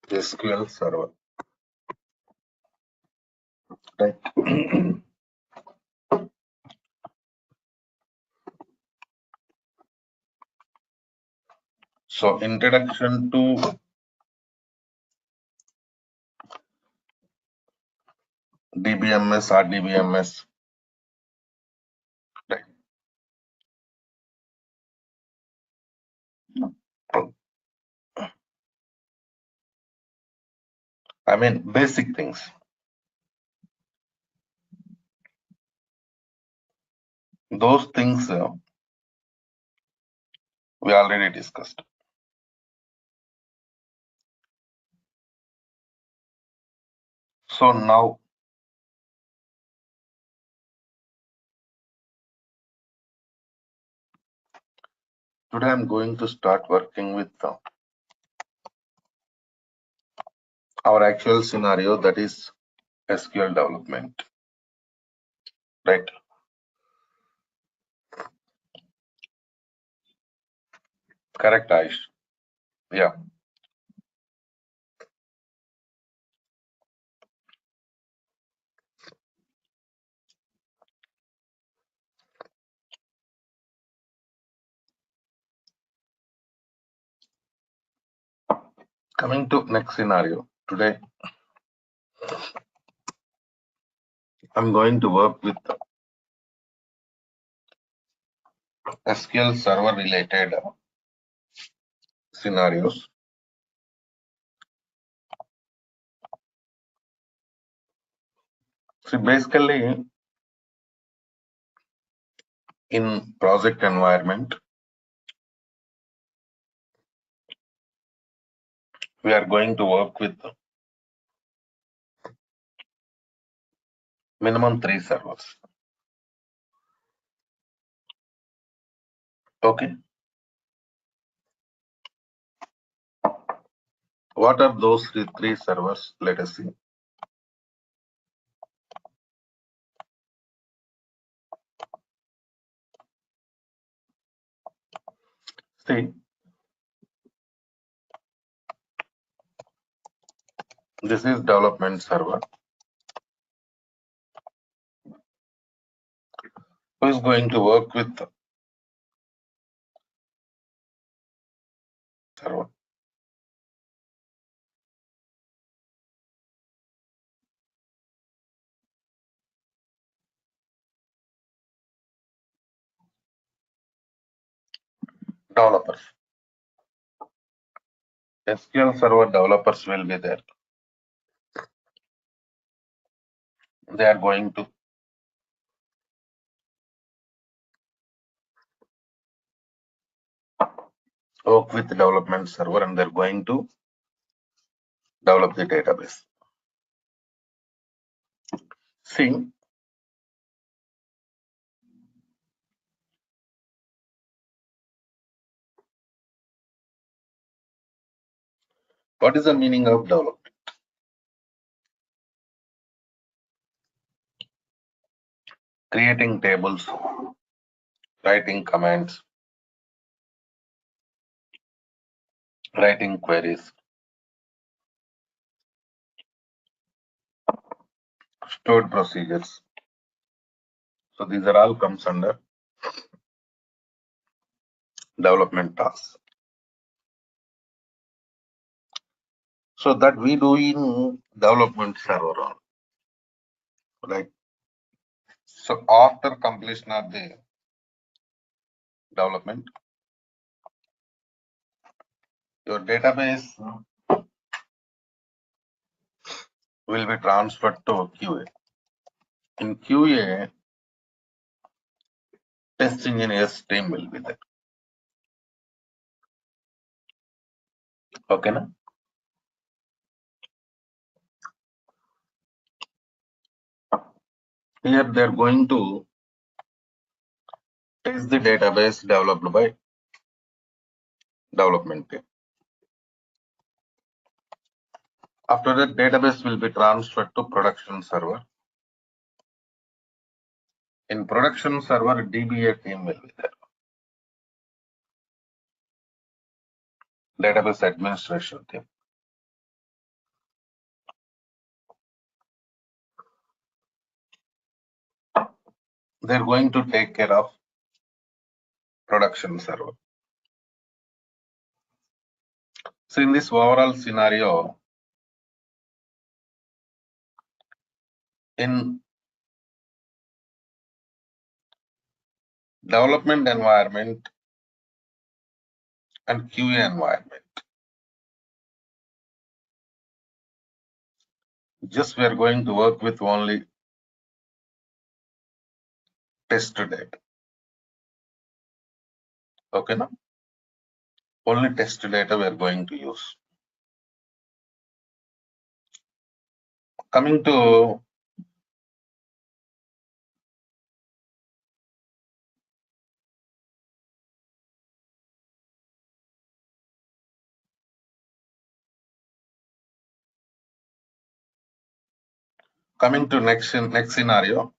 SQL Server. Right. So introduction to DBMS or DBMS. Right. I mean basic things. Those things we already discussed. So now today I'm going to start working with our actual scenario, that is SQL development. Right. Correct, Aish. Yeah. Coming to next scenario. Today I'm going to work with SQL Server related scenarios. See, basically in project environment, we are going to work with minimum 3 servers. Okay. What are those three servers? Let us see. See, this is development server. Who is going to work with server? Developers. SQL Server developers will be there. They are going to work with development server and they're going to develop the database. See, what is the meaning of development? Creating tables, writing commands, writing queries, stored procedures. So these are all comes under development tasks. So that we do in development server on. Right. So after completion of the development, your database will be transferred to QA. In QA, test engineers team will be there. Okay, na? Here they are going to test the database developed by development team. After that, database will be transferred to production server. In production server, DBA team will be there. Database administration team. they're going to take care of production server. So in this overall scenario, in development environment and QA environment, just we are going to work with only test data. Okay, now only test data we are going to use. Coming to next scenario.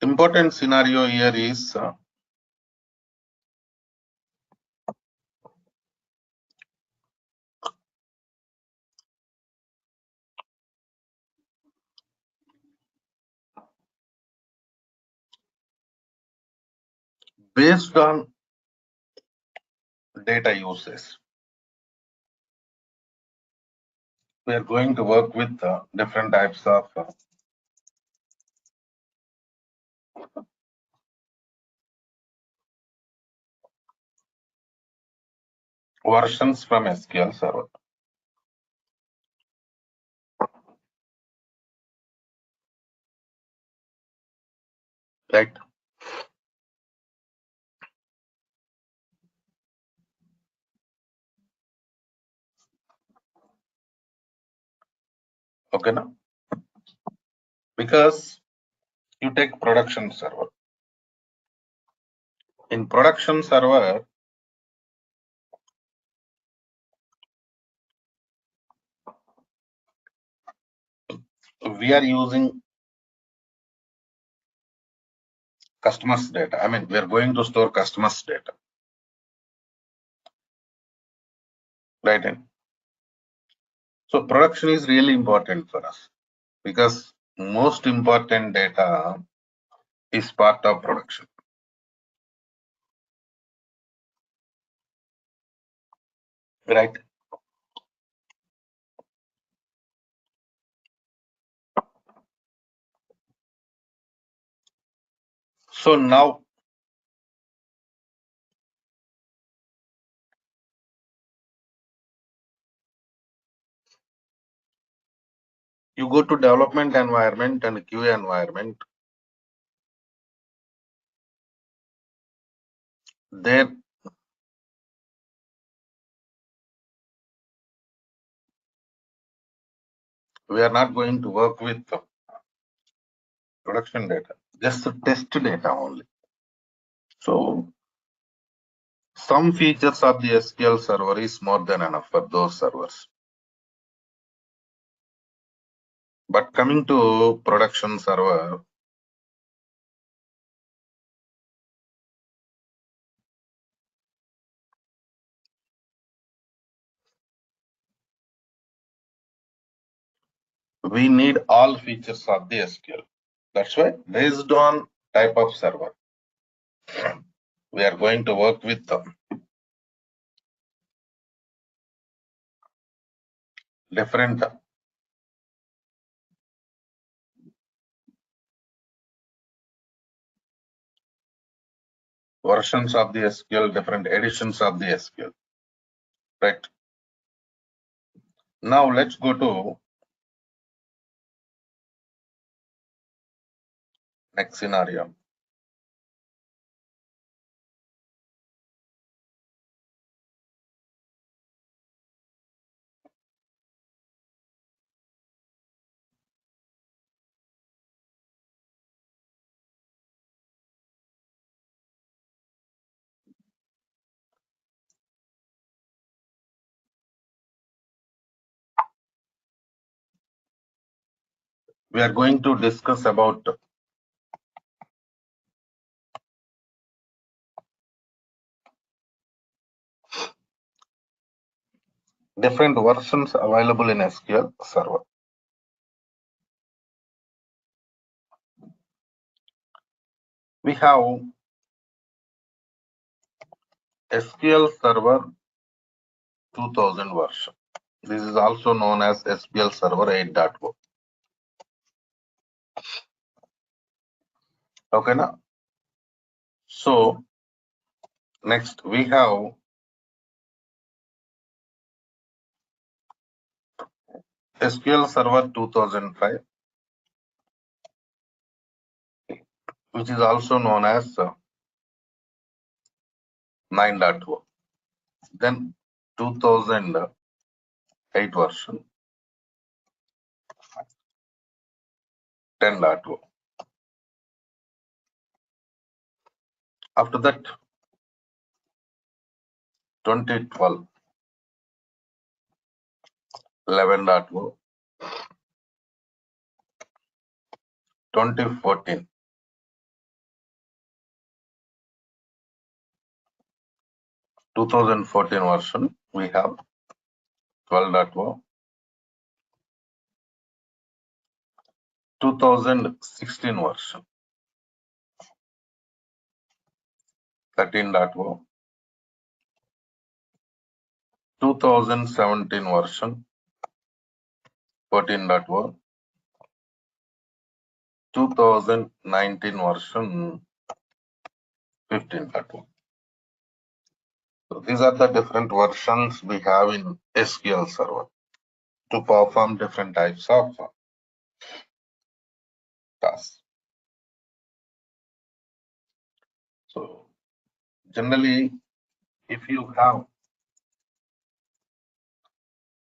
Important scenario here is based on data uses. We are going to work with different types of versions from SQL Server. Right. Okay, now because you take production server. In production server, we are using customers data. I mean, we are going to store customers data. Right. In. So production is really important for us because most important data is part of production. Right. So now you go to development environment and QA environment. There we are not going to work with production data, just the test data only. So some features of the SQL server is more than enough for those servers. But coming to production server, we need all features of the SQL. That's why based on type of server, we are going to work with different versions of the SQL, different editions of the SQL. Right. Now let's go to next scenario. we are going to discuss about different versions available in SQL Server. We have SQL Server 2000 version. This is also known as SQL Server 8.0. Okay, now. So next we have SQL Server 2005, which is also known as 9.0. Then 2008 version 10.0. After that 2012 11.0, 2014 version we have 12.0, 2016 version 13.0, 2017 version 14.0, 2019 version 15.0. So these are the different versions we have in SQL Server to perform different types of tasks. So generally, if you have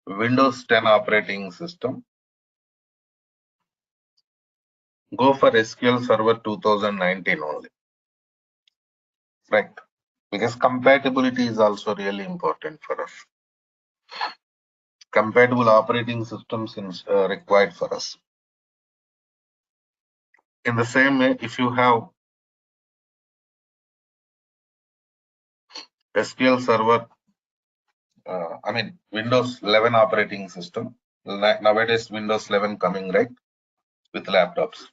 Windows 10 operating system, go for SQL Server 2019 only, right? Because compatibility is also really important for us. Compatible operating systems is required for us. In the same way, if you have SQL Server, Windows 11 operating system, nowadays Windows 11 coming, right, with laptops.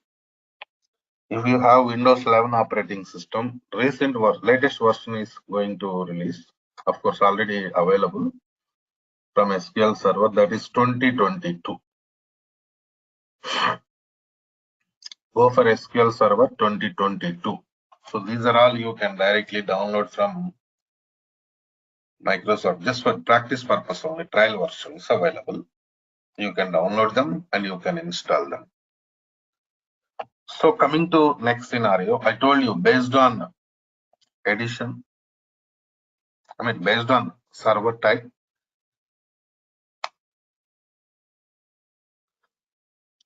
If you have Windows 11 operating system, latest version is going to release, of course, already available from SQL Server, that is 2022. Go for SQL Server 2022. So these are all you can directly download from Microsoft, just for practice purpose only. Trial version is available. You can download them and you can install them. So coming to next scenario, I told you based on edition, based on server type,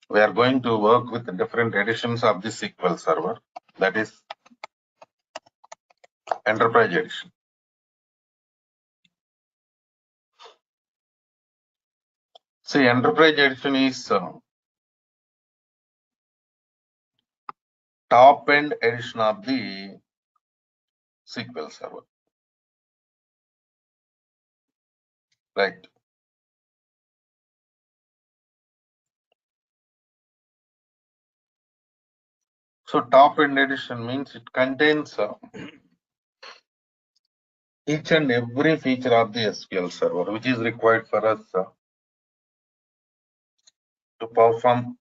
we are going to work with the different editions of the SQL Server, that is Enterprise Edition. See, Enterprise Edition is top end edition of the SQL Server, right? So top end edition means it contains each and every feature of the SQL Server, which is required for us to perform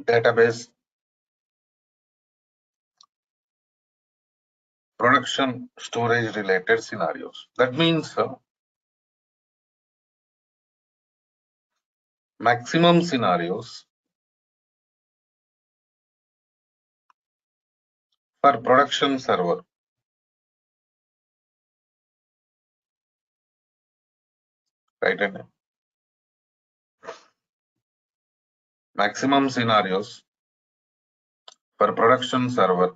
database production storage related scenarios. That means maximum scenarios for production server, right? And maximum scenarios For production server,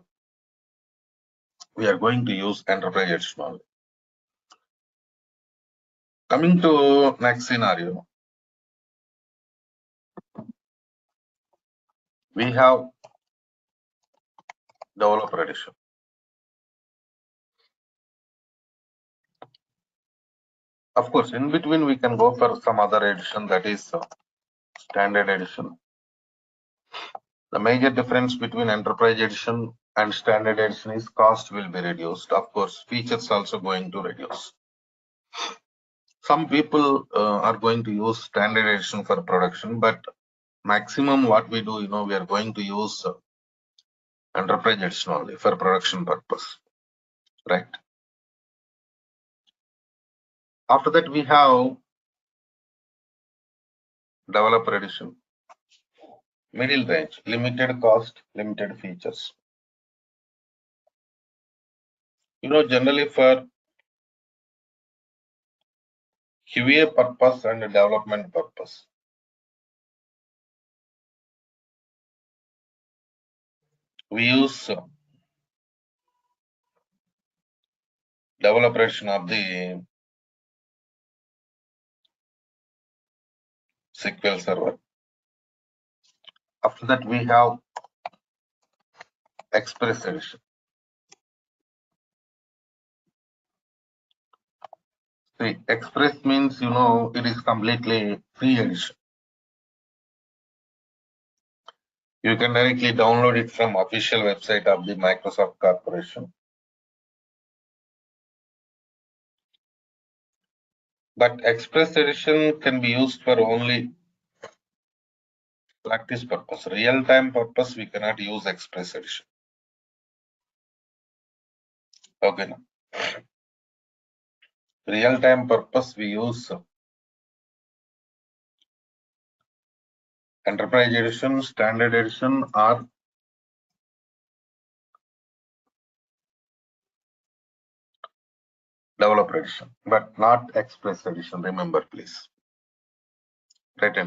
we are going to use enterprise edition only. Coming to next scenario, we have developer edition. Of course, in between we can go for some other edition, that is standard edition. The major difference between enterprise edition and standard edition is cost will be reduced. Of course, features also going to reduce. Some people are going to use standard edition for production, but maximum what we do, we are going to use enterprise edition only for production purpose, right? After that, we have developer edition, middle range, limited cost, limited features. Generally for QA purpose and development purpose, we use developer edition of the SQL Server. After that, we have Express edition. See, Express means, it is completely free edition. You can directly download it from official website of the Microsoft Corporation. But Express edition can be used for only practice purpose. Real-time purpose, we cannot use Express edition. Okay, now. Real-time purpose, we use enterprise edition, standard edition, or developer edition, but not Express edition. Remember, please. Right.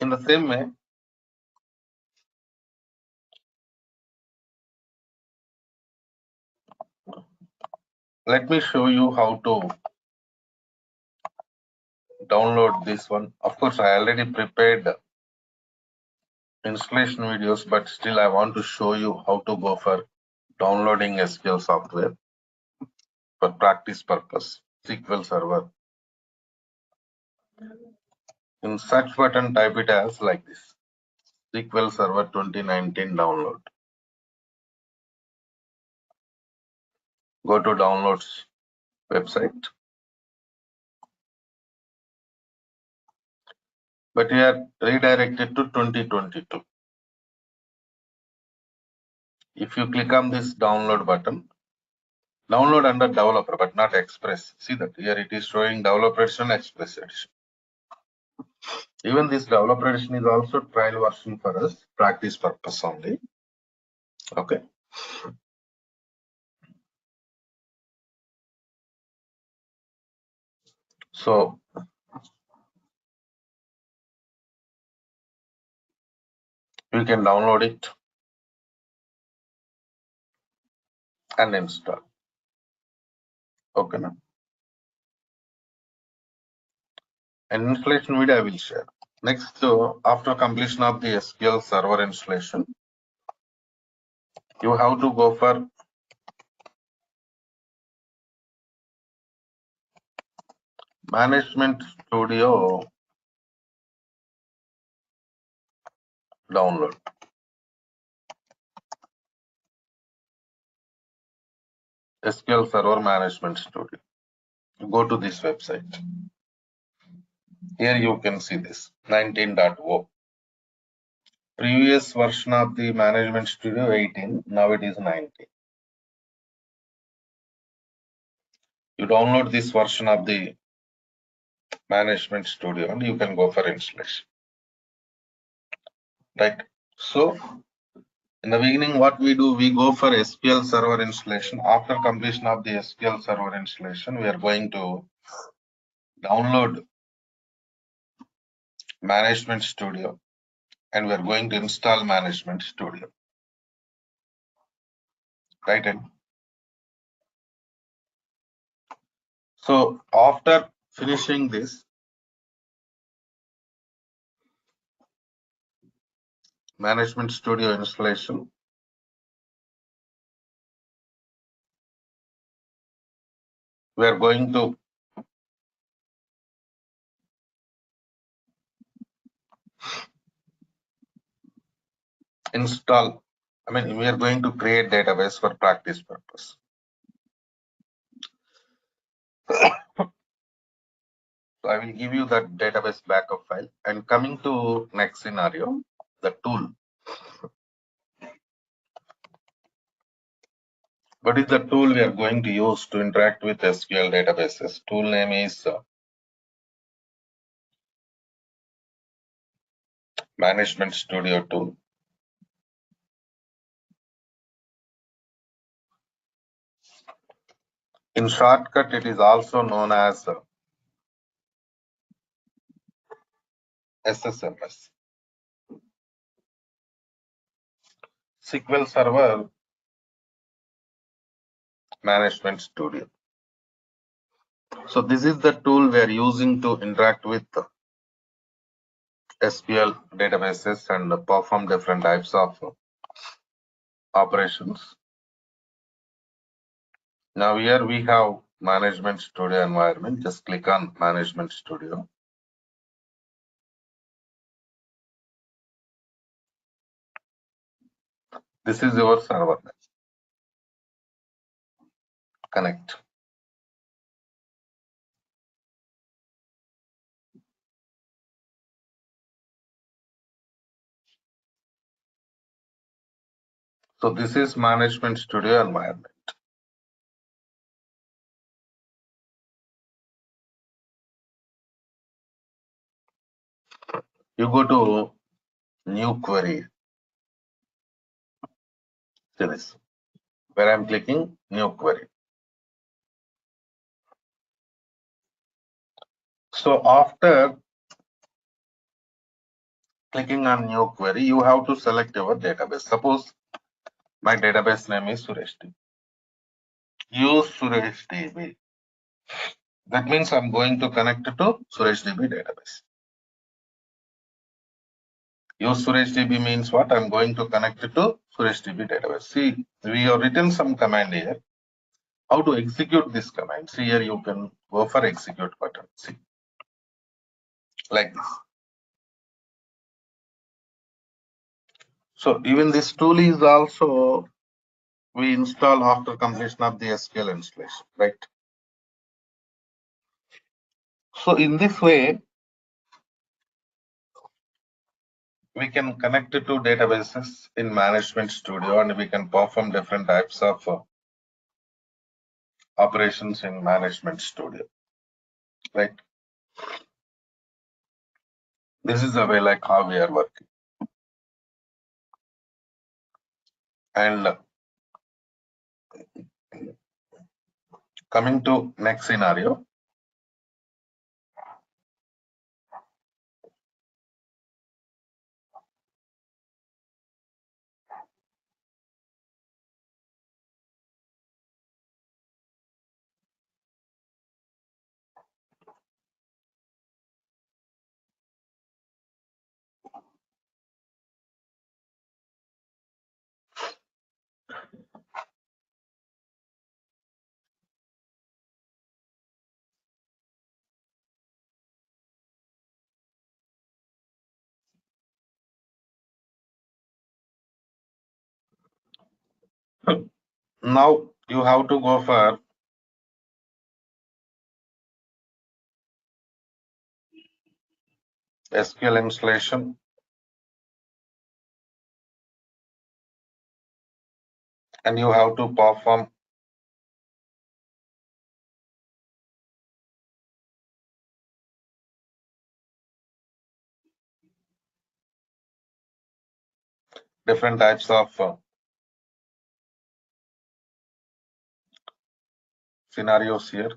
In the same way, let me show you how to download this one. Of course, I already prepared installation videos, but still I want to show you how to go for downloading SQL software for practice purpose. SQL Server. In search button, type it as like this: SQL Server 2019 download. Go to downloads website. But we are redirected to 2022. If you click on this download button, download under developer, but not Express. See that here it is showing developer edition, Express edition. Even this developer edition is also trial version for us, practice purpose only. Okay. So you can download it and install. Okay, now. An installation video I will share. Next, after completion of the SQL Server installation, you have to go for Management Studio download. SQL Server Management Studio. Go to this website. Here you can see this 19.0. Previous version of the Management Studio 18, now it is 19. You download this version of the Management Studio and you can go for installation. Right. So in the beginning, what we do, we go for SQL Server installation. After completion of the SQL Server installation, we are going to download Management Studio. and we are going to install Management Studio. Right? And so after finishing this Management Studio installation, we are going to install, we are going to create database for practice purpose. So I will give you that database backup file. And coming to next scenario, the tool. What is the tool we are going to use to interact with SQL databases? Tool name is Management Studio tool. In shortcut, it is also known as SSMS. SQL Server Management Studio. So this is the tool we are using to interact with SQL databases and perform different types of operations. Now here we have Management Studio environment. Just click on Management Studio. This is your server. Connect. So this is Management Studio environment. You go to New Query. See this, where I'm clicking New Query. So after clicking on New Query, you have to select your database. Suppose my database name is Suresh DB. Use Suresh DB. That means I'm going to connect to Suresh DB database. Use Suresh DB means what? I'm going to connect it to Suresh DB database. See, we have written some command here. How to execute this command? See here, you can go for execute button. See, like this. So even this tool is also we install after completion of the SQL installation, right? So in this way, we can connect it to databases in Management Studio, and we can perform different types of operations in Management Studio, right? This is the way like how we are working. And coming to next scenario. Now you have to go for SQL installation, and you have to perform different types of scenarios here.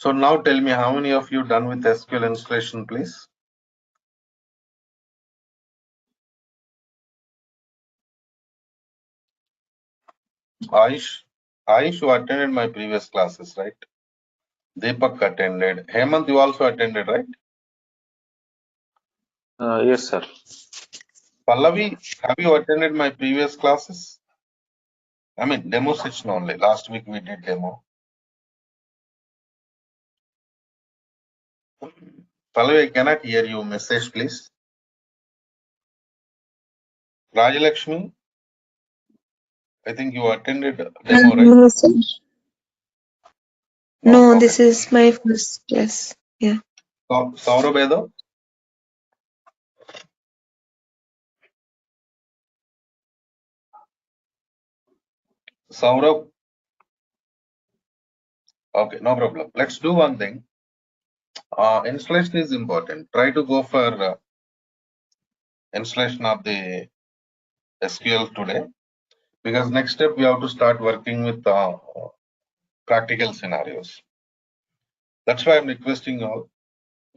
So now tell me, how many of you done with SQL installation, please? Aish, you attended my previous classes, right? Deepak attended. Hemant, you also attended, right? Yes, sir. Pallavi, have you attended my previous classes? I mean, demo session only. Last week we did demo. Pallavi, I cannot hear you. Message, please. Rajalakshmi, I think you attended demo, right? No, sir. No, Okay. this is my first class. Yeah. Saurabh Edo? Saurabh? Okay, no problem. Let's do one thing. Installation is important. Try to go for installation of the SQL today, because next step we have to start working with practical scenarios. That's why I'm requesting you all,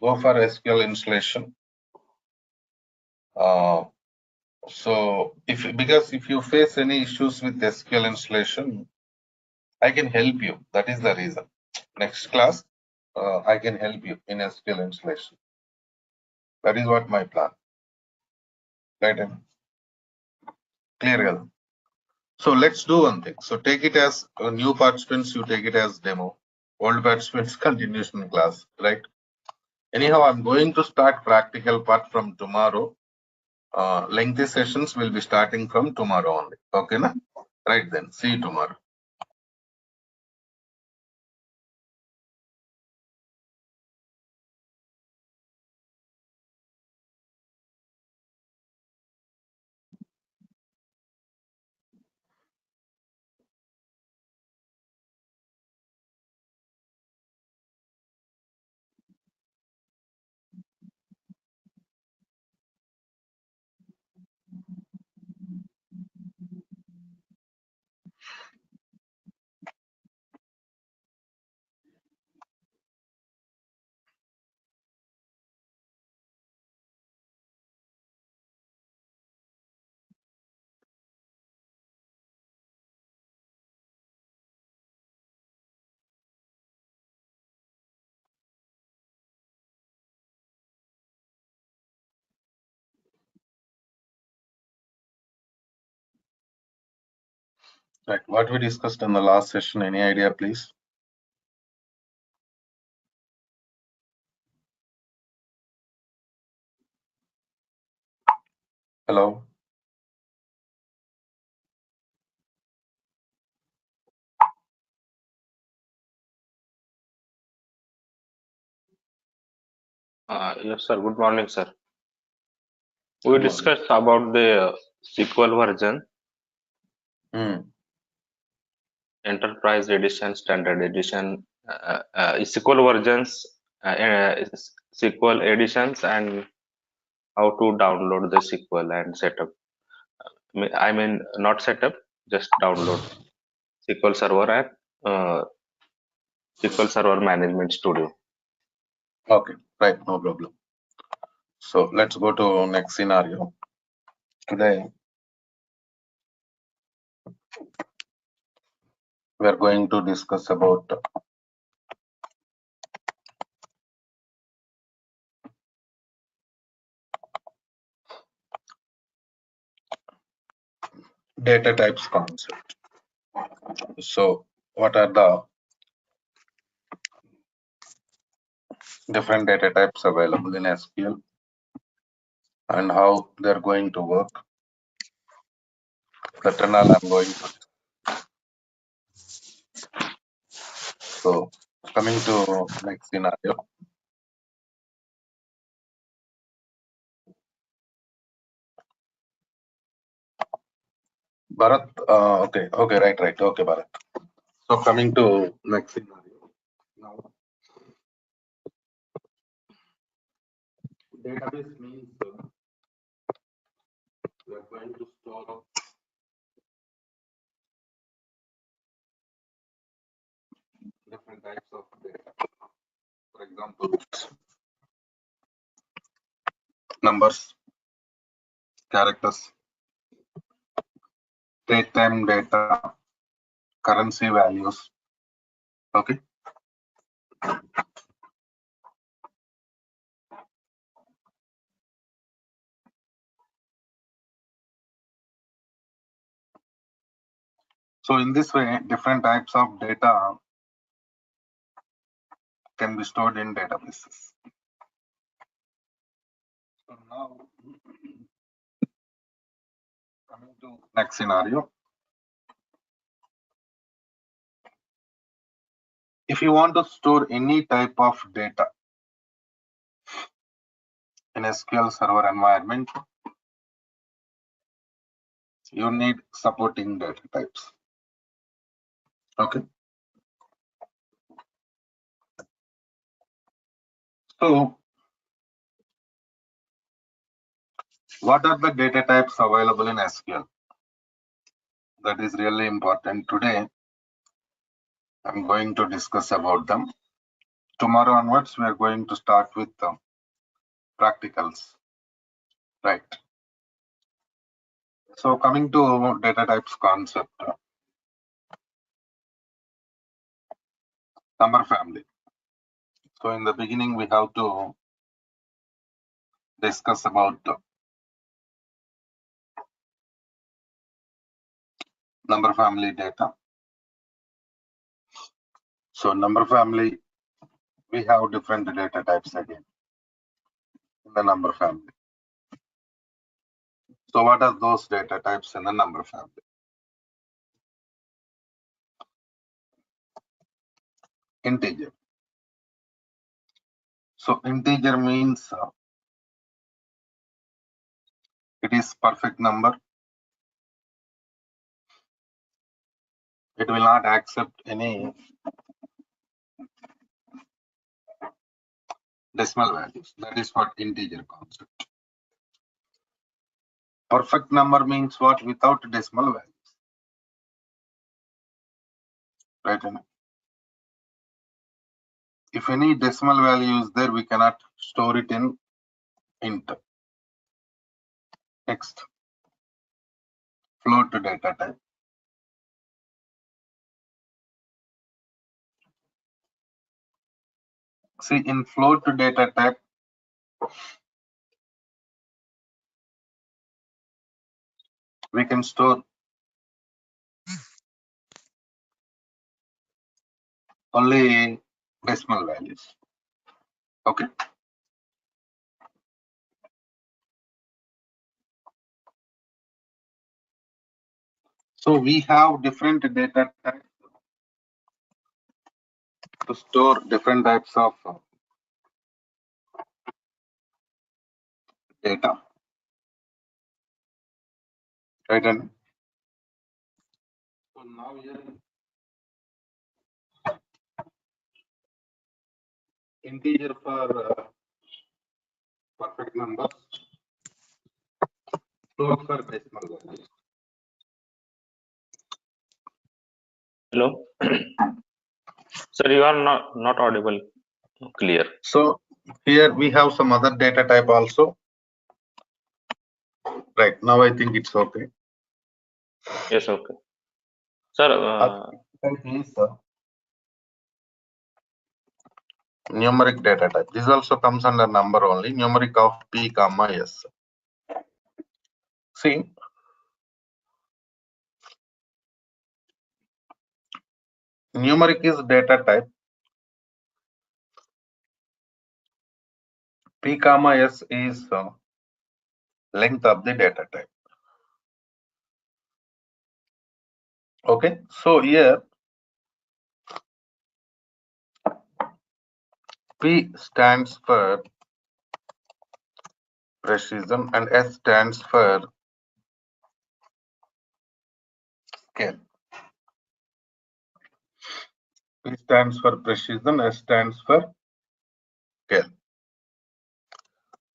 go for SQL installation. So because if you face any issues with SQL installation, I can help you. That is the reason. Next class, I can help you in SQL installation. That is what my plan. Right? Clear. So let's do one thing. So take it as new participants, you take it as demo. Old participants continuation class, right? Anyhow, I'm going to start practical part from tomorrow. Lengthy sessions will be starting from tomorrow only. Okay, na? Right then. See you tomorrow. Right. What we discussed in the last session, any idea, please? Hello? Yes, sir. Good morning, sir. We discussed about the SQL version, Enterprise Edition, Standard Edition, SQL versions, SQL editions, and how to download the SQL and setup. I mean, not setup, just download SQL Server and SQL Server Management Studio. Okay, right, no problem. So let's go to next scenario. Today, we are going to discuss about data types concept. So what are the different data types available in SQL and how they're going to work? That and all I'm going to. So coming to next scenario. Bharat, okay, right, okay, Bharat. So coming to next scenario. Now, database means we are going to store different types of data. example, numbers, characters, date time data, currency values. Okay. So in this way, different types of data can be stored in databases. So now, coming to next scenario. If you want to store any type of data in SQL Server environment, you need supporting data types. Okay. So, what are the data types available in SQL? That is really important. Today, I'm going to discuss about them. Tomorrow onwards, we are going to start with practicals. Right. So, coming to data types concept, number family. So, in the beginning, we have to discuss about number family data. So, number family, we have different data types again in the number family. So, what are those data types in the number family? Integer. So, integer means it is perfect number. It will not accept any decimal values. That is what integer concept. Perfect number means what? Without decimal values. Right? If any decimal value is there, we cannot store it in int. Next, float data type. See, in float data type, we can store only decimal values. Okay. So we have different data types to store different types of data. Right? And so now here, integer for perfect numbers, float for decimal values. Hello. Sir, you are not audible. Clear. So here we have some other data type also. Right, now I think it's okay. Yes, okay. Sir, Is numeric data type. This also comes under number only, numeric of p comma s. See, numeric is data type. P comma s is length of the data type. Okay, so here P stands for precision and S stands for scale. P stands for precision, S stands for scale.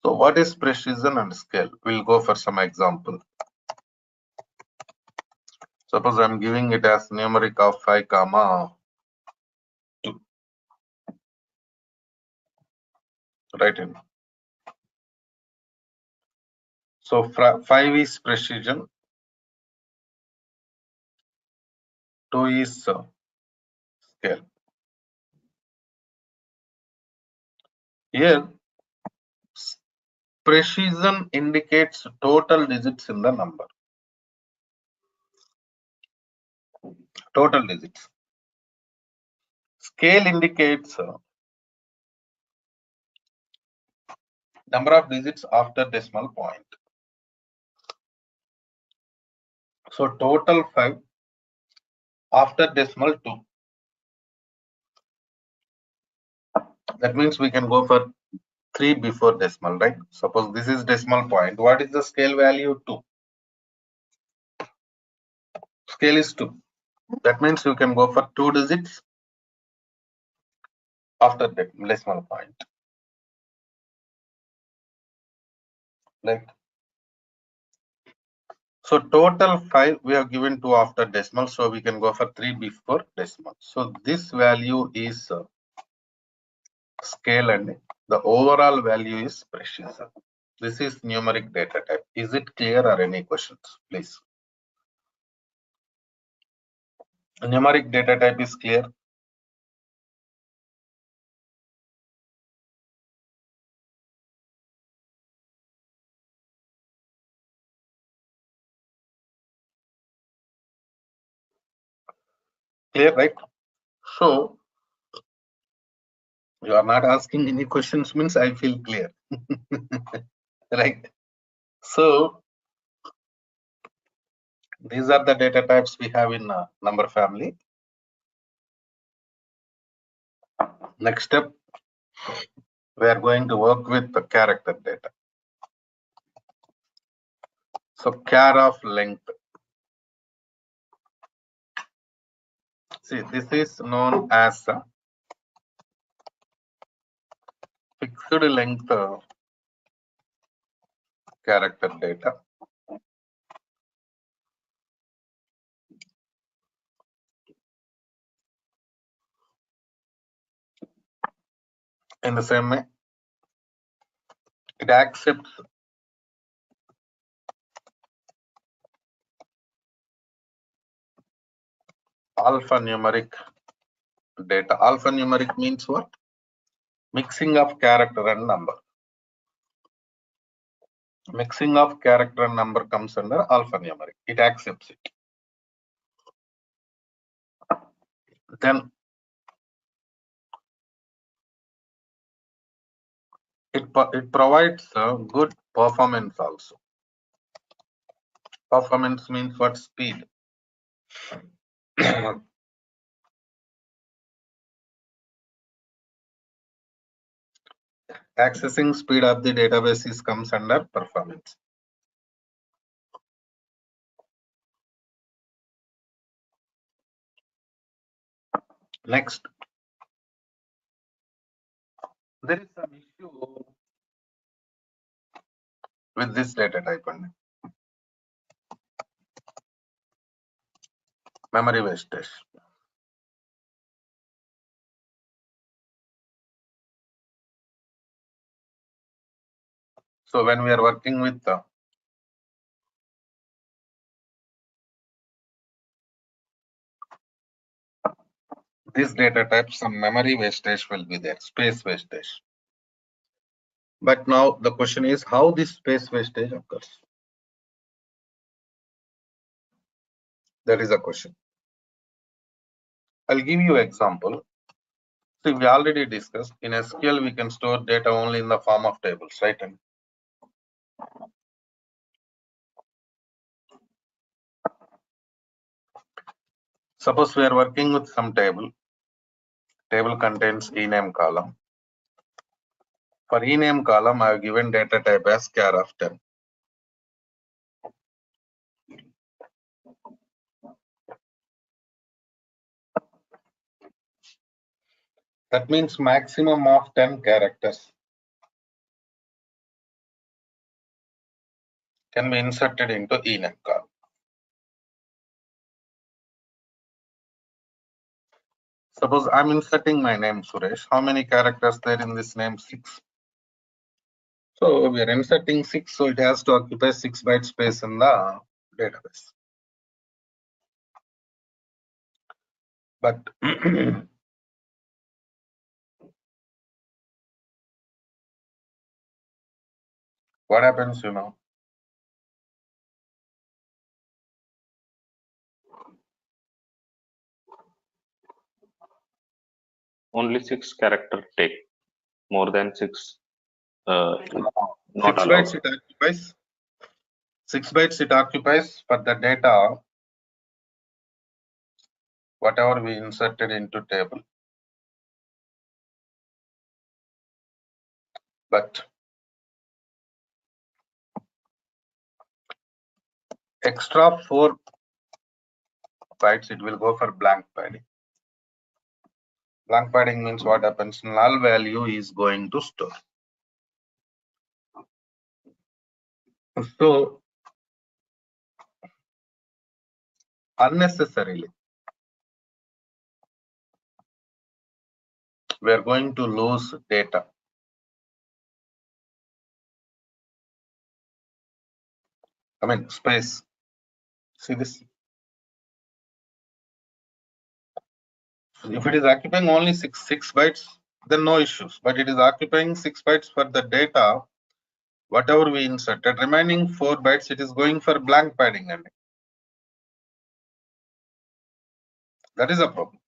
So what is precision and scale? We'll go for some example. Suppose I'm giving it as numeric of 5 comma 2. Write in. So 5 is precision, 2 is scale. Here, precision indicates total digits in the number. Total digits. Scale indicates number of digits after decimal point. So total 5 after decimal 2. That means we can go for 3 before decimal, right? Suppose this is decimal point. What is the scale value? 2. Scale is 2. That means you can go for 2 digits after the decimal point. Like, so total 5 we have given 2 after decimal, so we can go for 3 before decimal. So this value is scale and the overall value is precision. This is numeric data type. Is it clear or any questions, please? Numeric data type is clear. Clear, right? So you are not asking any questions means I feel clear. Right? So these are the data types we have in number family. Next step, we are going to work with the character data. So char of length. See, this is known as fixed length character data. In the same way, it accepts alphanumeric data. Alphanumeric means what? Mixing of character and number. Mixing of character and number comes under alphanumeric. It accepts it. Then it provides good performance also. Performance means what? Speed. Accessing speed of the databases comes under performance. Next, there is some issue with this data type and memory wastage. So when we are working with this data type, some memory wastage will be there, space wastage. But now the question is how this space wastage occurs. That is a question. I'll give you an example. See, we already discussed in SQL we can store data only in the form of tables, right? And suppose we are working with some table. Table contains ename column. For ename column, I have given data type as char of 10. That means maximum of 10 characters can be inserted into ename column. Suppose I'm inserting my name Suresh. How many characters there in this name? 6. So we are inserting 6, so it has to occupy 6 byte space in the database. But what happens, Only 6 character take. More than 6 not 6 allowed. bytes it occupies. 6 bytes it occupies for the data, whatever we inserted into table. But extra 4 bytes it will go for blank padding. Blank padding means what happens? Null value is going to store. So unnecessarily we are going to lose data. I mean space. See this? If it is occupying only 6 bytes, then no issues. But it is occupying 6 bytes for the data, whatever we inserted. Remaining 4 bytes, it is going for blank padding. And that is a problem.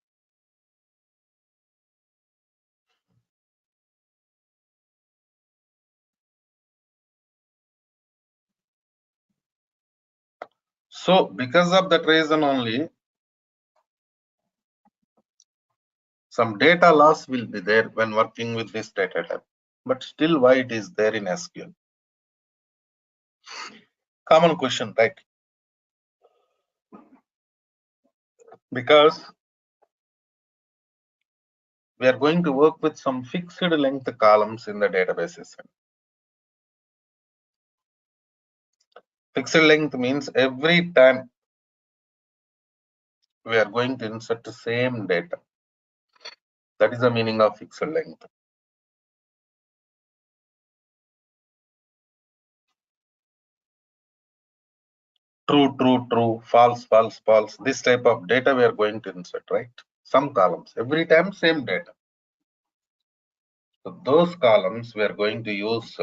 So because of that reason only, some data loss will be there when working with this data type. But still, why it is there in SQL? Common question, right? Because we are going to work with some fixed length columns in the database system. Fixed length means every time we are going to insert the same data. That is the meaning of fixed length. True, true, true, false, false, false. This type of data we are going to insert, right? Some columns, every time same data. So those columns we are going to use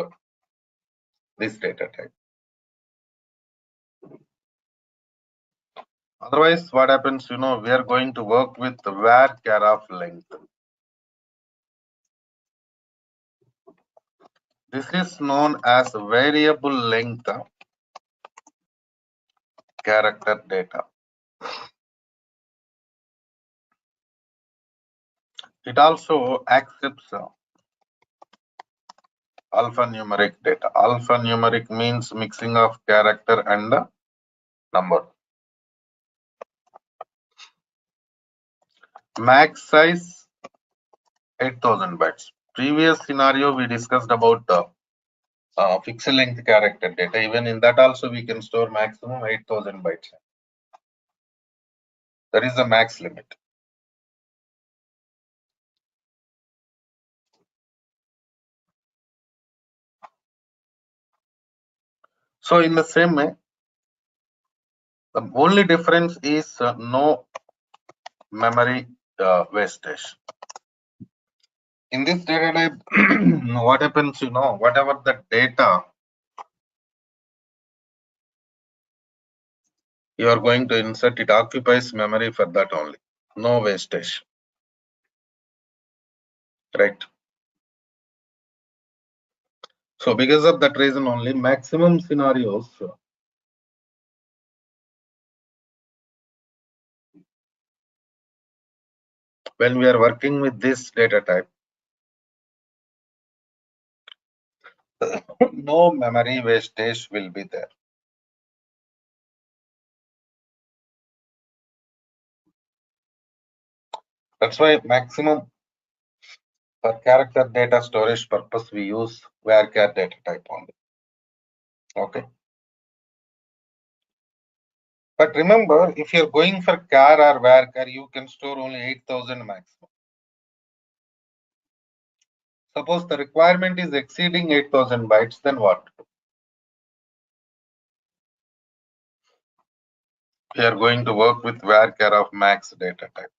this data type. Otherwise, what happens, we are going to work with the var of length. This is known as variable length character data. It also accepts alphanumeric data. Alphanumeric means mixing of character and number. Max size 8000 bytes. Previous scenario we discussed about the fixed length character data. Even in that also we can store maximum 8000 bytes. That is the max limit. So in the same way, the only difference is no memory wastage. In this data type, what happens, whatever the data you are going to insert, it occupies memory for that only. No wastage. Right. So because of that reason only, maximum scenarios when we are working with this data type, no memory wastage will be there. That's why maximum for character data storage purpose we use varchar data type only. Okay. But remember, if you're going for char or varchar, you can store only 8000 maximum. Suppose the requirement is exceeding 8000 bytes, then what? We are going to work with varchar of max data type.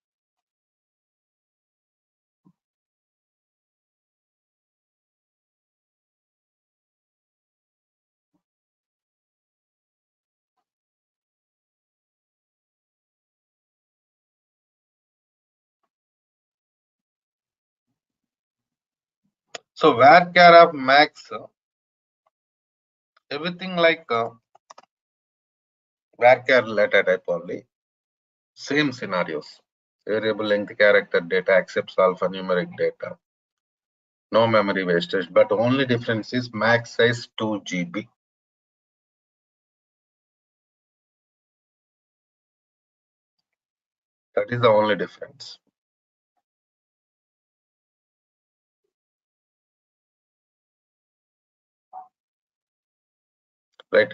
So varchar of max, everything like varchar data type only. Same scenarios. Variable length character data accepts alphanumeric data. No memory wastage, but only difference is max size 2 GB. That is the only difference. Right?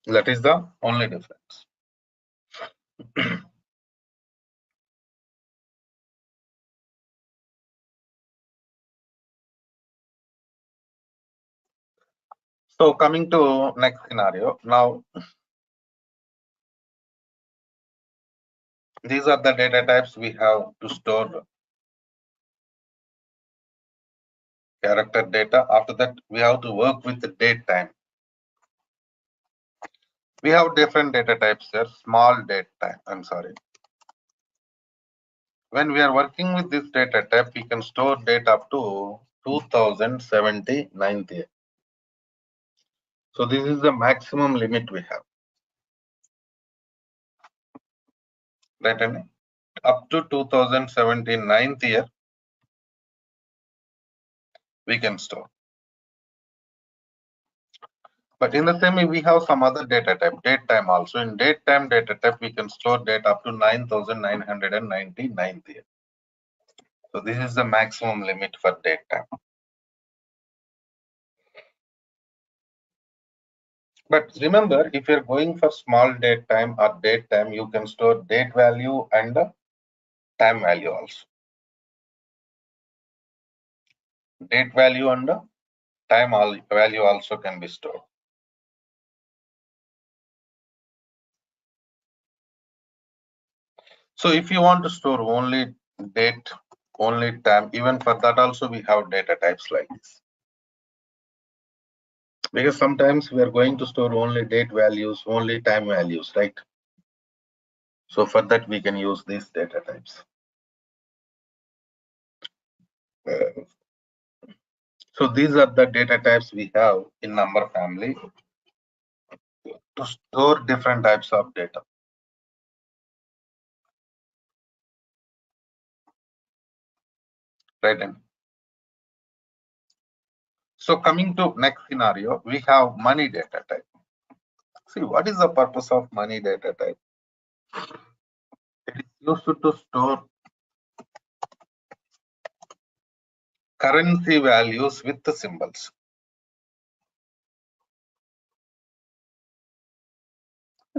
That is the only difference. So coming to next scenario. Now, these are the data types we have to store character data. After that, we have to work with the date time. We have different data types here. Small date time. I'm sorry. When we are working with this data type, we can store data up to 2079. So this is the maximum limit we have. Right? And up to 2079 year, we can store. But in the same way, we have some other data type, date time also. In date time data type, we can store data up to 9999 year. So this is the maximum limit for date time. But remember, if you're going for small date time or date time, you can store date value and time value also. Date value and time value also can be stored. So if you want to store only date, only time, even for that also we have data types like this. Because sometimes we are going to store only date values, only time values, right? So for that we can use these data types. So these are the data types we have in number family to store different types of data. Right? And so coming to next scenario, we have money data type. See, what is the purpose of money data type? It is used to store currency values with the symbols.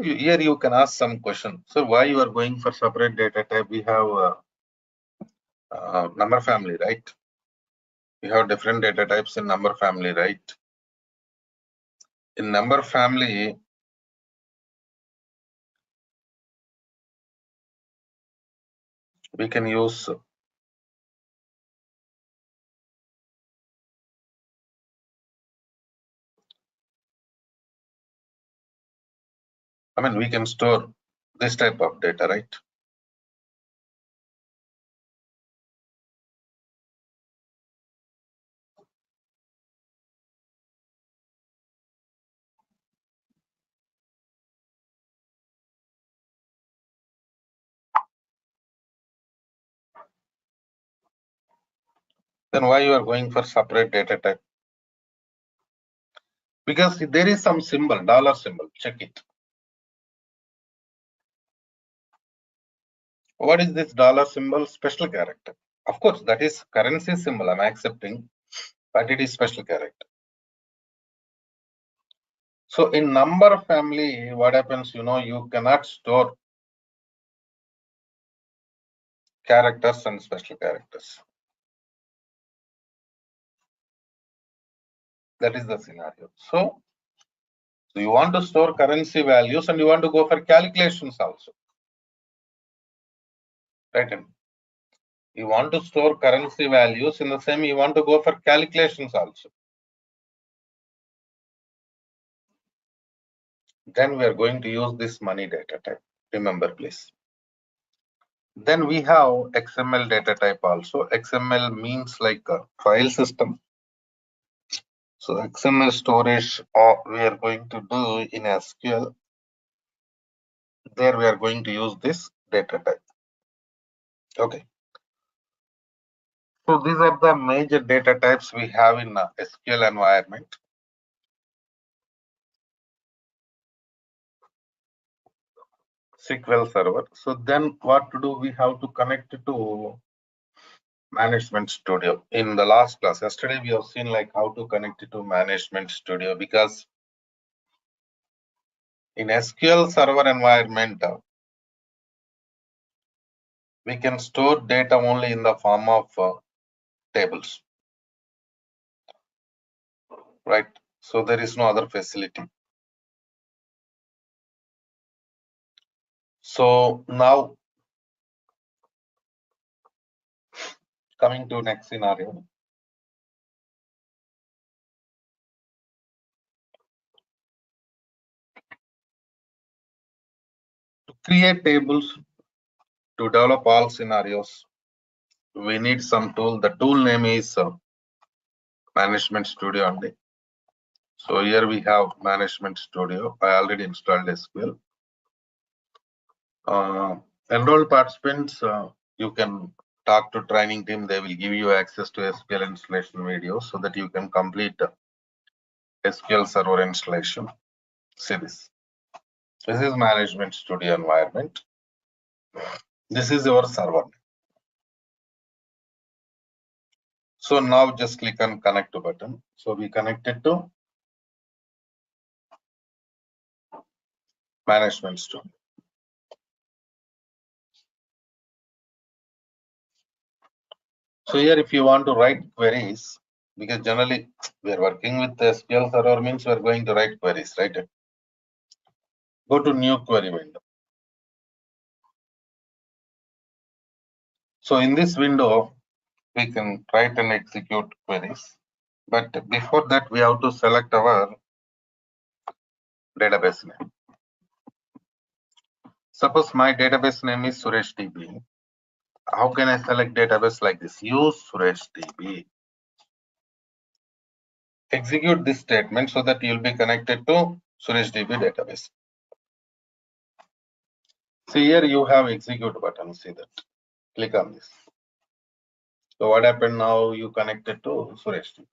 Here you can ask some question. So why you are going for separate data type? We have number family, right? We have different data types in number family, right? In number family, we can use we can store this type of data, right? Then why you are going for separate data type? Because there is some symbol, dollar symbol, check it. What is this dollar symbol? Special character. Of course, that is currency symbol, I'm accepting, but it is special character. So in number family, what happens, you cannot store characters and special characters. That is the scenario. So you want to store currency values and you want to go for calculations also. Right? You want to store currency values in the same, you want to go for calculations also. Then we are going to use this money data type. Remember, please. Then we have XML data type also. XML means like a file system. So XML storage we are going to do in SQL. There we are going to use this data type. Okay. So these are the major data types we have in SQL environment. SQL Server. So then what to do? We have to connect it to Management Studio. In the last class, yesterday we have seen like how to connect it to Management Studio, because in SQL Server environment, we can store data only in the form of tables, right? So there is no other facility. So now coming to next scenario. To create tables, to develop all scenarios, we need some tool. The tool name is Management Studio only. So here we have Management Studio. I already installed SQL. Enrolled participants, you can talk to training team. They will give you access to SQL installation videos so that you can complete SQL Server installation. See this. This is Management Studio environment. This is your server. So now just click on connect to button. So we connected to Management Studio. So here if you want to write queries, because generally we are working with the SQL Server, means we are going to write queries, right? Go to new query window. So in this window, we can write and execute queries. But before that, we have to select our database name. Suppose my database name is Suresh DB. How can I select database like this? Use Suresh DB. Execute this statement so that you'll be connected to Suresh DB database. See here you have execute button. See that. Click on this. So what happened now? You connected to Suresh DB.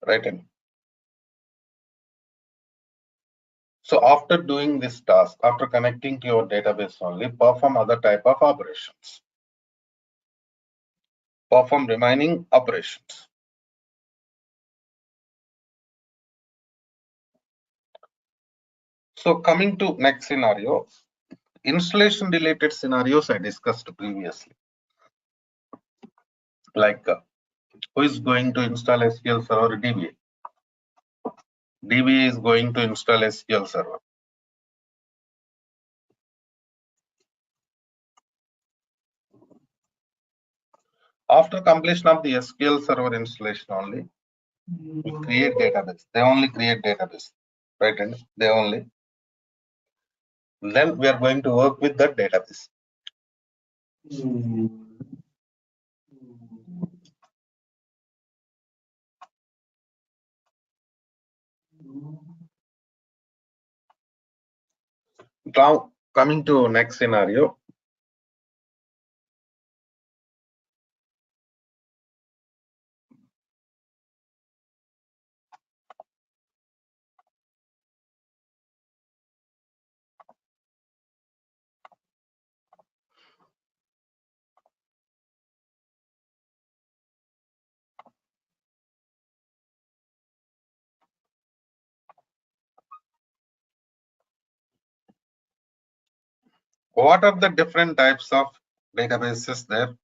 Right in. So after doing this task, after connecting to your database only, perform other type of operations. Perform remaining operations. So coming to next scenario, installation related scenarios I discussed previously. Like who is going to install SQL Server? DBA. DBA is going to install SQL Server. After completion of the SQL Server installation only, we create database. They only create database, right? And they only. Then we are going to work with that database. Now coming to next scenario. What are the different types of databases there?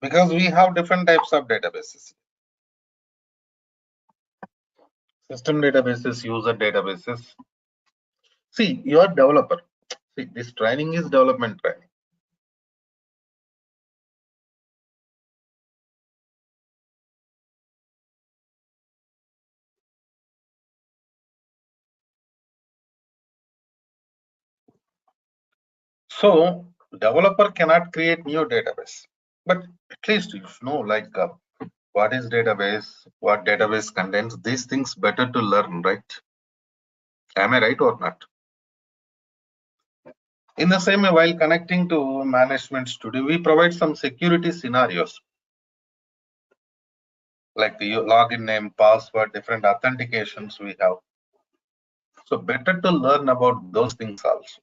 Because we have different types of databases. System databases, user databases. See, you are developer. See, this training is development training. So, developer cannot create new database, but at least you know like what is database, what database contains. These things better to learn, right? Am I right or not? In the same way, while connecting to management studio, we provide some security scenarios like the login name, password, different authentications we have. So better to learn about those things also.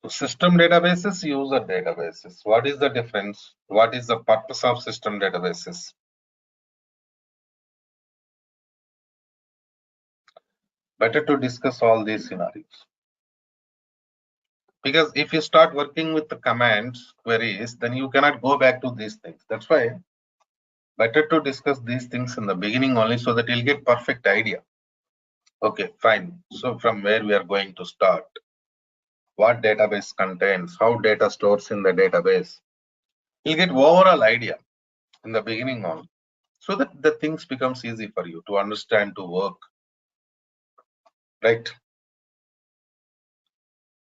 So system databases, user databases. What is the difference? What is the purpose of system databases? Better to discuss all these scenarios. Because if you start working with the commands, queries, then you cannot go back to these things. That's why better to discuss these things in the beginning only so that you'll get perfect idea. Okay, fine. So from where we are going to start? What database contains? How data stores in the database? You'll get overall idea in the beginning only, so that the things becomes easy for you to understand, to work, right?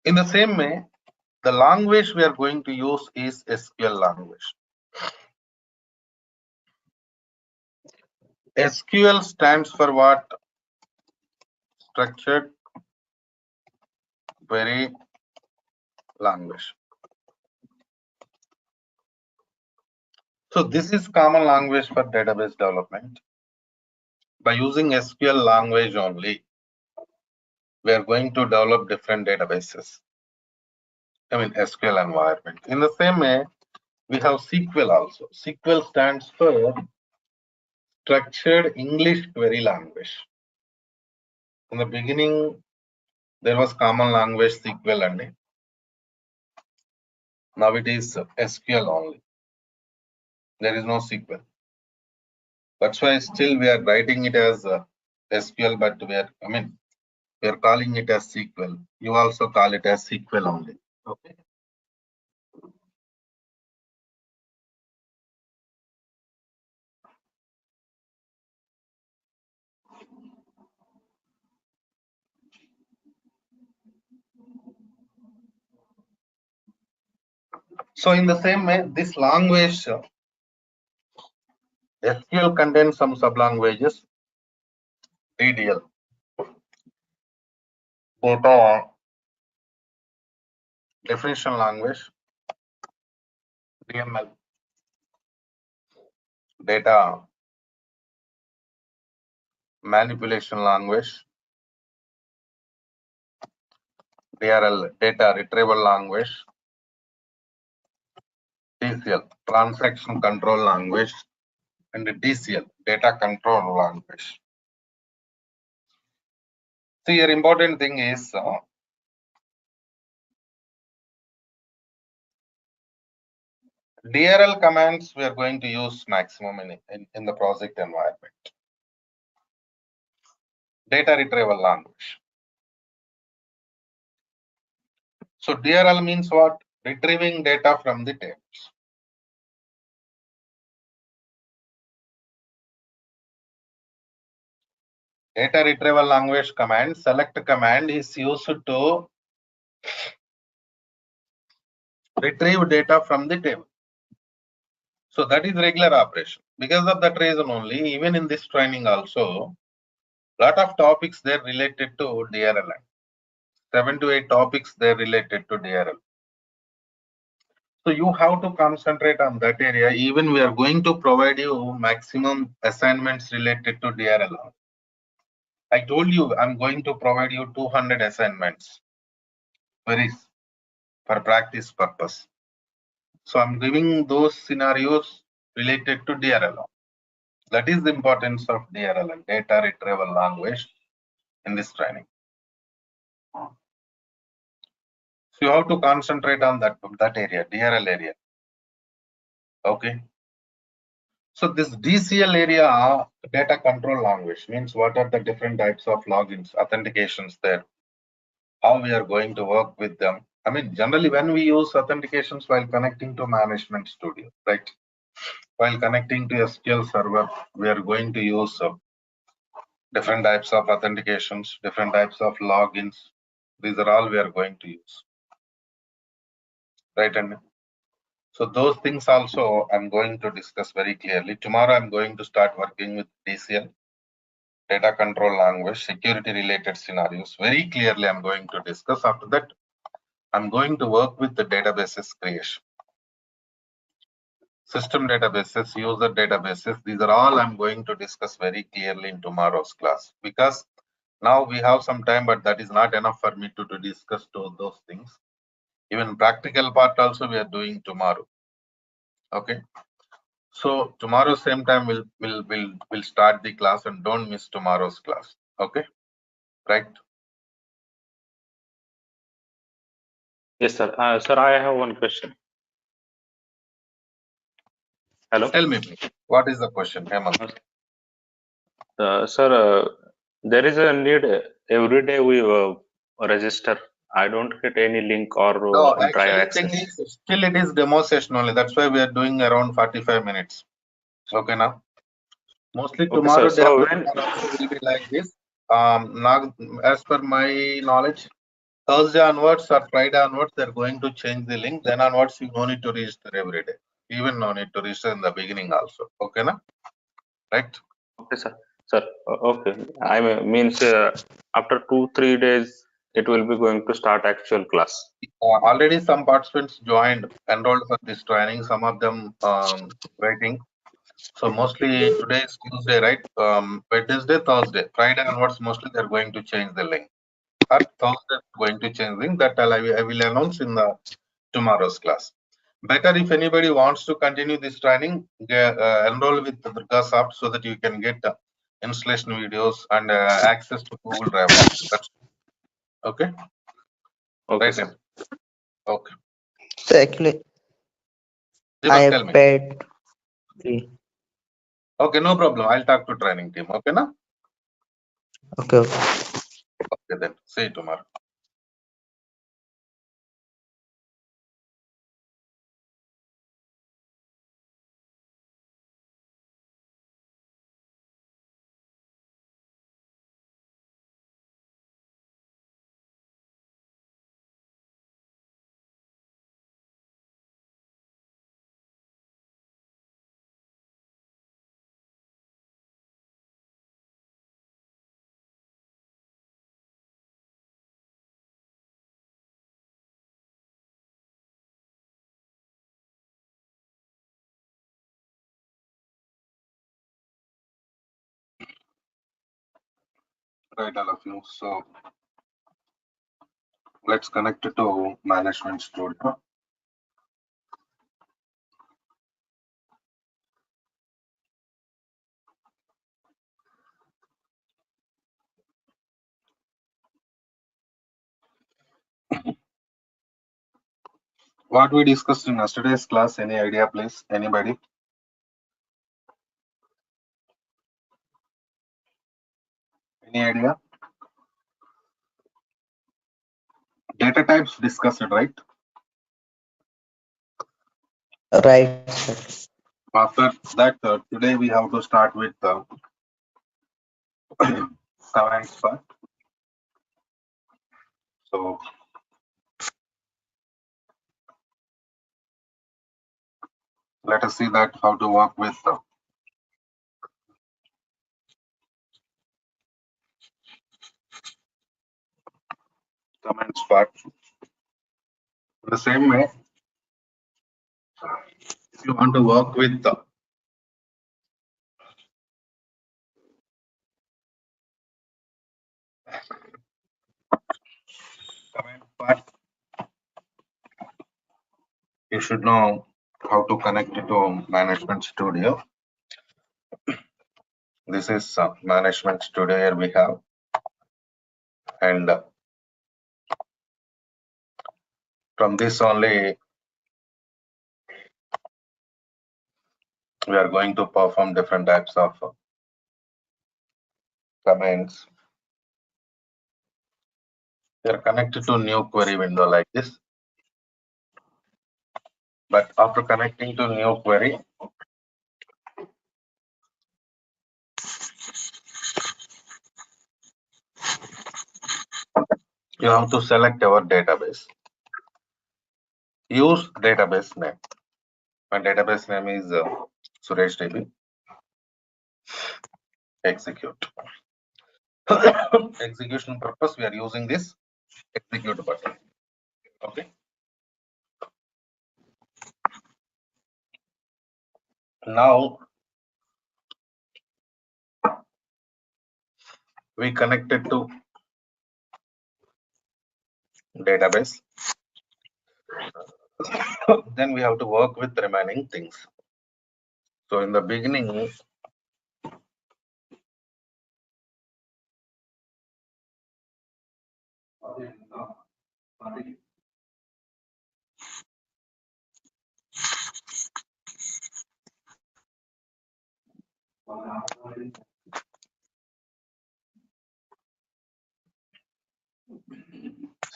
In the same way, the language we are going to use is SQL language. SQL stands for what? Structured Query Language. So this is common language for database development. By using SQL language only, we are going to develop different databases. I mean SQL environment. In the same way, we have SQL also. SQL stands for Structured English Query Language. In the beginning, there was common language SQL only. Now it is SQL only. There is no SQL. That's why still we are writing it as SQL, but we are calling it as SQL. You also call it as SQL only. Okay. So in the same way, this language SQL contains some sublanguages. DDL, data definition language. DML, data manipulation language. DRL, data retrieval language. TCL, transaction control language. And DCL, data control language. See, your important thing is DRL commands we are going to use maximum in the project environment. Data retrieval language. So DRL means what? Retrieving data from the tables. Data retrieval language command, select command is used to retrieve data from the table. So that is regular operation. Because of that reason only, even in this training also, lot of topics there related to DRL. 7 to 8 topics there related to DRL. So you have to concentrate on that area. Even we are going to provide you maximum assignments related to DRL. I told you I'm going to provide you 200 assignments. Queries for practice purpose. So I'm giving those scenarios related to DRLL. That is the importance of DRLL, data retrieval language, in this training. So you have to concentrate on that area, DRL area. Okay. So this DCL area, data control language, means what are the different types of logins, authentications there, how we are going to work with them. I mean, generally when we use authentications while connecting to management studio, right? While connecting to SQL server, we are going to use different types of authentications, different types of logins. These are all we are going to use, right? And so those things also I'm going to discuss very clearly. Tomorrow I'm going to start working with DCL, data control language, security related scenarios. Very clearly I'm going to discuss. After that, I'm going to work with the databases creation. System databases, user databases, these are all I'm going to discuss very clearly in tomorrow's class, because now we have some time, but that is not enough for me to discuss those things. Even practical part also we are doing tomorrow. Okay. So tomorrow same time we'll start the class, and don't miss tomorrow's class. Okay. Right. Yes, sir. Sir, I have one question. Hello. Tell me, please. What is the question, Hemant? Sir, there is a need every day we register. I don't get any link or No, drive actually thing access. is still it is demo session only. That's why we are doing around 45 minutes. Okay now. Mostly Okay, tomorrow sir. day So after when tomorrow also will be like this. Now, as per my knowledge, Thursday onwards or Friday onwards, they're going to change the link. Then onwards, you no need to register every day. Even no need to register in the beginning also. Okay, na? Right? okay, sir. Sir, okay. I means after 2-3 days, it will be going to start actual class. Already some participants joined, enrolled for this training. Some of them waiting. So mostly today is Tuesday, right? Wednesday, Thursday, Friday onwards, mostly they're going to change the link. Or Thursday going to change link. That I will announce in the tomorrow's class. Better if anybody wants to continue this training, enroll with the Durga Soft so that you can get installation videos and access to Google Drive also. That's okay. Okay, Right. sir. Okay. So actually, Deepak, I tell me. paid free. Okay, no problem. I'll talk to training team. Okay, na? Okay, okay. Okay, then. See you tomorrow. Right, all of you. So let's connect it to management studio. What we discussed in yesterday's class, any idea, please? Anybody? Any idea? Data types discussed, right? Right, sir. After that, today we have to start with commands part. So let us see that how to work with commands part. The same way, if you want to work with the command part, you should know how to connect it to Management Studio. This is Management Studio. Here we have, and from this only we are going to perform different types of commands. We are connected to new query window like this. But after connecting to new query, you have to select our database. Use database name. My database name is Suresh DB. Execute. Execution purpose, we are using this execute button. Okay. Now we connected to database. Then we have to work with remaining things. So in the beginning,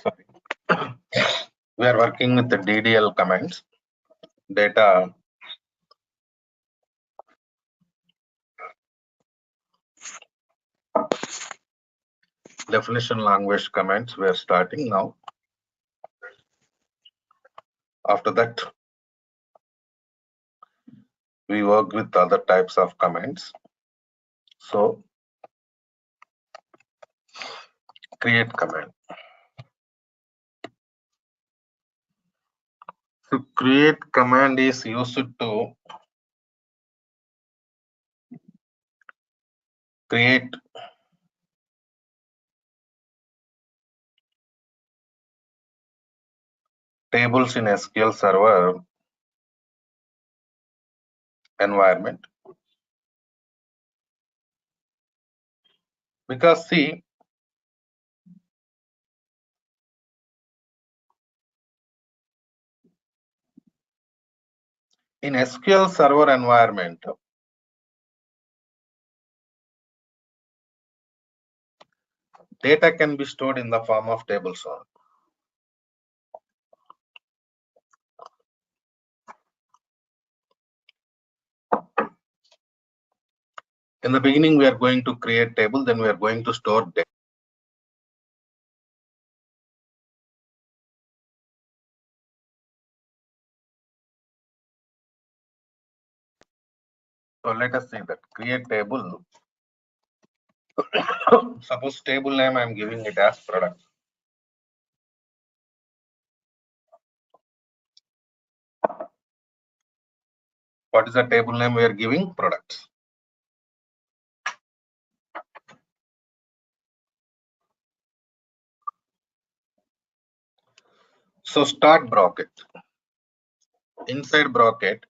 sorry, we are working with the DDL commands, data definition language commands. We are starting now. After that, we work with other types of commands. So create command. So create command is used to create tables in SQL Server environment. Because see, in SQL Server environment, data can be stored in the form of tables only. In the beginning, we are going to create table, then we are going to store data. So let us say that create table. Suppose table name I am giving it as product. What is the table name we are giving? Products. So start bracket. Inside bracket,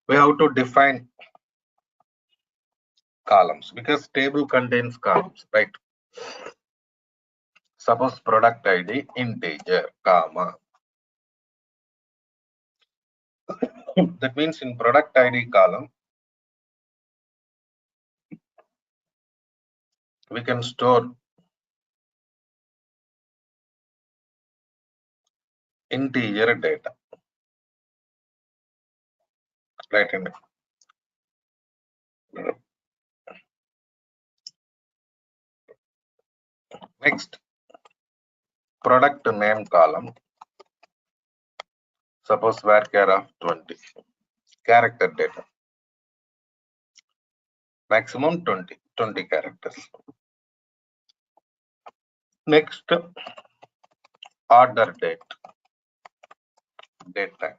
we have to define columns because table contains columns, right? Suppose product ID integer, comma. That means in product ID column, we can store integer data. Right in it. Next, product name column. Suppose varchar of 20. Character data. Maximum 20 characters. Next, order date. Date time.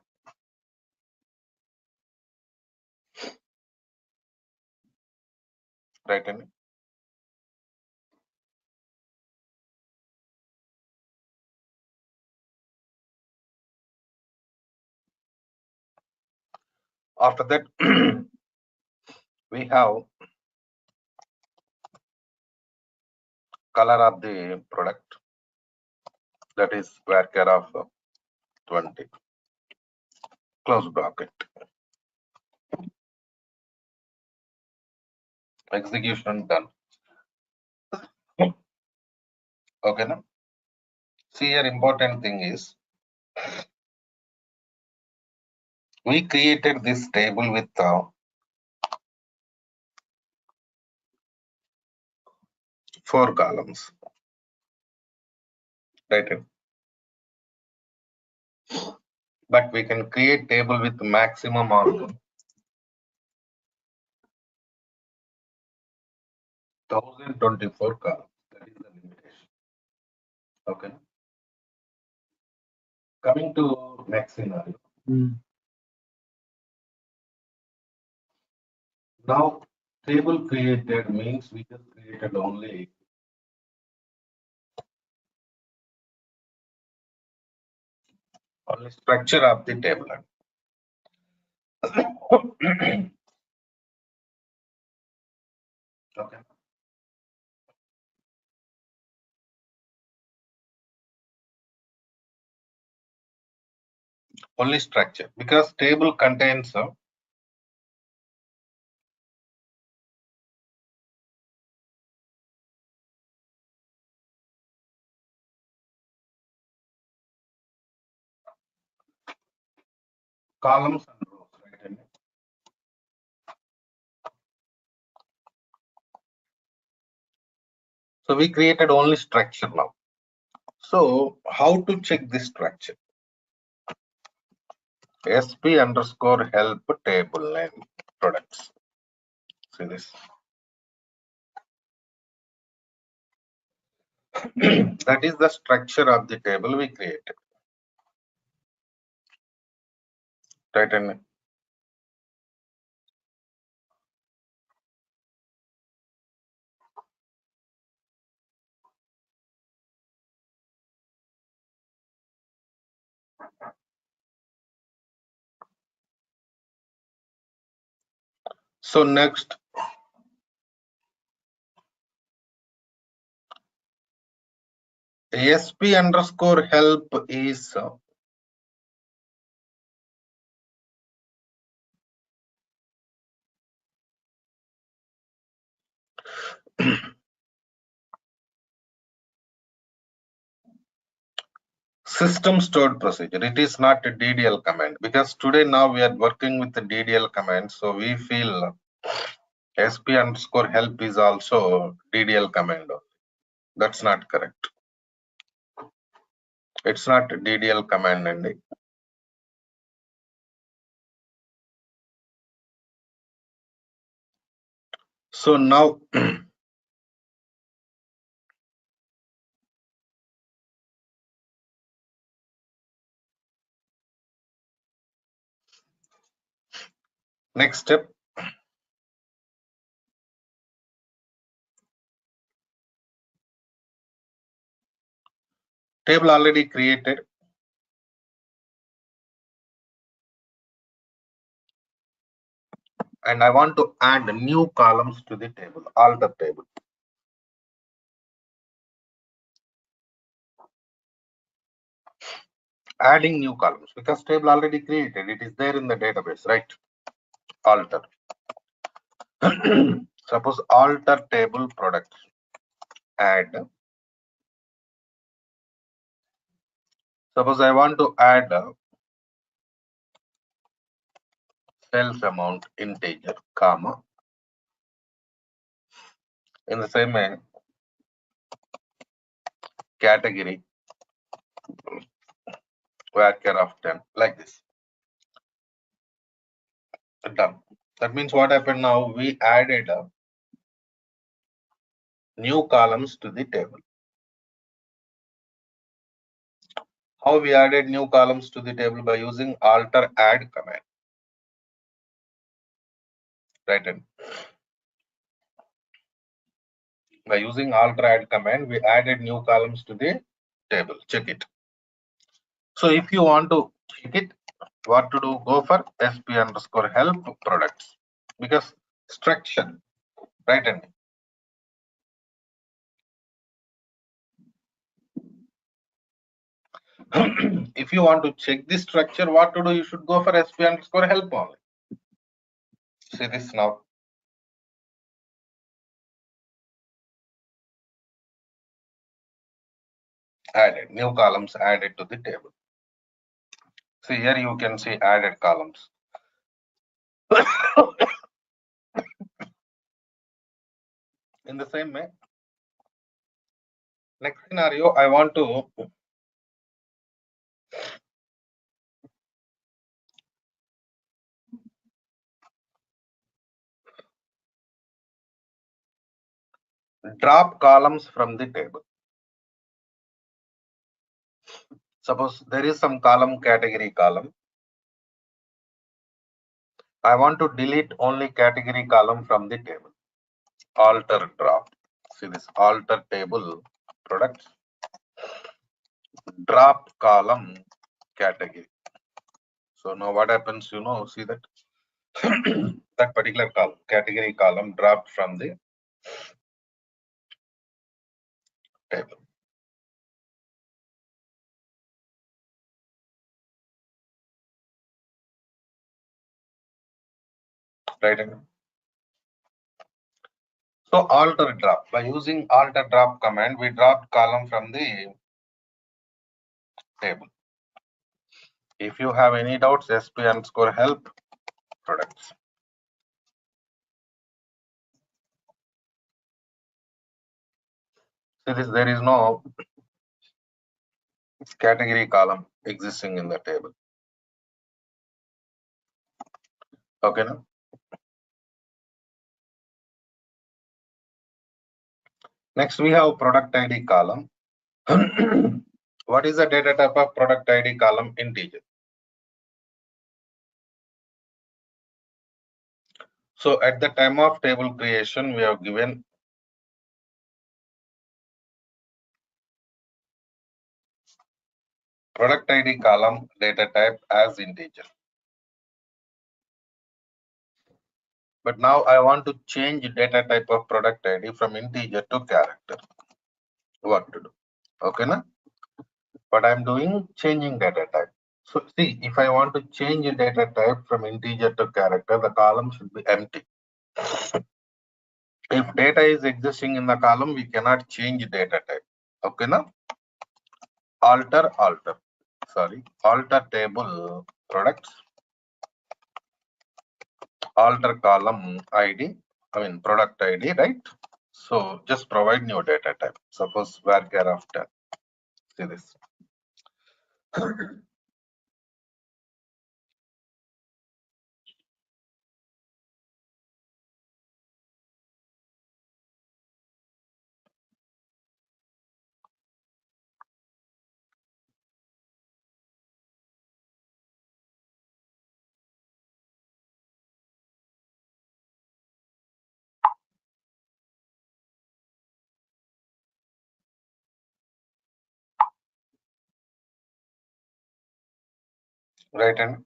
Right in it. After that, we have color of the product, that is varchar of 20, close bracket. Execution done. Okay, now see, here important thing is we created this table with 4 columns, right? But we can create table with maximum of 1024 columns. That is the limitation. Okay. Coming to next scenario. Now, table created means we just created only structure of the table. Okay. Only structure, because table contains columns and rows, right? So we created only structure now. So how to check this structure? SP underscore help table name products. See this. That is the structure of the table we created. Right? And so next, SP underscore help is system stored procedure. It is not a DDL command, because today now we are working with the DDL command. So we feel SP underscore help is also DDL command. That's not correct. It's not DDL command only. So now next step, table already created, and I want to add new columns to the table, alter table. Adding new columns, because table already created, it is there in the database, right? Alter. Suppose alter table product, add. Suppose I want to add sales amount integer, comma. In the same way, category varchar of 10, like this. Done. That means what happened now? We added new columns to the table. How we added new columns to the table? By using alter add command. Right. And by using alter add command, we added new columns to the table. Check it. So if you want to check it, What to do? Go for sp underscore help products because structure, right? And if you want to check the structure, what to do? You should go for sp underscore help only. See this now. Added new columns added to the table. See here you can see added columns. In the same way, next scenario, I want to drop columns from the table. Suppose there is some column category column. I want to delete only category column from the table. Alter drop. See this alter table products. Drop column category. So now what happens, see that that particular column, category column dropped from the table. Right? So alter drop. By using alter drop command, we dropped column from the table. If you have any doubts, sp underscore help products. See this, there is no category column existing in the table. Okay, now? Next we have product ID column. What is the data type of product ID column? Integer. So at the time of table creation, we have given product ID column data type as integer. But now I want to change data type of product ID from integer to character. What to do? Okay, now? What I'm doing, changing data type. So see, if I want to change a data type from integer to character, the column should be empty. If data is existing in the column, we cannot change data type. Okay, now? Alter table products, alter column ID, product ID, right? So just provide new data type. Suppose varchar of 10. See this. Right, and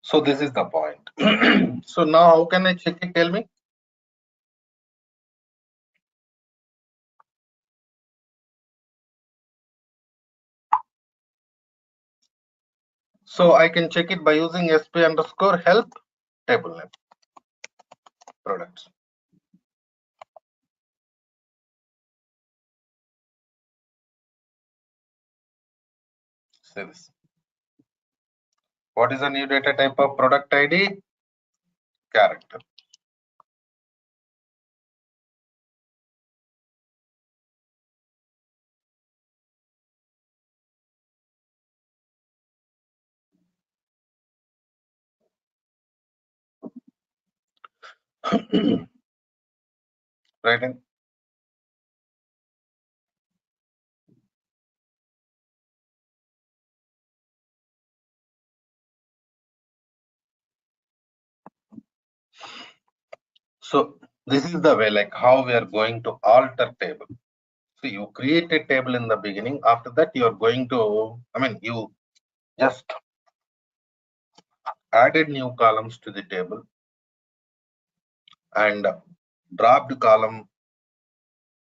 so this is the point. So now how can I check it? Tell me. So I can check it by using sp underscore help table name products. See this. What is the new data type of product ID? Character. Right? In? So this is the way, like how we are going to alter table. So you create a table in the beginning. After that, you are going to, you just added new columns to the table and dropped column,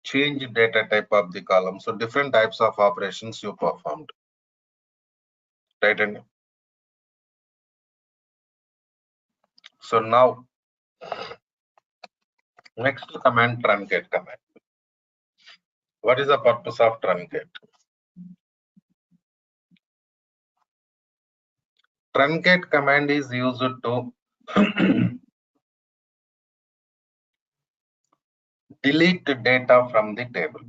change data type of the column. So different types of operations you performed. Right? And so now next command, truncate command. What is the purpose of truncate? Truncate command is used to delete data from the table.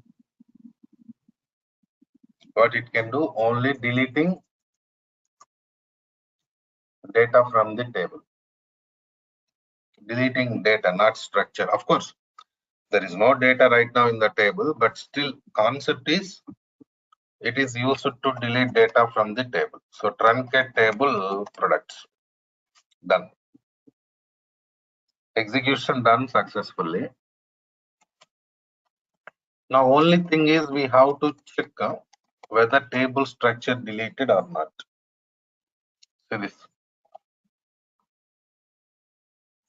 What it can do, only deleting data from the table. Deleting data, not structure. Of course, there is no data right now in the table, but still concept is it is used to delete data from the table. So truncate table products done. Execution done successfully. Now only thing is we have to check whether table structure deleted or not. See this.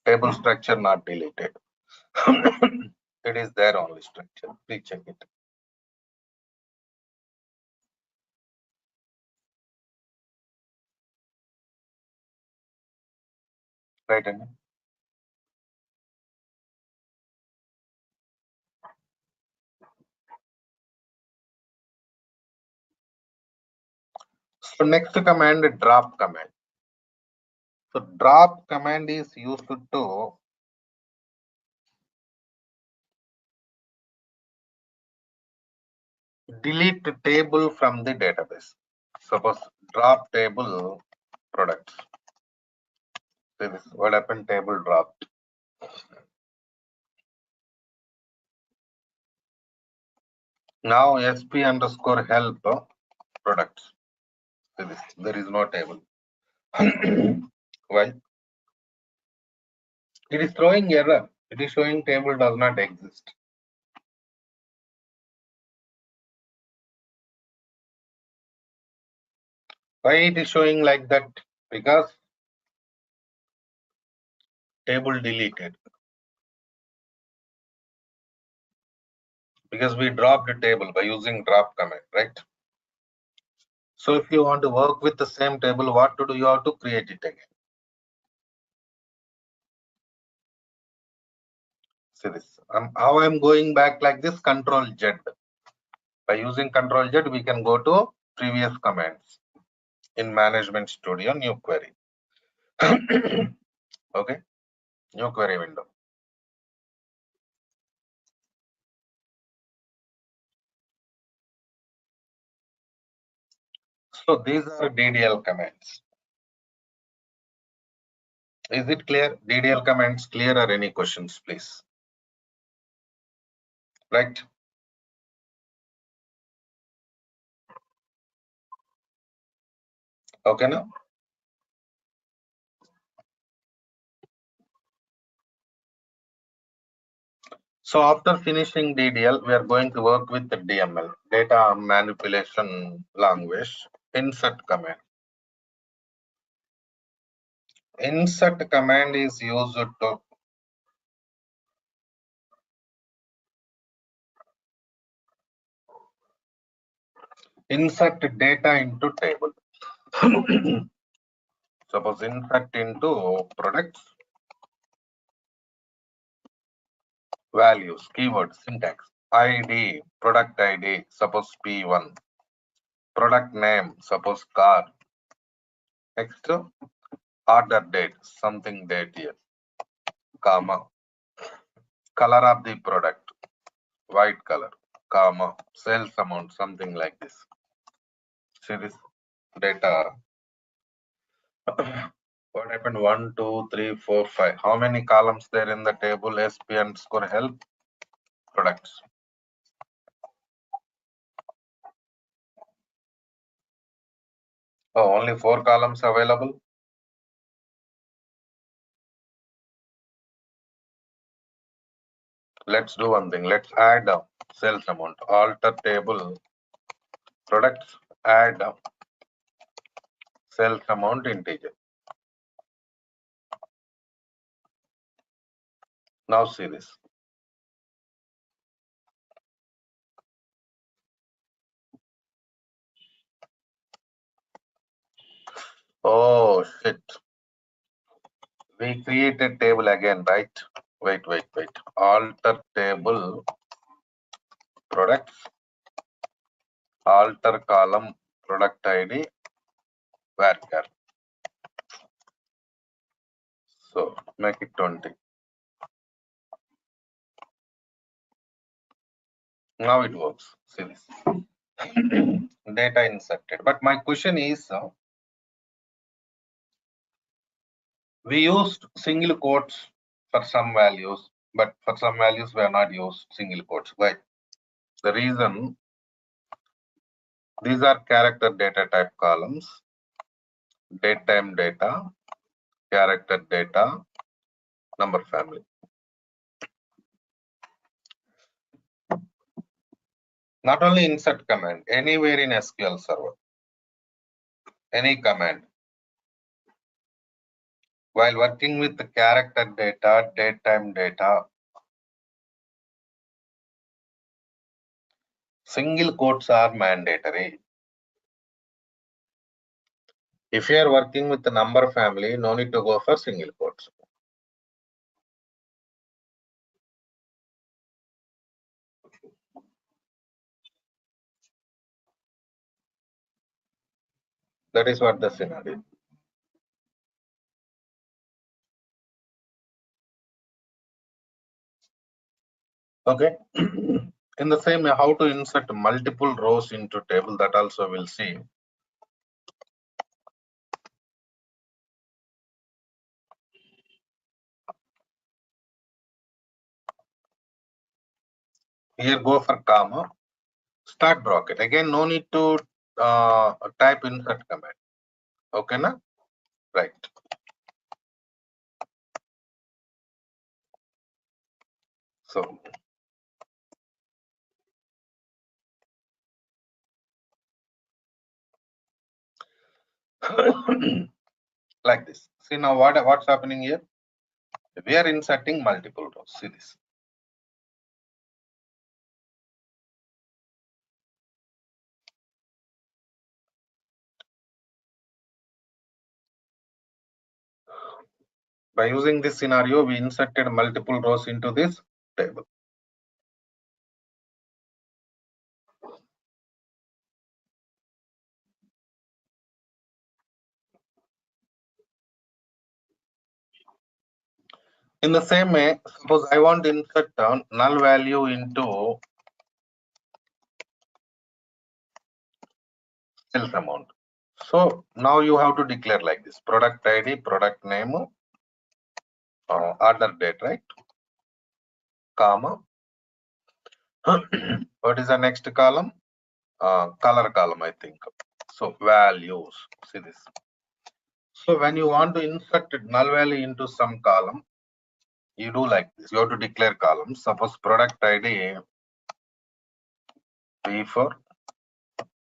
Table structure not deleted. It is there only structure. Please check it. Right, Anil? So next command, drop command. So drop command is used to delete the table from the database. Suppose drop table products. See this, what happened, table dropped. Now sp underscore help products. See this, there is no table. Why? It is throwing error. It is showing table does not exist. Why it is showing like that? Because table deleted. Because we dropped the table by using drop command, right? So if you want to work with the same table, what to do? You have to create it again. See this. How I'm going back like this, Control Z. By using Control Z, we can go to previous commands in Management Studio, new query. Okay, new query window. So these are DDL commands. Is it clear? DDL commands clear, or any questions, please? Right. Okay, now. So after finishing DDL, we are going to work with the DML, data manipulation language, insert command. Insert command is used to insert data into table. Suppose insert into products, values, keyword, syntax, ID, product ID, suppose P1, product name, suppose car. Next, order date, something date here, comma, color of the product, white color, comma, sales amount, something like this. See this data. What happened? 1, 2, 3, 4, 5. How many columns there in the table? SP underscore help. products. Oh, only 4 columns available. Let's do one thing. Let's add sales amount. Alter table products, add sales amount integer. Now see this. Oh shit. We created table again, right? Wait. Alter table products, alter column product ID varchar. So make it 20. Now it works. See this. Data inserted. But my question is, we used single quotes for some values, but for some values we have not used single quotes. Why? The reason, these are character data type columns, date time data, character data, number family. Not only insert command, anywhere in SQL Server, any command. While working with the character data, date time data, single quotes are mandatory. If you are working with the number family, no need to go for single quotes. That is what the scenario. Okay. In the same way, how to insert multiple rows into table, that also we'll see. Here go for comma, start bracket. Again, no need to type insert command. Okay, na? Right. So like this. See now what's happening here? We are inserting multiple rows. See this. By using this scenario, we inserted multiple rows into this table. In the same way, suppose I want to insert null value into sales amount. So now you have to declare like this: product ID, product name, order date, right? Comma. What is the next column? Color column, I think. So values. See this. So when you want to insert null value into some column, you do like this. You have to declare columns. Suppose product ID P for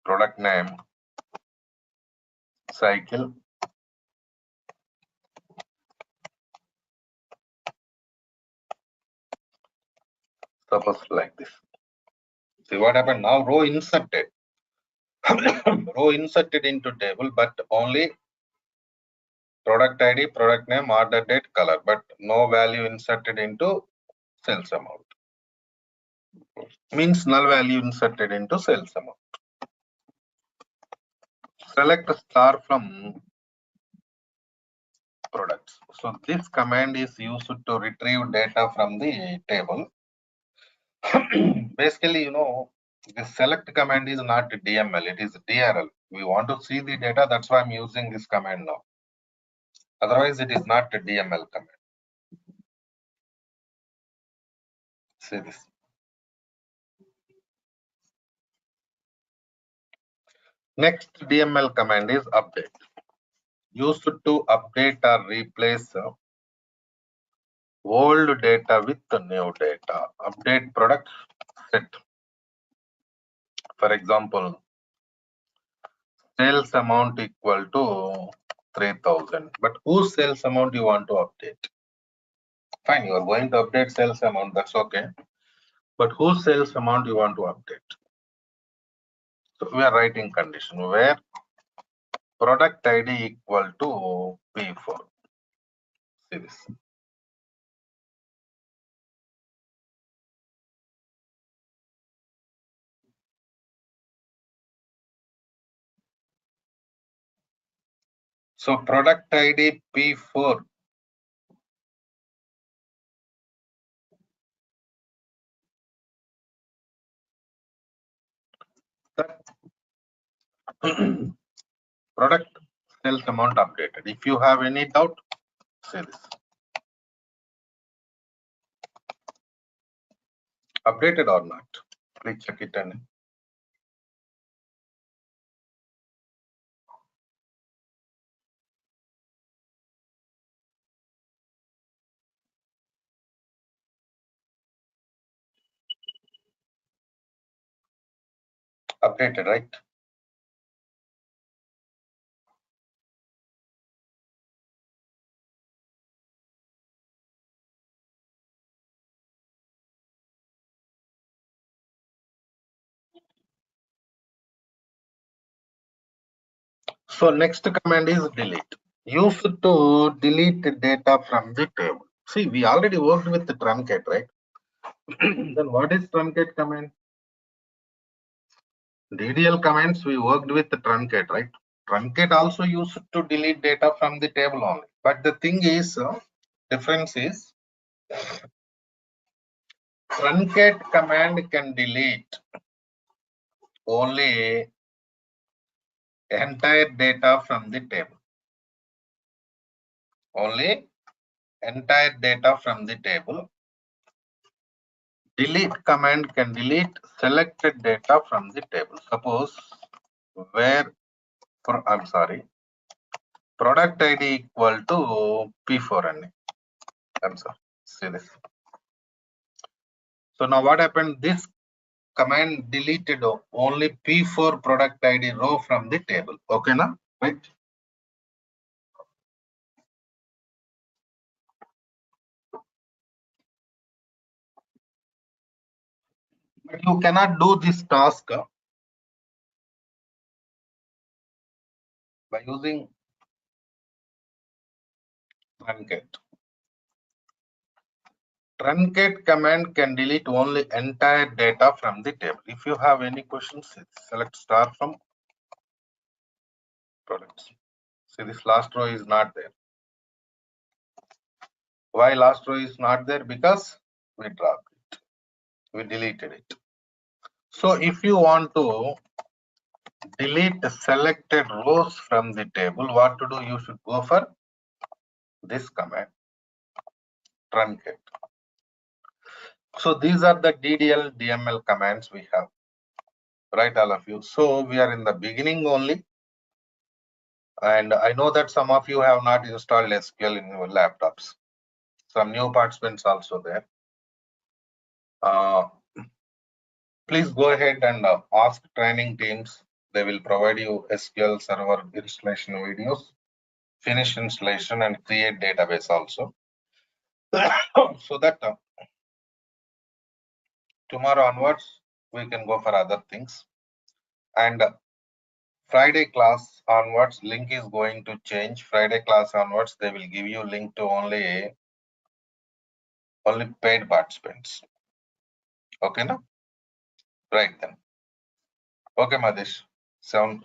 product name cycle. Suppose like this. See what happened now? Row inserted. Row inserted into table, but only product ID, product name, order date, color, but no value inserted into sales amount. Means null value inserted into sales amount. Select star from products. So this command is used to retrieve data from the table. Basically, the select command is not DML, it is DRL. We want to see the data, that's why I'm using this command now. Otherwise, it is not a DML command. See this. Next DML command is update. Used to update or replace old data with new data. Update product set. For example, sales amount equal to 3000. But whose sales amount you want to update? Fine, you are going to update sales amount, that's okay. But whose sales amount you want to update? So we are writing condition where product ID equal to P4. See this. So product ID P4 that product sales amount updated. If you have any doubt, say this. Updated or not? Please check it and updated, right? So next command is delete. Used to delete the data from the table. See, we already worked with the truncate, right? Then what is truncate command? DDL commands we worked with the truncate, right? Truncate also used to delete data from the table only. But the thing is, difference is truncate command can delete only entire data from the table. Only entire data from the table. Delete command can delete selected data from the table. Suppose where, I'm sorry, product ID equal to P4 and I'm sorry, see this. So now what happened? This command deleted only P4 product ID row from the table. Okay, now, right? But you cannot do this task by using truncate. Truncate command can delete only entire data from the table. If you have any questions, select star from products. See, this last row is not there. Why last row is not there? Because we dropped it. We deleted it. So if you want to delete the selected rows from the table, what to do? You should go for this command, truncate. So these are the DDL, DML commands we have, right, all of you. So we are in the beginning only. And I know that some of you have not installed SQL in your laptops. Some new participants also there. Please go ahead and ask training teams. They will provide you SQL Server installation videos, finish installation and create database also. So that tomorrow onwards, we can go for other things. And Friday class onwards, link is going to change. Friday class onwards, they will give you link to only paid participants. Okay, no? Right then. Okay, Madesh.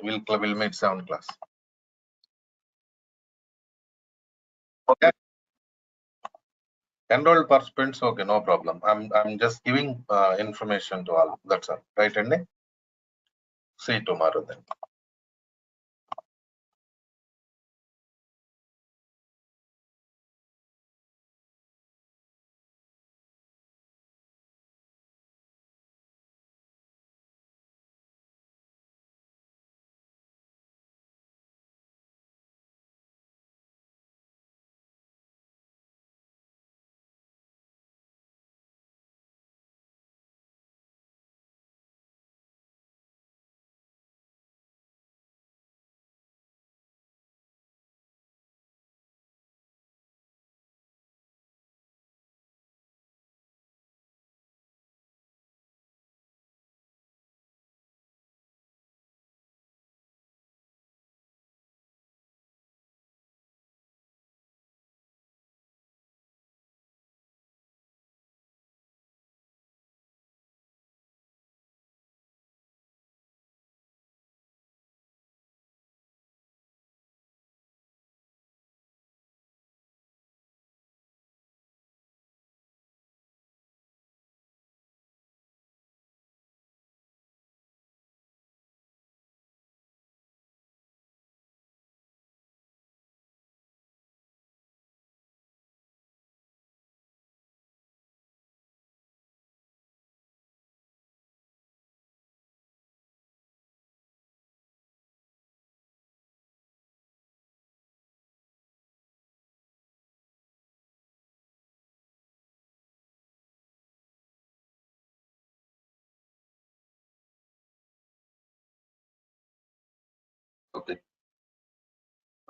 We'll meet 7 class. Okay. Enrolled participants, okay, no problem. I'm just giving information to all. That's all. Right, Andy? See you tomorrow then.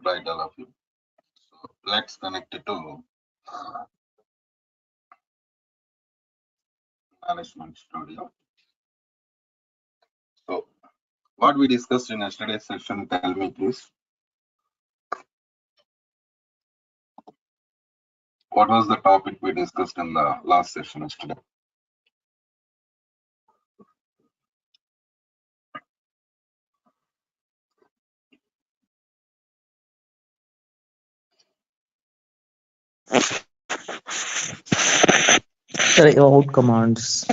Right, all of you. So let's connect it to Management Studio. So what we discussed in yesterday's session, tell me please. What was the topic we discussed in the last session yesterday? Sir, out commands.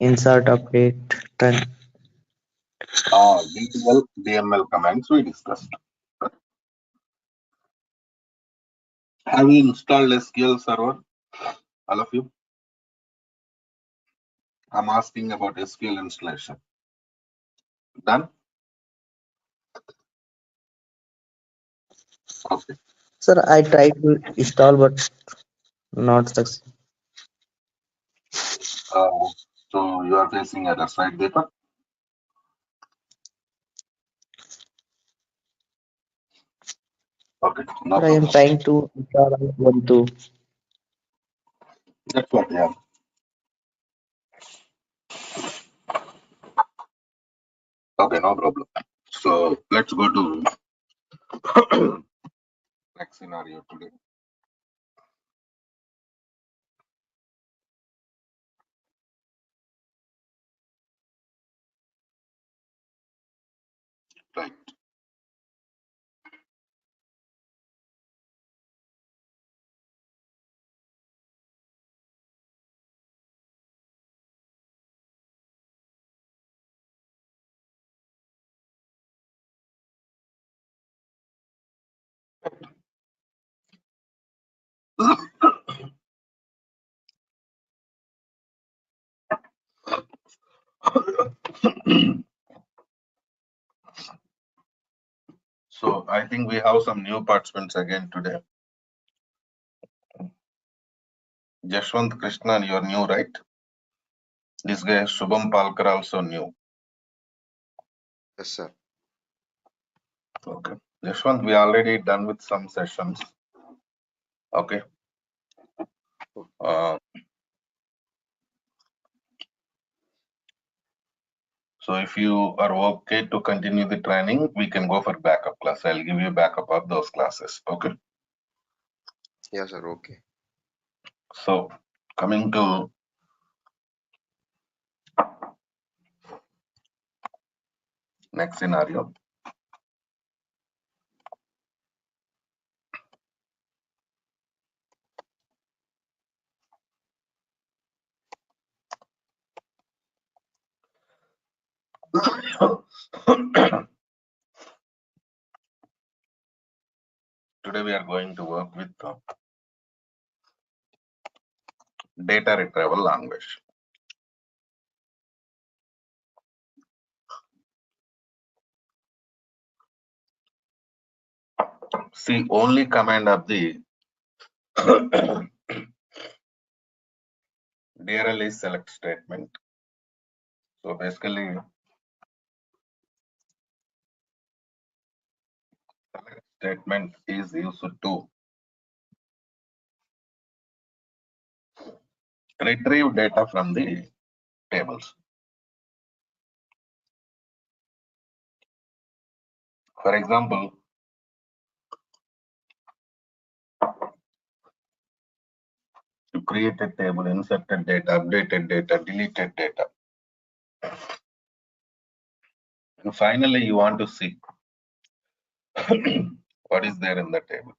Insert, update, run. DTL, DML commands we discussed. Have you installed SQL Server? All of you? I'm asking about SQL installation. Done? Okay. Sir, I tried to install but not success. So you are facing errors, right, Deepak? Okay, no Sir, I am problem. trying to install Ubuntu. That's what, yeah. Okay, no problem. So let's go to next scenario today. Right. So I think we have some new participants again today. Jashwant Krishnan, you're new, right? This guy Shubham Palkar also new. Yes, sir. Okay. Jashwant, we already done with some sessions. Okay. So if you are okay to continue the training, we can go for backup class. I'll give you backup of those classes. Okay. Yes, sir. Okay. So coming to next scenario. Today we are going to work with data retrieval language. See, only command of the DRL is select statement. So basically, select statement is used to retrieve data from the tables. For example, you create a table, inserted data, updated data, deleted data. And finally, you want to see what is there in the table,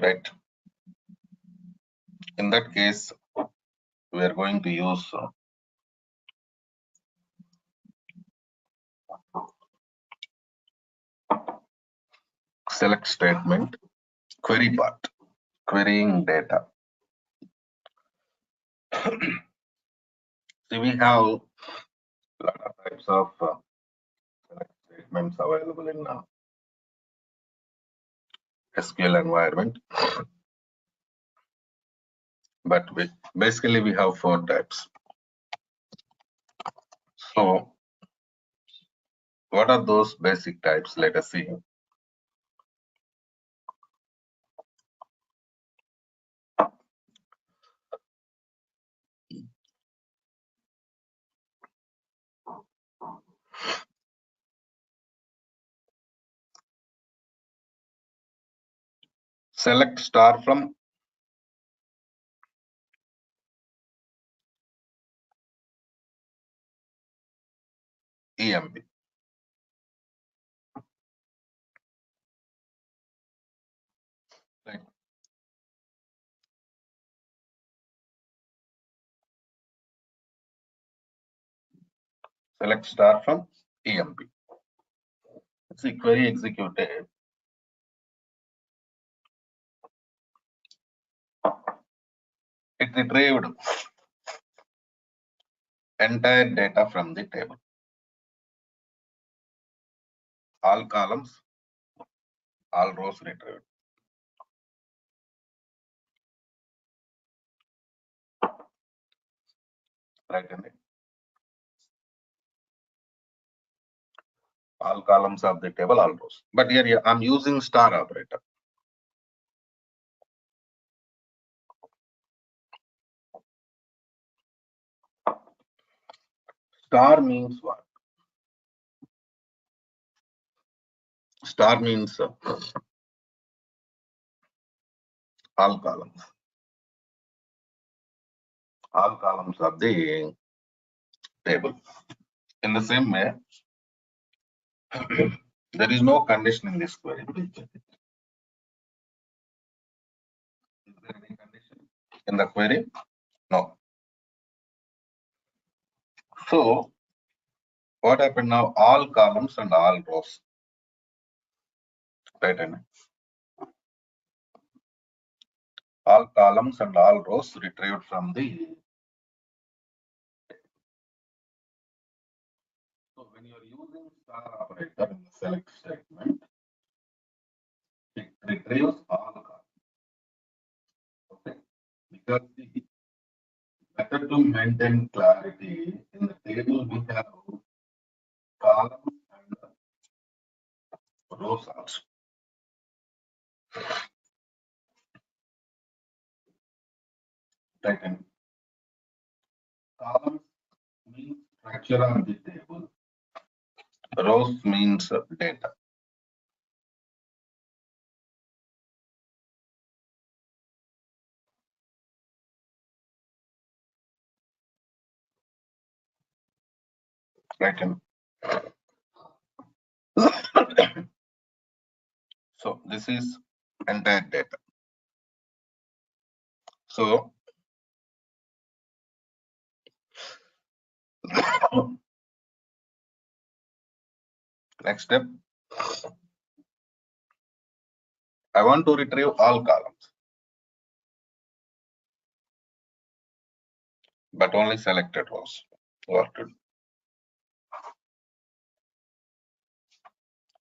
right? In that case, we are going to use select statement, query part, querying data. See, we have a lot of types of select statements available in SQL environment, but basically we have 4 types. So What are those basic types? Let us see. Select star from EMP. Right. Select star from EMP. See, query executed. It retrieved entire data from the table. All columns, all rows retrieved. Right. All columns of the table, all rows. But here I'm using star operator. Star means what? Star means all columns. All columns of the table. In the same way, there is no condition in this query. Please check it. Is there any condition in the query? No. So what happened now? All columns and all rows. Right. All columns and all rows retrieved from the. So when you are using star operator in the select statement, it retrieves all columns. Okay. Because the better to maintain clarity in the table, we have columns and rows also. Right. Columns means structure of the table. Rows means data. Right. So this is entire data. So next step, I want to retrieve all columns, but only selected rows. What to do?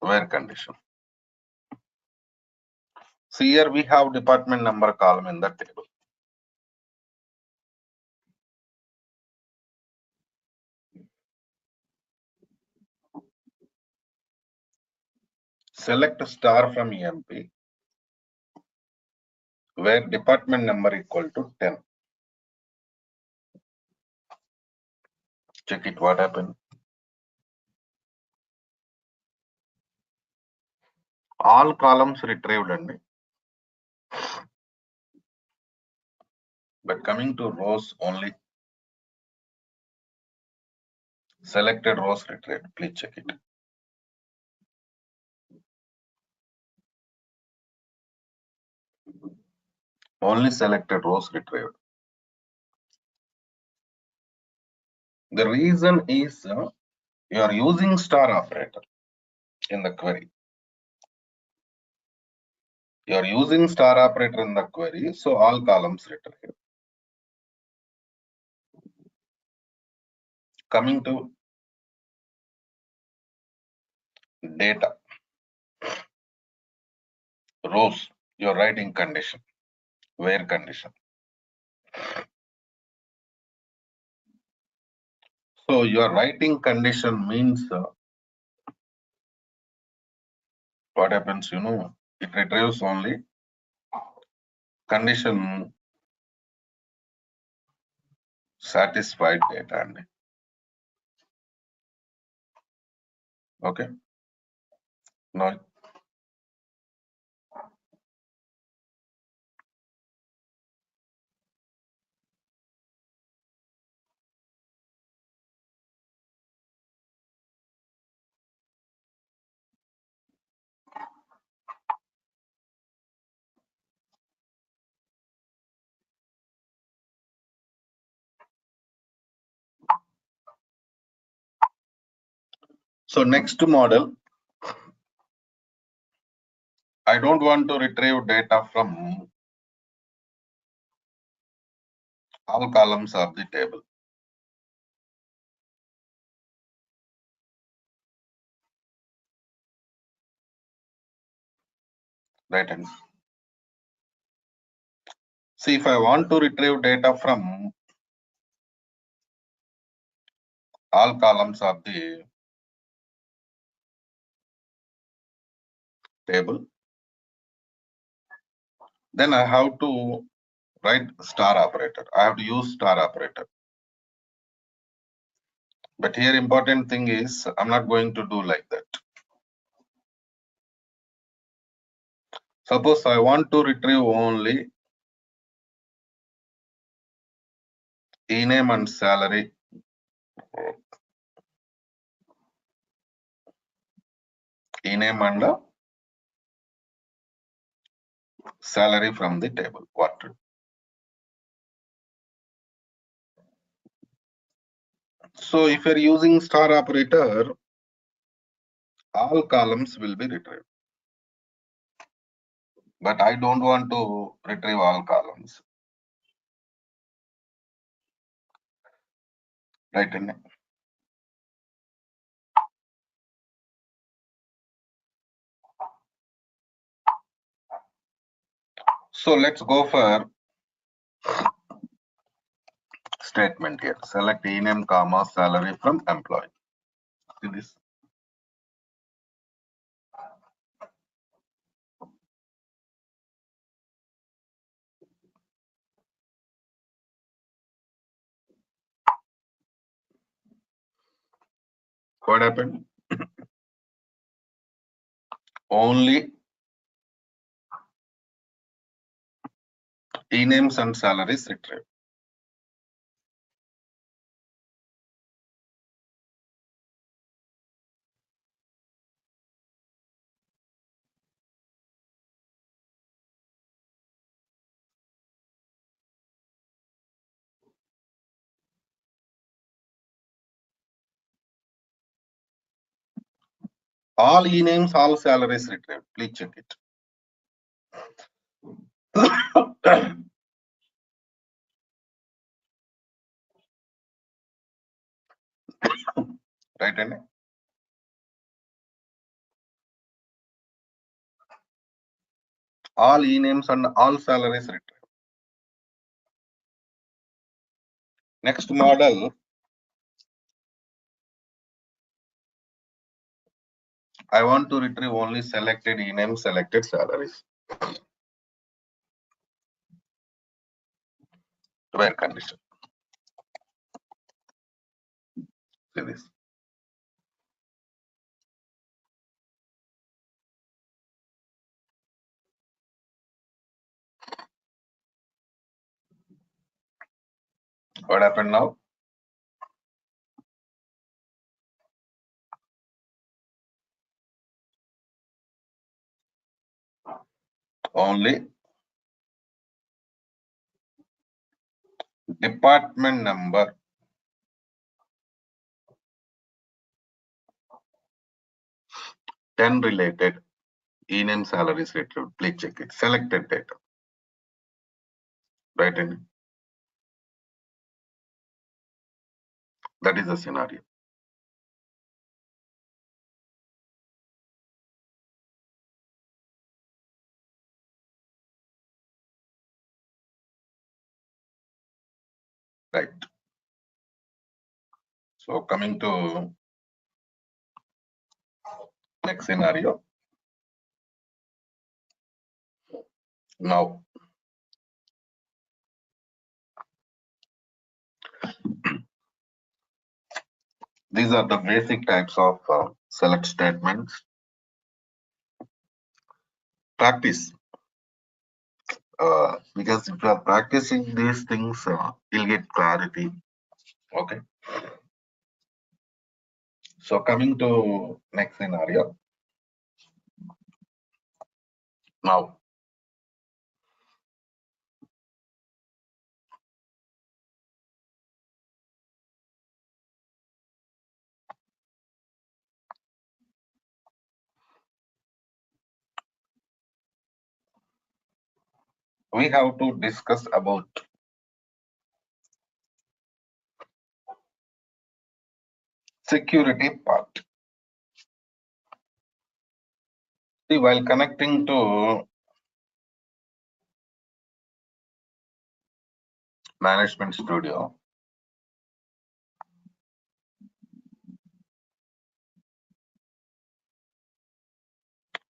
Where condition? See, here we have department number column in the table. Select star from EMP where department number equal to 10. Check it, what happened. All columns retrieved only. But coming to rows only. Selected rows retrieved. Please check it. Only selected rows retrieved. The reason is you are using star operator in the query. You are using star operator in the query, so all columns retrieved. Coming to data, rows, you are writing condition, where condition. So your writing condition means what happens, it retrieves only condition satisfied data. Okay. Now, so next model, I don't want to retrieve data from all columns of the table. Right. And see, if I want to retrieve data from all columns of the table, then I have to write star operator. I have to use star operator. But here important thing is I'm not going to do like that. Suppose I want to retrieve only e-name and salary. E-name and salary from the table. What to do? So if you're using star operator, all columns will be retrieved. But I don't want to retrieve all columns. Right. So let's go for statement here. Select e-name, comma, salary from employee. See this? What happened? Only e-names and salaries retrieved. All e-names, all salaries retrieved. Please check it. Right, and all e-names and all salaries retrieved. Next model, I want to retrieve only selected e-names, selected salaries. Where condition? See this. What happened now? Only department number, ten related e-name salaries retrieved. Please check it. Selected data. Right, and that is the scenario. Right. So coming to next scenario. Now, these are the basic types of select statements. Practice. Because if you are practicing these things, you'll get clarity. Okay. So coming to next scenario. Now, we have to discuss about security part. See, while connecting to Management Studio,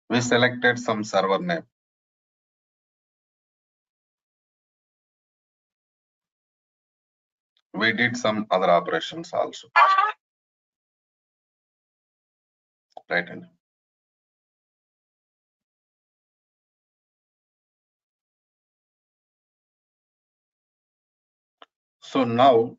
we selected some server name. We did some other operations also. Right. So now,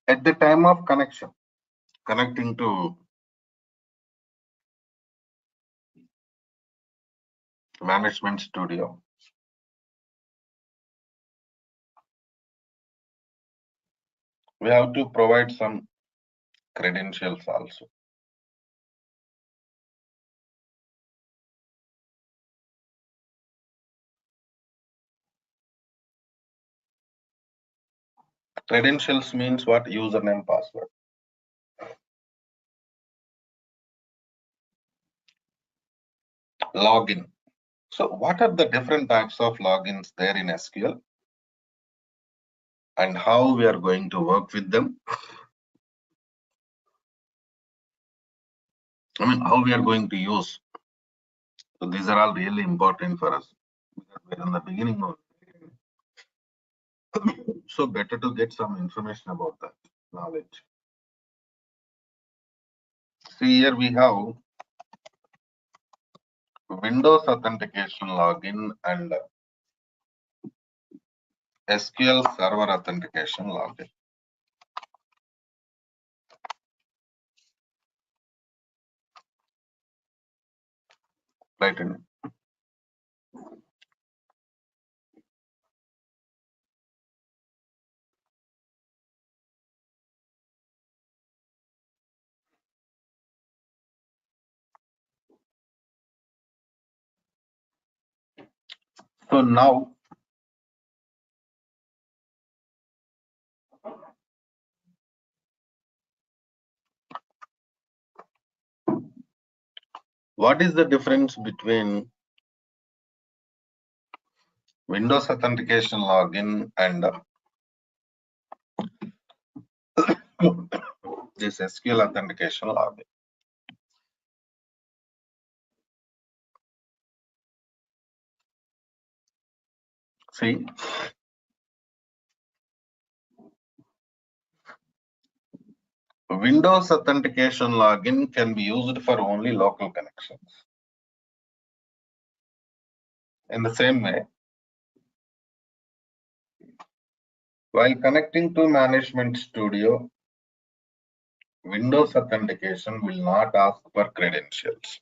at the time of connecting to Management Studio, we have to provide some credentials also. Credentials means what? Username, password. Login. So what are the different types of logins there in SQL and how we are going to work with them? I mean, how we are going to use. So these are all really important for us because we're in the beginning of so better to get some information about that knowledge. See, here we have Windows authentication login and SQL Server authentication login. Right. So now, what is the difference between Windows authentication login and this SQL authentication login? See, Windows authentication login can be used for only local connections. In the same way, while connecting to Management Studio, Windows authentication will not ask for credentials.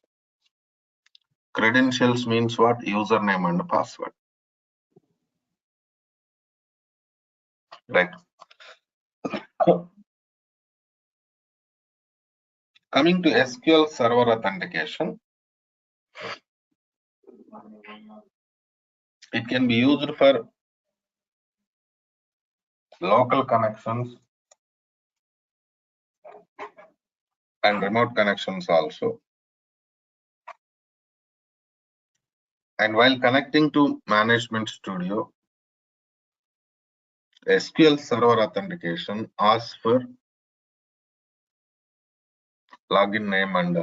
Credentials means what? Username and password. Right. Coming to SQL Server authentication, it can be used for local connections and remote connections also. And while connecting to Management Studio, SQL Server authentication asks for login name and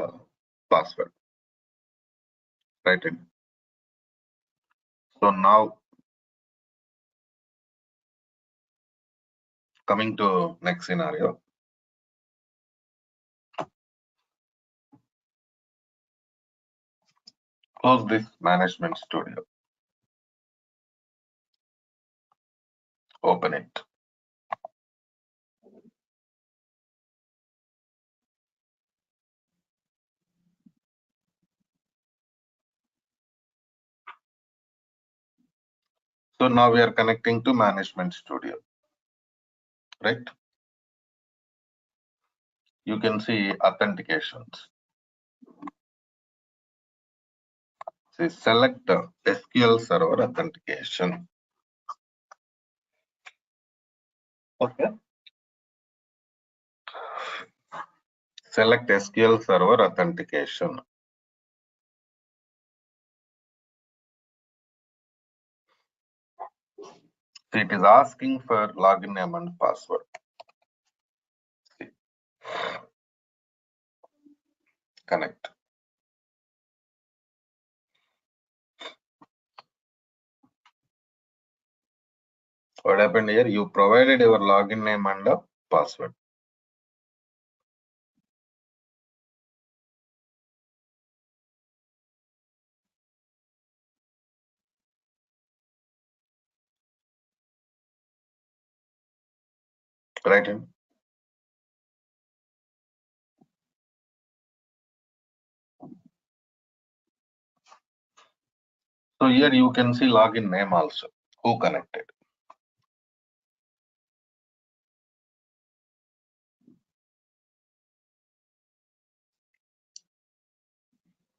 password. Right. So now coming to next scenario. Close this Management Studio. Open it. So now we are connecting to Management Studio, right? You can see authentications. See, select SQL Server authentication. Okay. Select SQL Server authentication. See, it is asking for login name and password. See. Connect. What happened here? You provided your login name and password. Right in. So here you can see login name also. Who connected?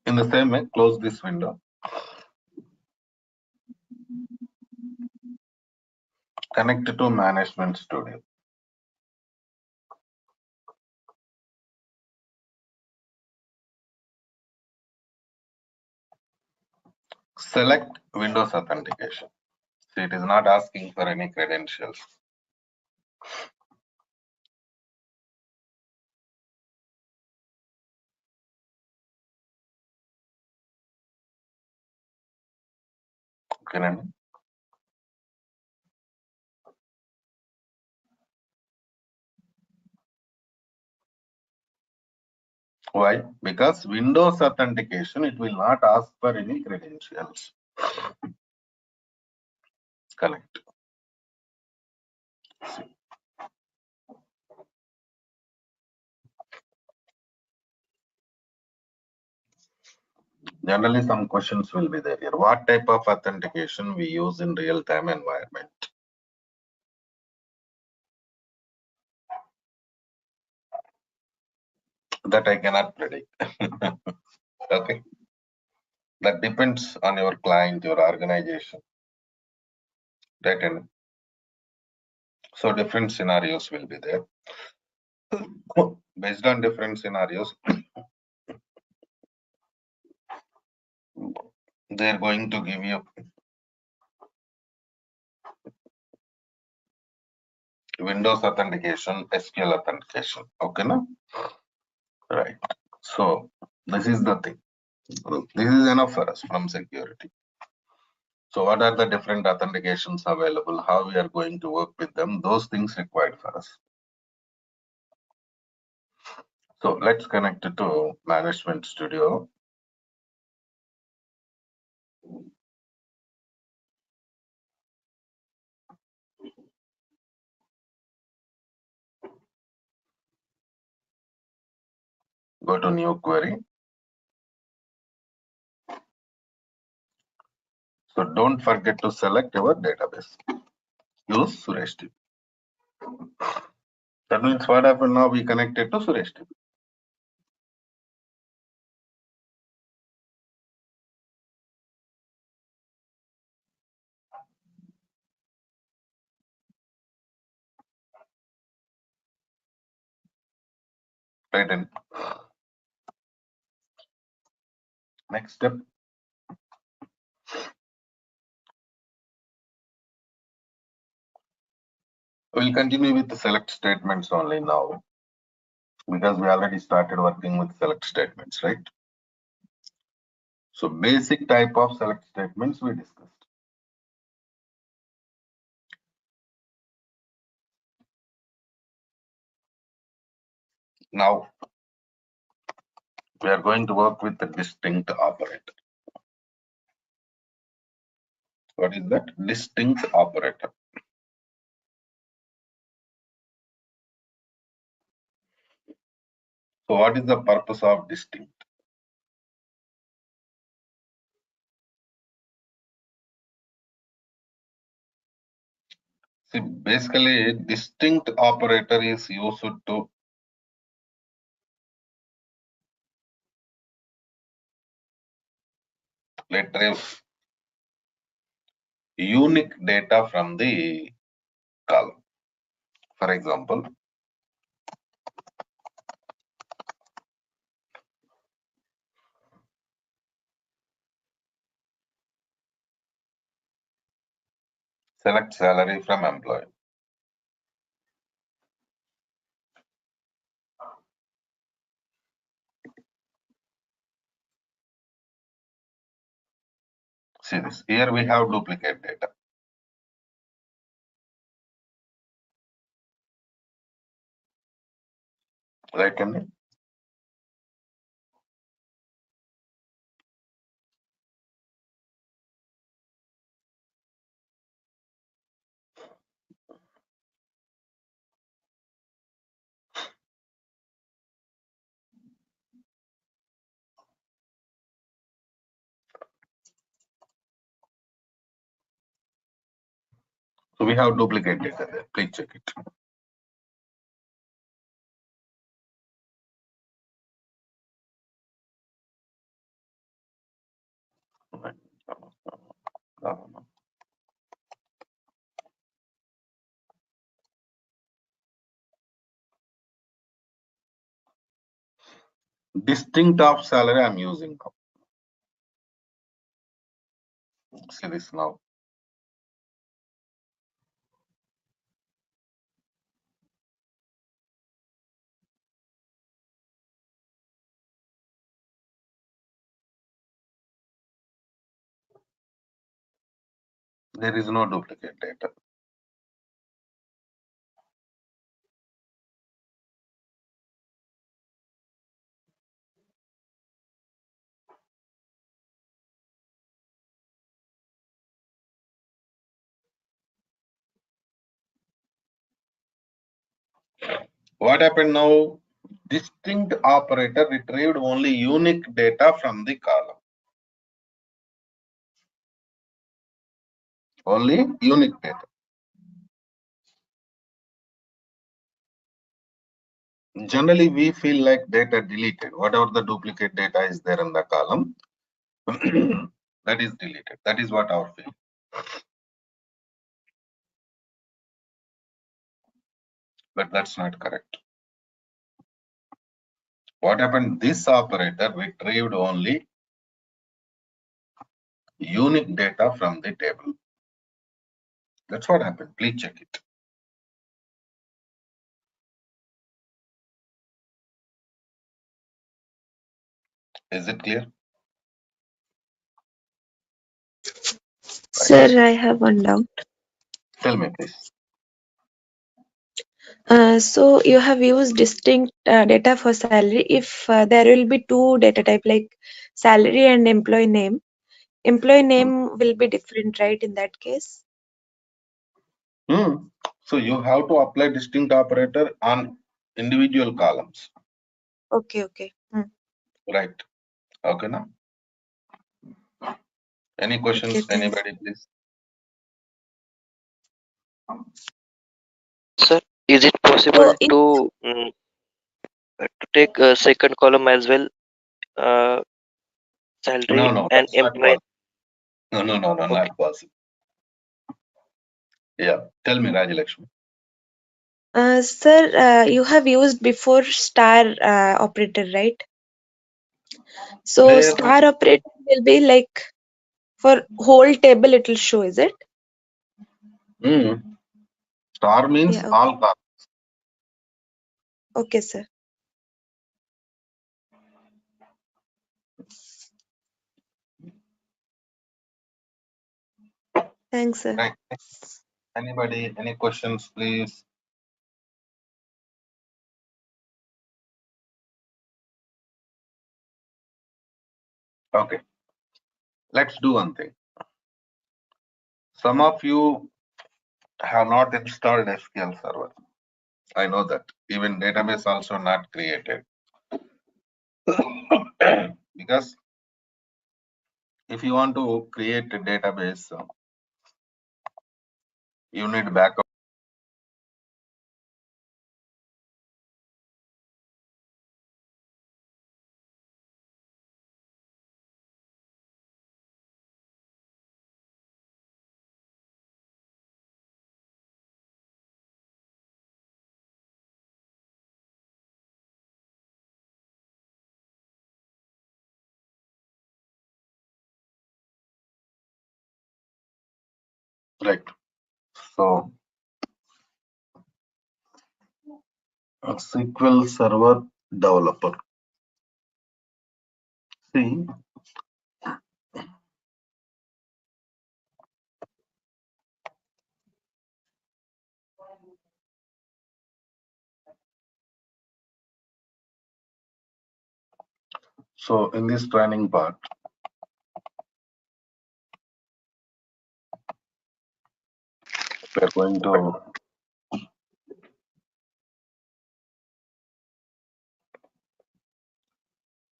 In the same way, close this window. Connect to Management Studio. Select Windows Authentication. See, it is not asking for any credentials. Okay, Nandi? Why? Because Windows authentication, it will not ask for any credentials. Connect. Generally, some questions will be there here. What type of authentication we use in real-time environment? That I cannot predict. Okay. That depends on your client, your organization. Right? And so different scenarios will be there. Based on different scenarios, they're going to give you Windows authentication, SQL authentication. Okay, now? Right. So this is the thing. This is enough for us from security. So what are the different authentications available? How we are going to work with them? Those things required for us. So let's connect it to Management Studio. Go to New Query. So don't forget to select your database. Use Suresh DB. That means what happened now? We connected to Suresh DB. Right. And next step. We'll continue with the select statements only now, because we already started working with select statements, right? So basic type of select statements we discussed. Now we are going to work with the distinct operator. What is that? Distinct operator. So what is the purpose of distinct? See, basically, distinct operator is used to retrieve unique data from the column. For example, select salary from employee. See this. Here we have duplicate data. Right, Andy? So we have duplicate data there. Please check it. Distinct of salary I'm using now. See this now. There is no duplicate data. What happened now? Distinct operator retrieved only unique data from the column. Only unique data. Generally, we feel like data deleted. Whatever the duplicate data is there in the column, that is deleted. That is what our feeling. But that's not correct. What happened? This operator retrieved only unique data from the table. That's what happened. Please check it. Is it clear? Sir, I have one doubt. Tell me, please. So you have used distinct data for salary. If there will be two data type like salary and employee name will be different, right? In that case. So you have to apply distinct operator on individual columns. Okay. Right. Okay, now. Any questions? Okay, thanks. Anybody, please? Sir, is it possible to take a second column as well? Salary No, and that's not employee. possible. No, Okay. not possible. Yeah. Tell me, Rajalakshmi. Sir, you have used before star operator, right? So Where? star operator will be like for whole table it will show, is it? Star means Yeah, all columns. okay, sir. Thanks, sir. Right. Anybody, any questions, please? Okay. Let's do one thing. Some of you have not installed SQL Server. I know that. Even database also not created. Because if you want to create a database, you need backup. Right. So a SQL Server developer. See, so in this training part, we are going to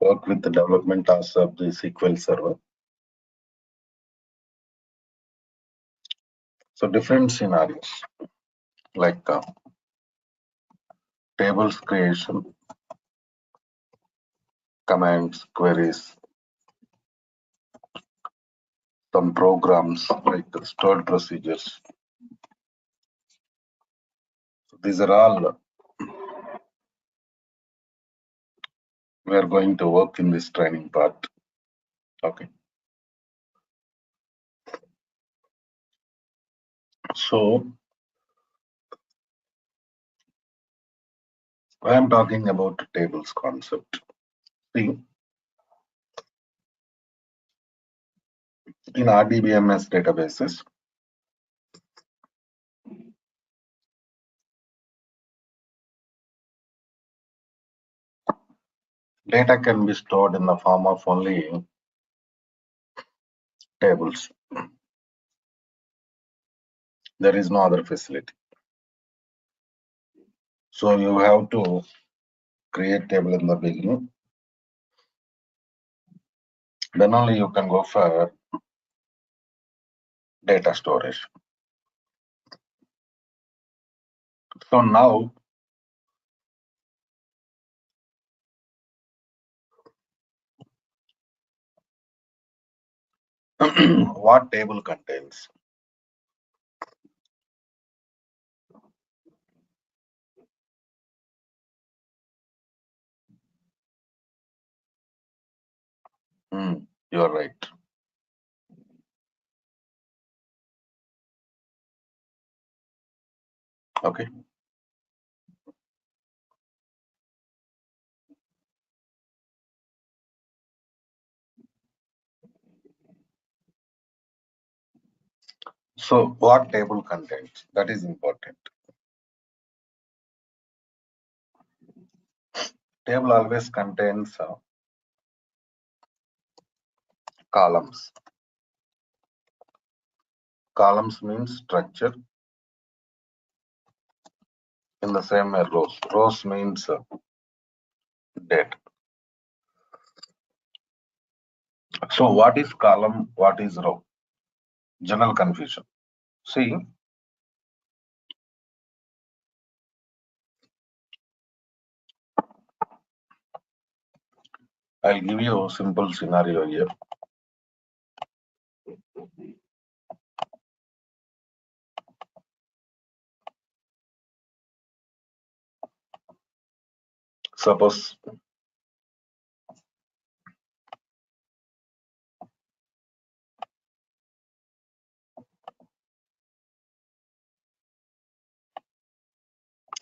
work with the development tasks of the SQL Server. So different scenarios like tables creation, commands, queries, some programs like the stored procedures. So these are all we are going to work in this training part. Okay. So I am talking about tables concept. See, in RDBMS databases, data can be stored in the form of only tables. There is no other facility. So you have to create table in the beginning. Then only you can go for data storage. So now what table contains? You are right. Okay. So what table contains? That is important. Table always contains columns. Columns means structure. In the same way, rows. Rows means date. So what is column? What is row? General confusion. See, I'll give you a simple scenario here. Suppose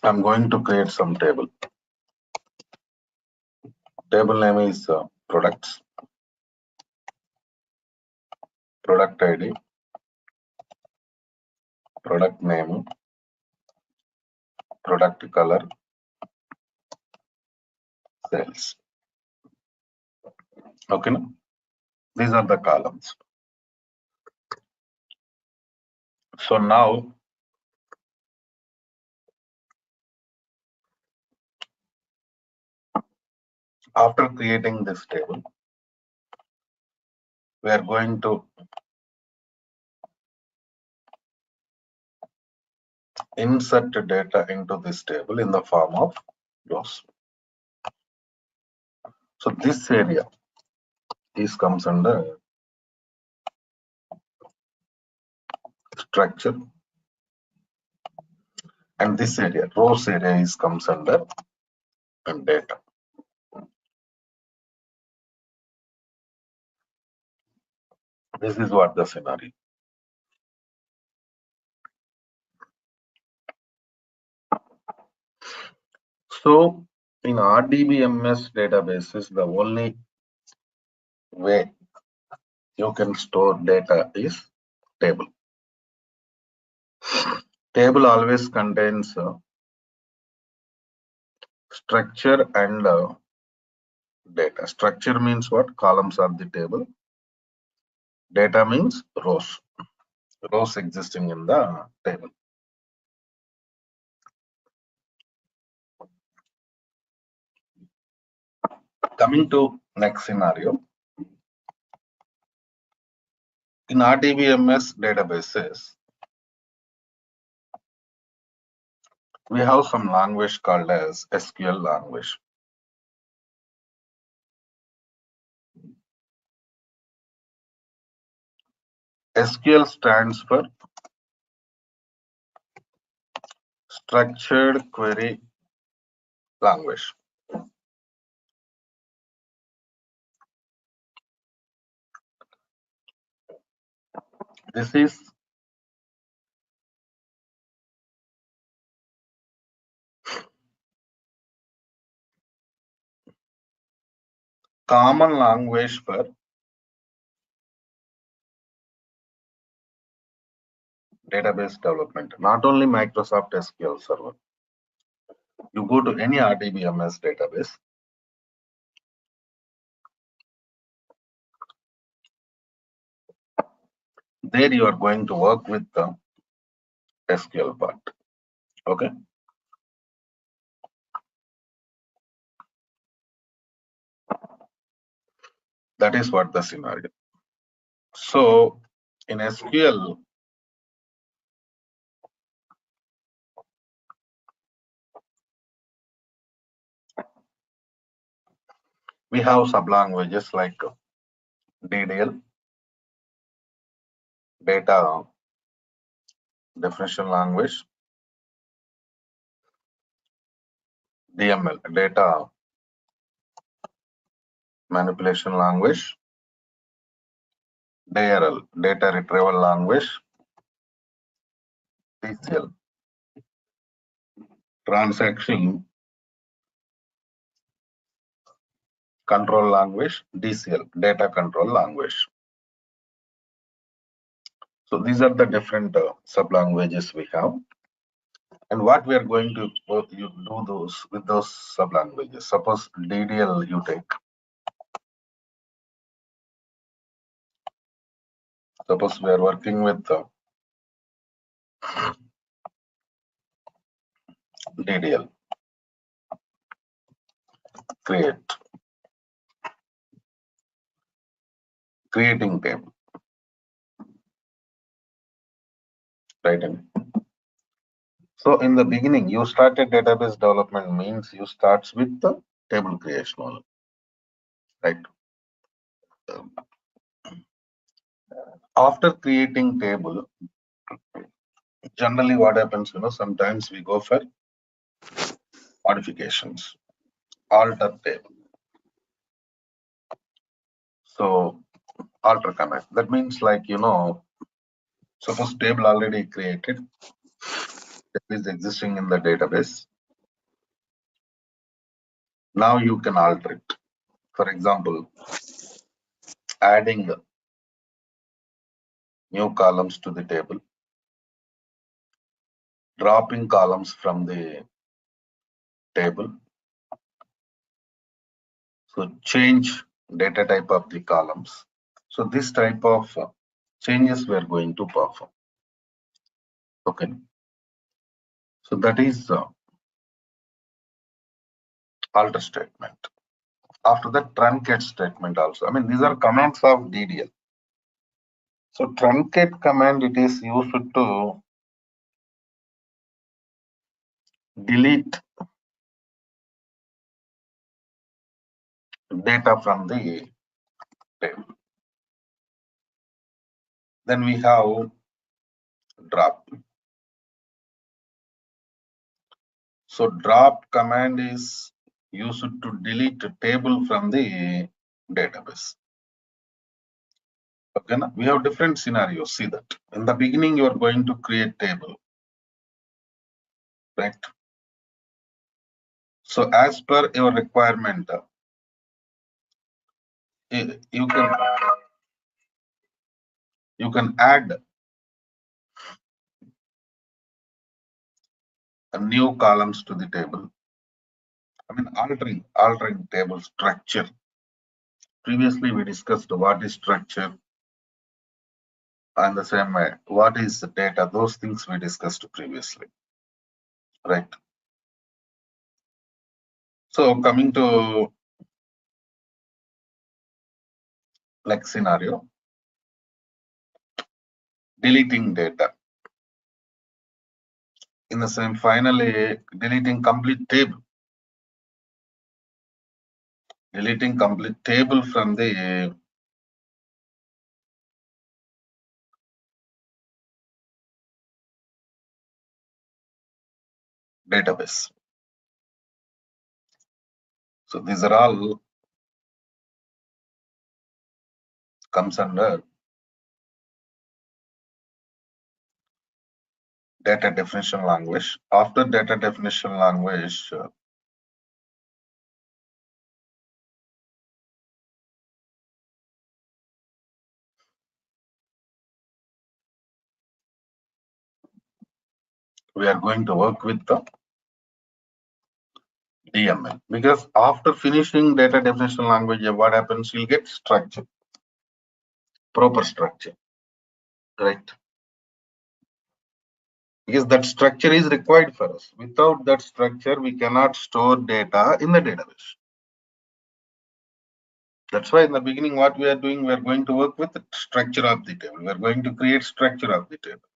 I'm going to create some table. Table name is products, product ID, product name, product color, sales. Okay, no? These are the columns. So now after creating this table, we are going to insert data into this table in the form of rows. So this area comes under structure, and this area, rows area, comes under data. This is what the scenario. So in RDBMS databases, the only way you can store data is table. Table always contains structure and data. Structure means what? Columns are the table. Data means rows. Rows existing in the table. Coming to next scenario. In RDBMS databases, we have some language called as SQL language. SQL stands for Structured Query Language. This is common language for database development, not only Microsoft SQL Server. You go to any RDBMS database, there you are going to work with the SQL part. Okay. That is what the scenario. So in SQL, we have sublanguages like DDL, data definition language, DML, data manipulation language, DRL, data retrieval language, TCL, transaction control language, DCL, data control language. So these are the different sublanguages we have. And what we are going to you do those with those sublanguages. Suppose DDL you take. Suppose we are working with DDL. Creating table. Right. So in the beginning, you started database development means you start with the table creation only. Right. After creating table, generally what happens, sometimes we go for modifications, alter table. So alter command, that means like, suppose table already created, that is existing in the database. Now you can alter it. For example, adding new columns to the table, dropping columns from the table. So change data type of the columns. So this type of changes we are going to perform. Okay. So that is alter statement. After that, truncate statement also. I mean, these are commands of DDL. So truncate command, it is used to delete data from the table. Then we have drop. So drop command is used to delete a table from the database. Okay, now we have different scenarios. See that in the beginning you are going to create table, right? So as per your requirement, you can add a new columns to the table. I mean, altering table structure. Previously we discussed what is structure, and the same way what is the data. Those things we discussed previously, right? So coming to like scenario, deleting data. In the same, finally deleting complete table. Deleting complete table from the database. So these are all comes under data definition language. After data definition language, we are going to work with the DML, because after finishing data definition language, what happens? You'll get structure, proper structure, right? Because that structure is required for us. Without that structure, we cannot store data in the database. That's why in the beginning, what we are doing, we are going to work with the structure of the table. We are going to create structure of the table.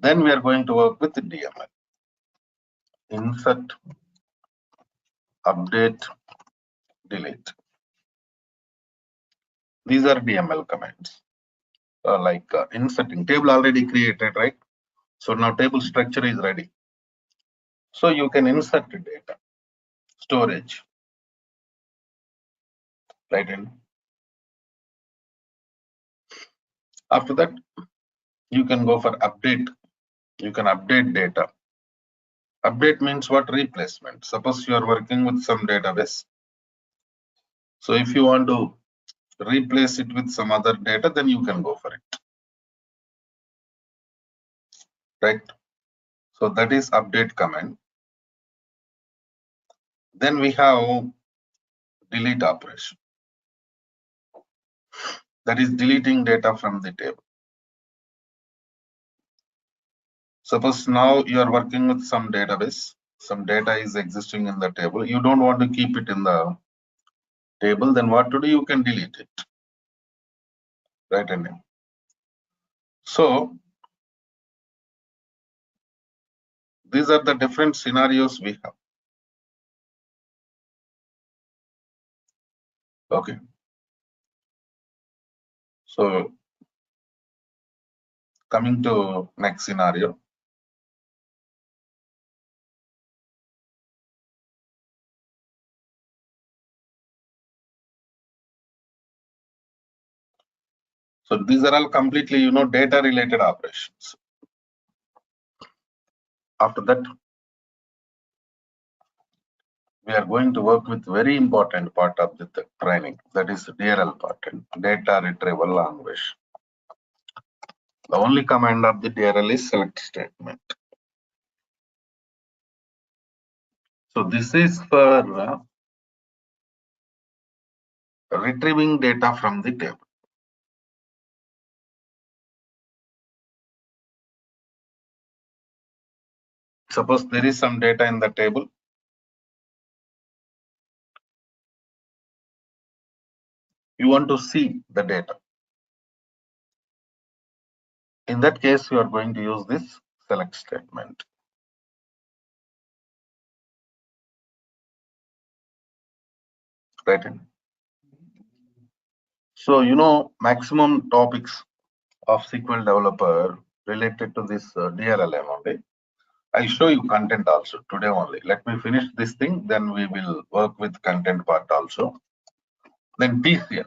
Then we are going to work with the DML. Insert, update, delete. These are DML commands. Inserting table already created, right? So now table structure is ready. So you can insert the data, storage, right? And after that, you can go for update. You can update data. Update means what? Replacement. Suppose you are working with some database. So if you want to replace it with some other data, then you can go for it, right? So that is update command. Then we have delete operation. That is deleting data from the table. Suppose now you are working with some database, some data is existing in the table. You don't want to keep it in the table, then what to do? You can delete it, right? And so these are the different scenarios we have. Okay. So coming to next scenario. So these are all completely, data related operations. After that, we are going to work with very important part of the training, that is DRL part, data retrieval language. The only command of the DRL is select statement. So this is for retrieving data from the table. Suppose there is some data in the table. You want to see the data. In that case, you are going to use this select statement. Right. So, you know, maximum topics of SQL developer related to this DLLM only. I'll show you content also today only. Let me finish this thing, then we will work with content part also. Then TCL,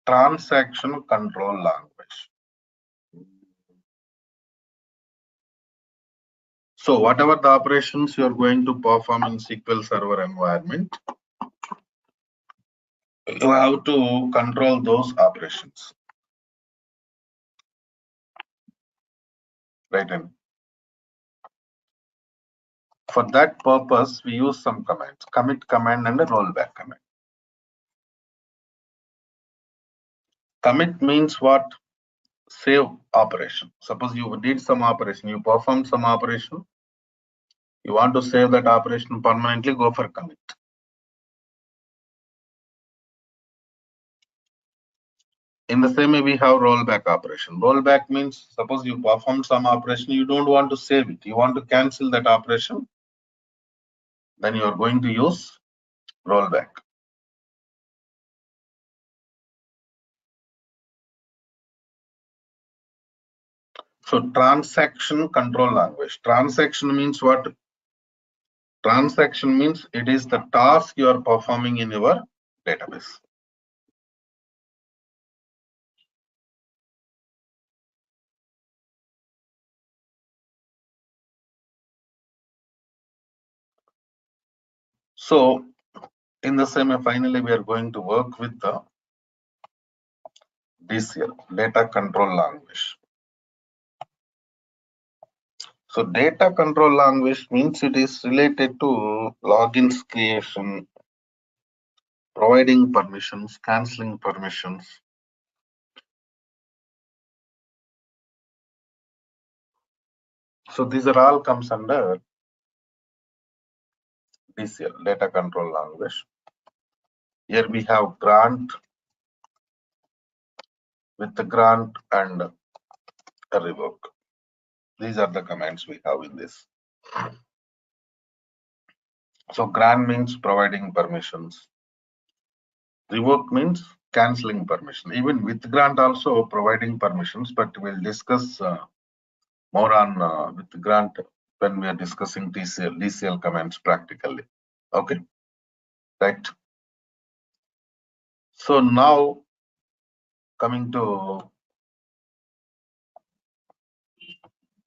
transaction control language. So whatever the operations you are going to perform in SQL Server environment, you have to control those operations. Right. And for that purpose, we use some commands, commit command and a rollback command. Commit means what? Save operation. Suppose you did some operation, you performed some operation, you want to save that operation permanently, go for commit. In the same way, we have rollback operation. Rollback means suppose you perform some operation, you don't want to save it, you want to cancel that operation, then you are going to use rollback. So transaction control language. Transaction means what? Transaction means it is the task you are performing in your database. So in the same way, finally, we are going to work with the DCL, data control language. So data control language means it is related to logins creation, providing permissions, canceling permissions. So these are all comes under DCL, data control language. Here we have grant, with the grant and a revoke. These are the commands we have in this. So grant means providing permissions. Revoke means canceling permission. Even with grant also providing permissions, but we'll discuss more on with grant when we are discussing DCL commands practically. Okay, right. So now coming to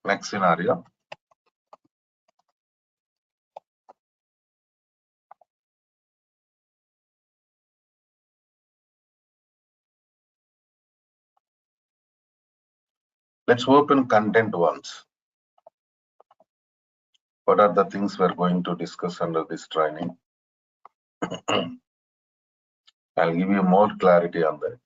next scenario. Let's open content once. What are the things we're going to discuss under this training? I'll give you more clarity on that.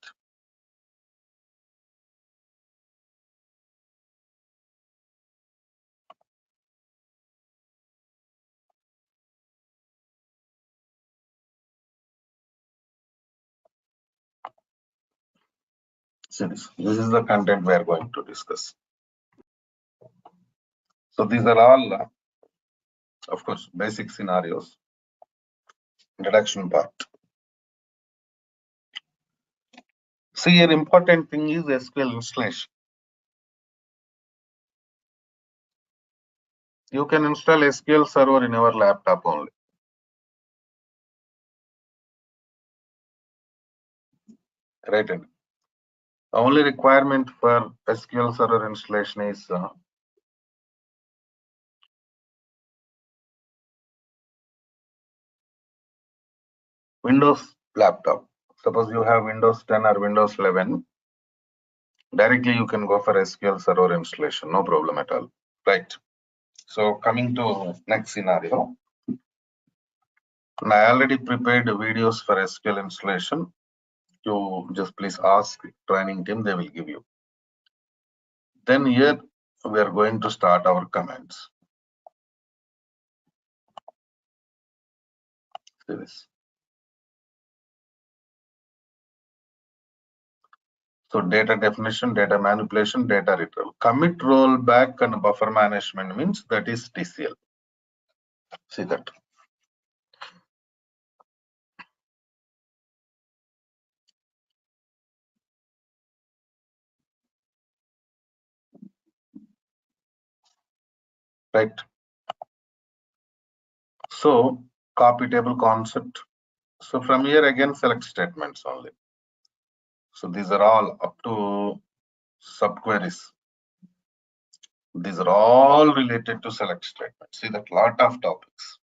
See this is the content we are going to discuss. So these are all, of course, basic scenarios. Introduction part. See, an important thing is SQL installation. You can install SQL Server in your laptop only. Right. The only requirement for SQL Server installation is Windows laptop. Suppose you have Windows 10 or Windows 11, directly you can go for SQL Server installation, no problem at all, right? So coming to next scenario, and I already prepared videos for SQL installation. You just please ask training team, they will give you. Then here we are going to start our commands. See this. So data definition, data manipulation, data retrieval. Commit rollback and buffer management means that is TCL. See that. Right. So copy table concept. So from here again select statements only. So these are all up to subqueries. These are all related to select statements. See that lot of topics.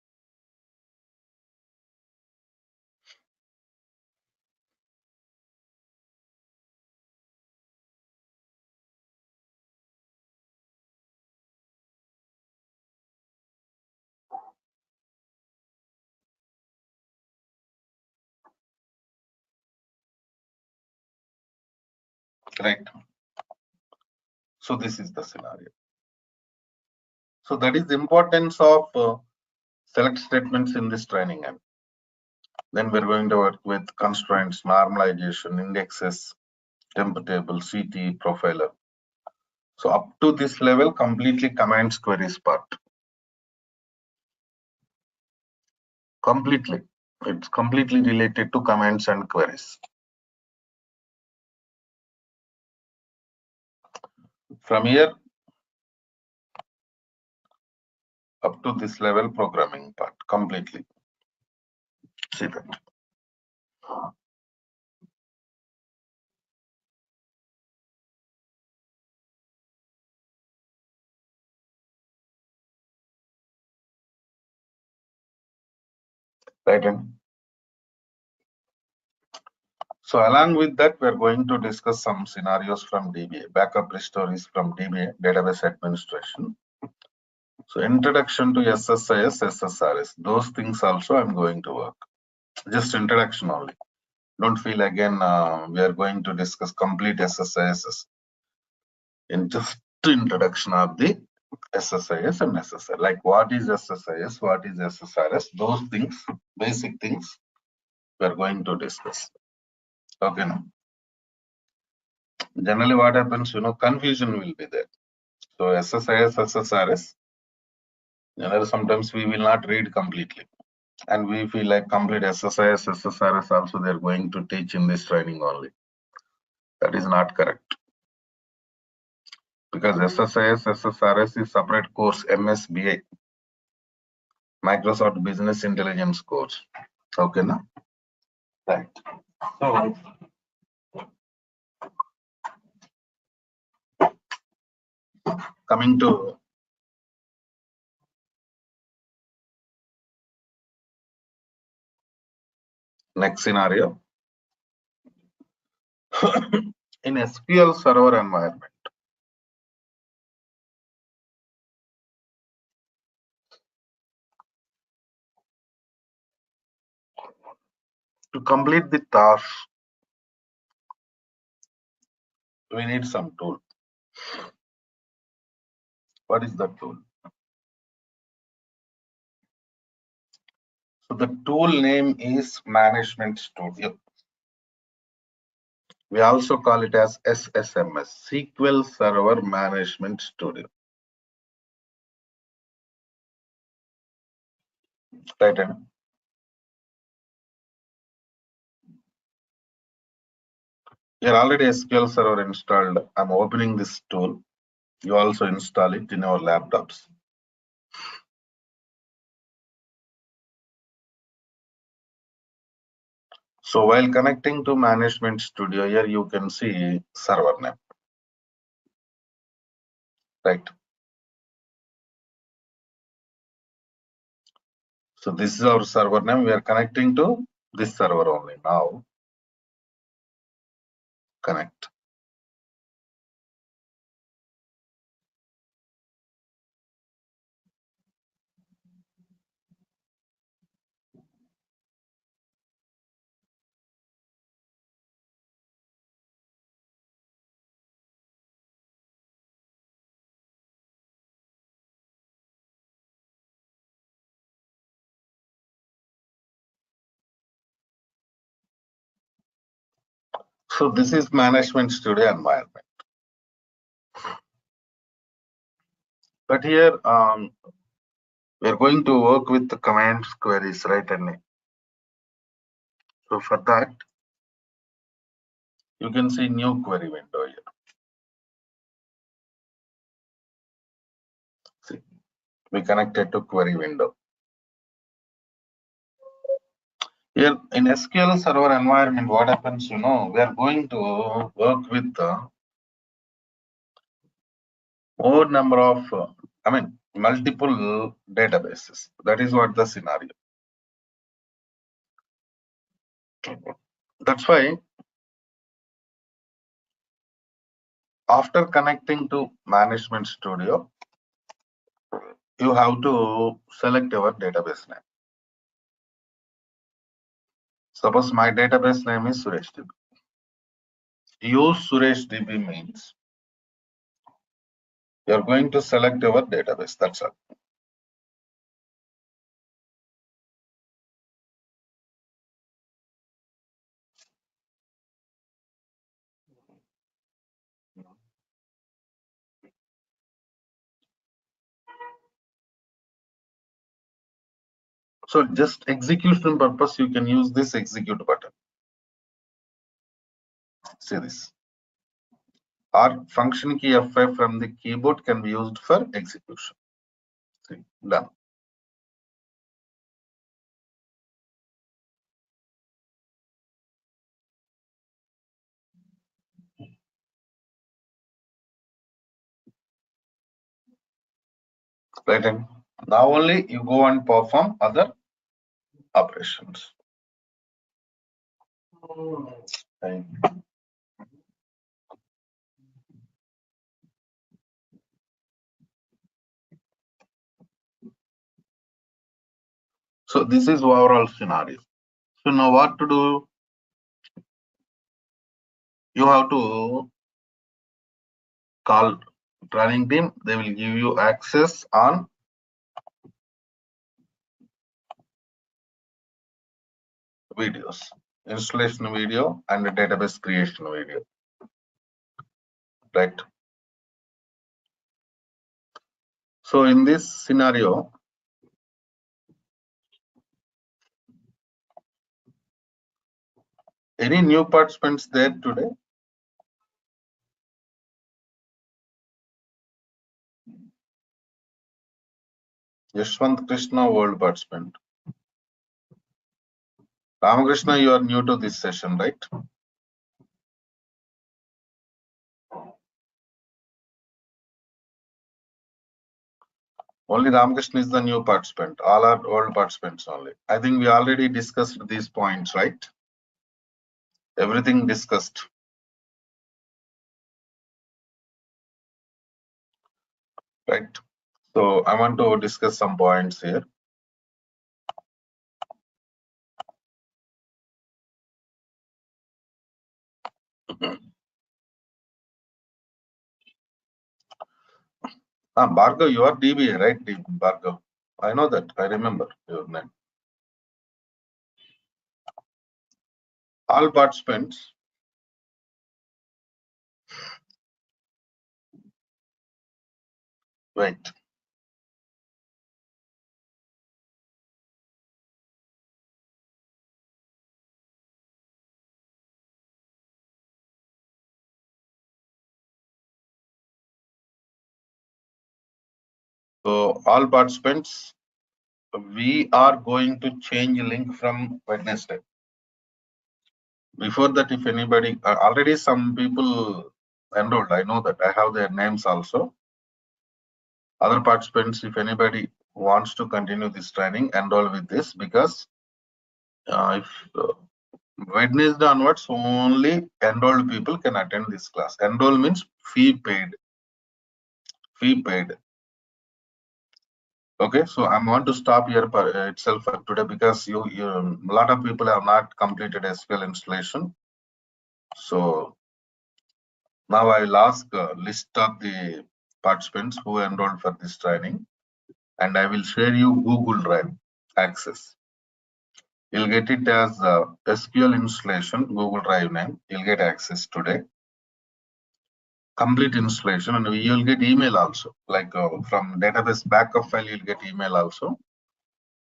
Right. So this is the scenario. So that is the importance of select statements in this training. And then we're going to work with constraints, normalization, indexes, temp table, CT, profiler. So up to this level, completely commands queries part. Completely. It's completely related to commands and queries. From here up to this level, programming part completely. See that. Right. And so along with that, we're going to discuss some scenarios from DBA, backup restore is from DBA, database administration. So introduction to SSIS, SSRS, those things also I'm going to work. Just introduction only. Don't feel again we are going to discuss complete SSIS in just introduction of the SSIS and SSR. Like what is SSIS, what is SSRS, those things, basic things we are going to discuss. Okay. Now, generally what happens, confusion will be there. So SSIS, SSRS, sometimes we will not read completely. And we feel like complete SSIS, SSRS also they're going to teach in this training only. That is not correct. Because SSIS, SSRS is separate course, MSBI, Microsoft Business Intelligence course. Okay, na? Right. So, coming to next scenario. In SQL Server environment, to complete the task, we need some tool. What is the tool? So the tool name is Management Studio. We also call it as SSMS, SQL Server Management Studio. Right. And you're already SQL Server installed. I'm opening this tool. You also install it in your laptops. So while connecting to Management Studio, here you can see server name. Right. So this is our server name. We are connecting to this server only. Now connect. So this is management studio environment. But here we are going to work with the commands queries, right? And so for that, you can see new query window here. See, we connected to query window. Here in SQL Server environment, what happens, we are going to work with more number of, multiple databases. That is what the scenario. That's why after connecting to Management Studio, you have to select your database name. Suppose my database name is Suresh DB. Use Suresh DB means you are going to select your database. That's all. So just execution purpose, you can use this execute button. See this. Or function key F5 from the keyboard can be used for execution. See, done. Right, and now only you go and perform other operations. Right. So this is overall scenario. So now what to do? You have to call training team. They will give you access on videos, installation video and database creation video. Right. So in this scenario, any new participants there today? Yashwant Krishna, world participant. Ramakrishna, you are new to this session, right? Only Ramakrishna is the new participant. All are old participants only. I think we already discussed these points, right? Everything discussed. Right. So I want to discuss some points here. Bhargav, you are DBA, right? Bhargav. I know that. I remember your name. All participants. Wait. So all participants, we are going to change link from Wednesday. Before that, if anybody, already some people enrolled, I know that. I have their names also. Other participants, if anybody wants to continue this training, enroll with this, because If Wednesday onwards, only enrolled people can attend this class. Enroll means fee paid. Fee paid. Okay, so I want to stop here itself for today because a lot of people have not completed SQL installation. So now I will ask a list of the participants who enrolled for this training, and I will share you Google Drive access. You'll get it as SQL installation, Google Drive name. You'll get access today. Complete installation, and you'll get email also. Like from database backup file, you'll get email also.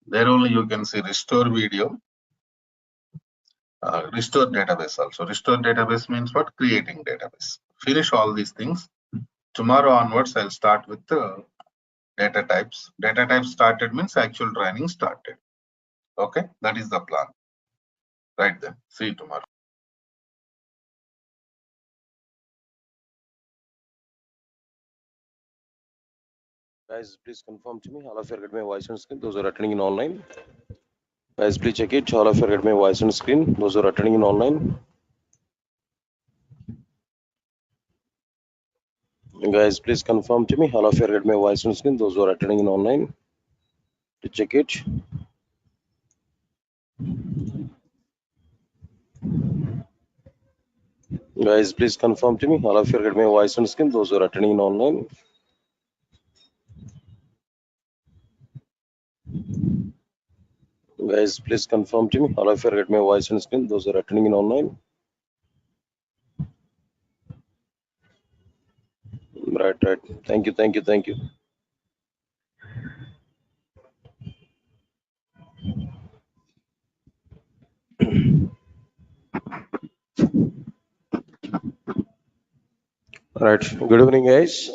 There only you can see restore video, restore database also. Restore database means what? Creating database. Finish all these things. Tomorrow onwards, I'll start with the data types. Data types started means actual training started. Okay, that is the plan. Right then. See you tomorrow. Guys, please confirm to me. All of you get my voice on screen. Those who are attending in online. Guys, please check it. All of you get my voice on screen. Those who are attending in online. Guys, please confirm to me. All of you get my voice on screen. Those who are attending in online. To check it. Guys, please confirm to me. All of you get my voice on screen. Those who are attending in online. Guys, please confirm to me. All of you get my voice on screen. Those who are attending in online. Right. Thank you. Right. Good evening, guys.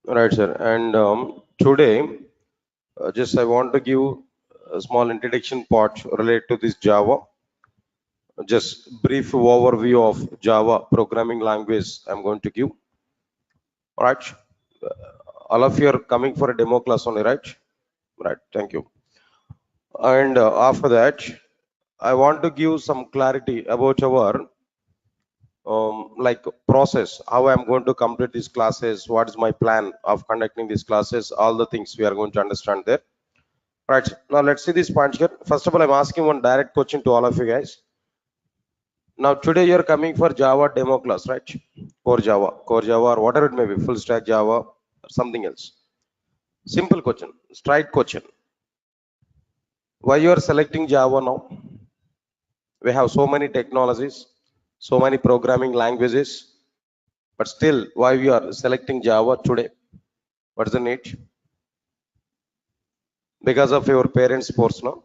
Right, sir. And today, just I want to give a small introduction part related to this Java. Just brief overview of Java programming language I'm going to give. All right. All of you are coming for a demo class only, right? Right. Thank you. And after that, I want to give some clarity about our like process, how I'm going to complete these classes, what is my plan of conducting these classes, all the things we are going to understand there. Right, now let's see this point here. First of all, I'm asking one direct question to all of you guys. Now today you're coming for Java demo class, right? Core Java or whatever it may be, full stack Java or something else. Simple question, straight question. Why you are selecting Java now? We have so many technologies, so many programming languages, but still why we are selecting Java today? What is the need? Because of your parents' force, no?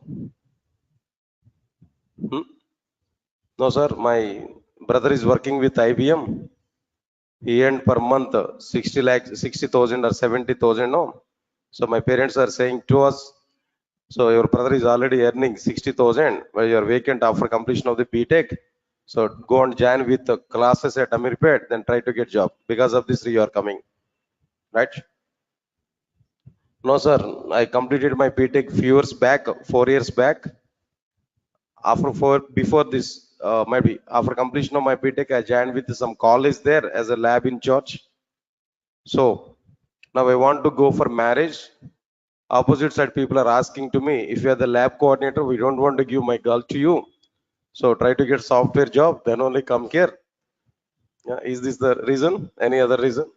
No, sir. My brother is working with IBM. He earned per month 60,000 or 70,000. No. So my parents are saying to us, so your brother is already earning 60,000 while you are vacant after completion of the BTech. So go and join with the classes at Amirpet, then try to get job. Because of this, you are coming, right? No, sir. I completed my BTech few years back, 4 years back. Before this, maybe after completion of my BTech, I joined with some college there as a lab in charge. So now I want to go for marriage. Opposite side people are asking to me, if you are the lab coordinator, we don't want to give my girl to you. So try to get software job, then only come here. Yeah, is this the reason? Any other reason?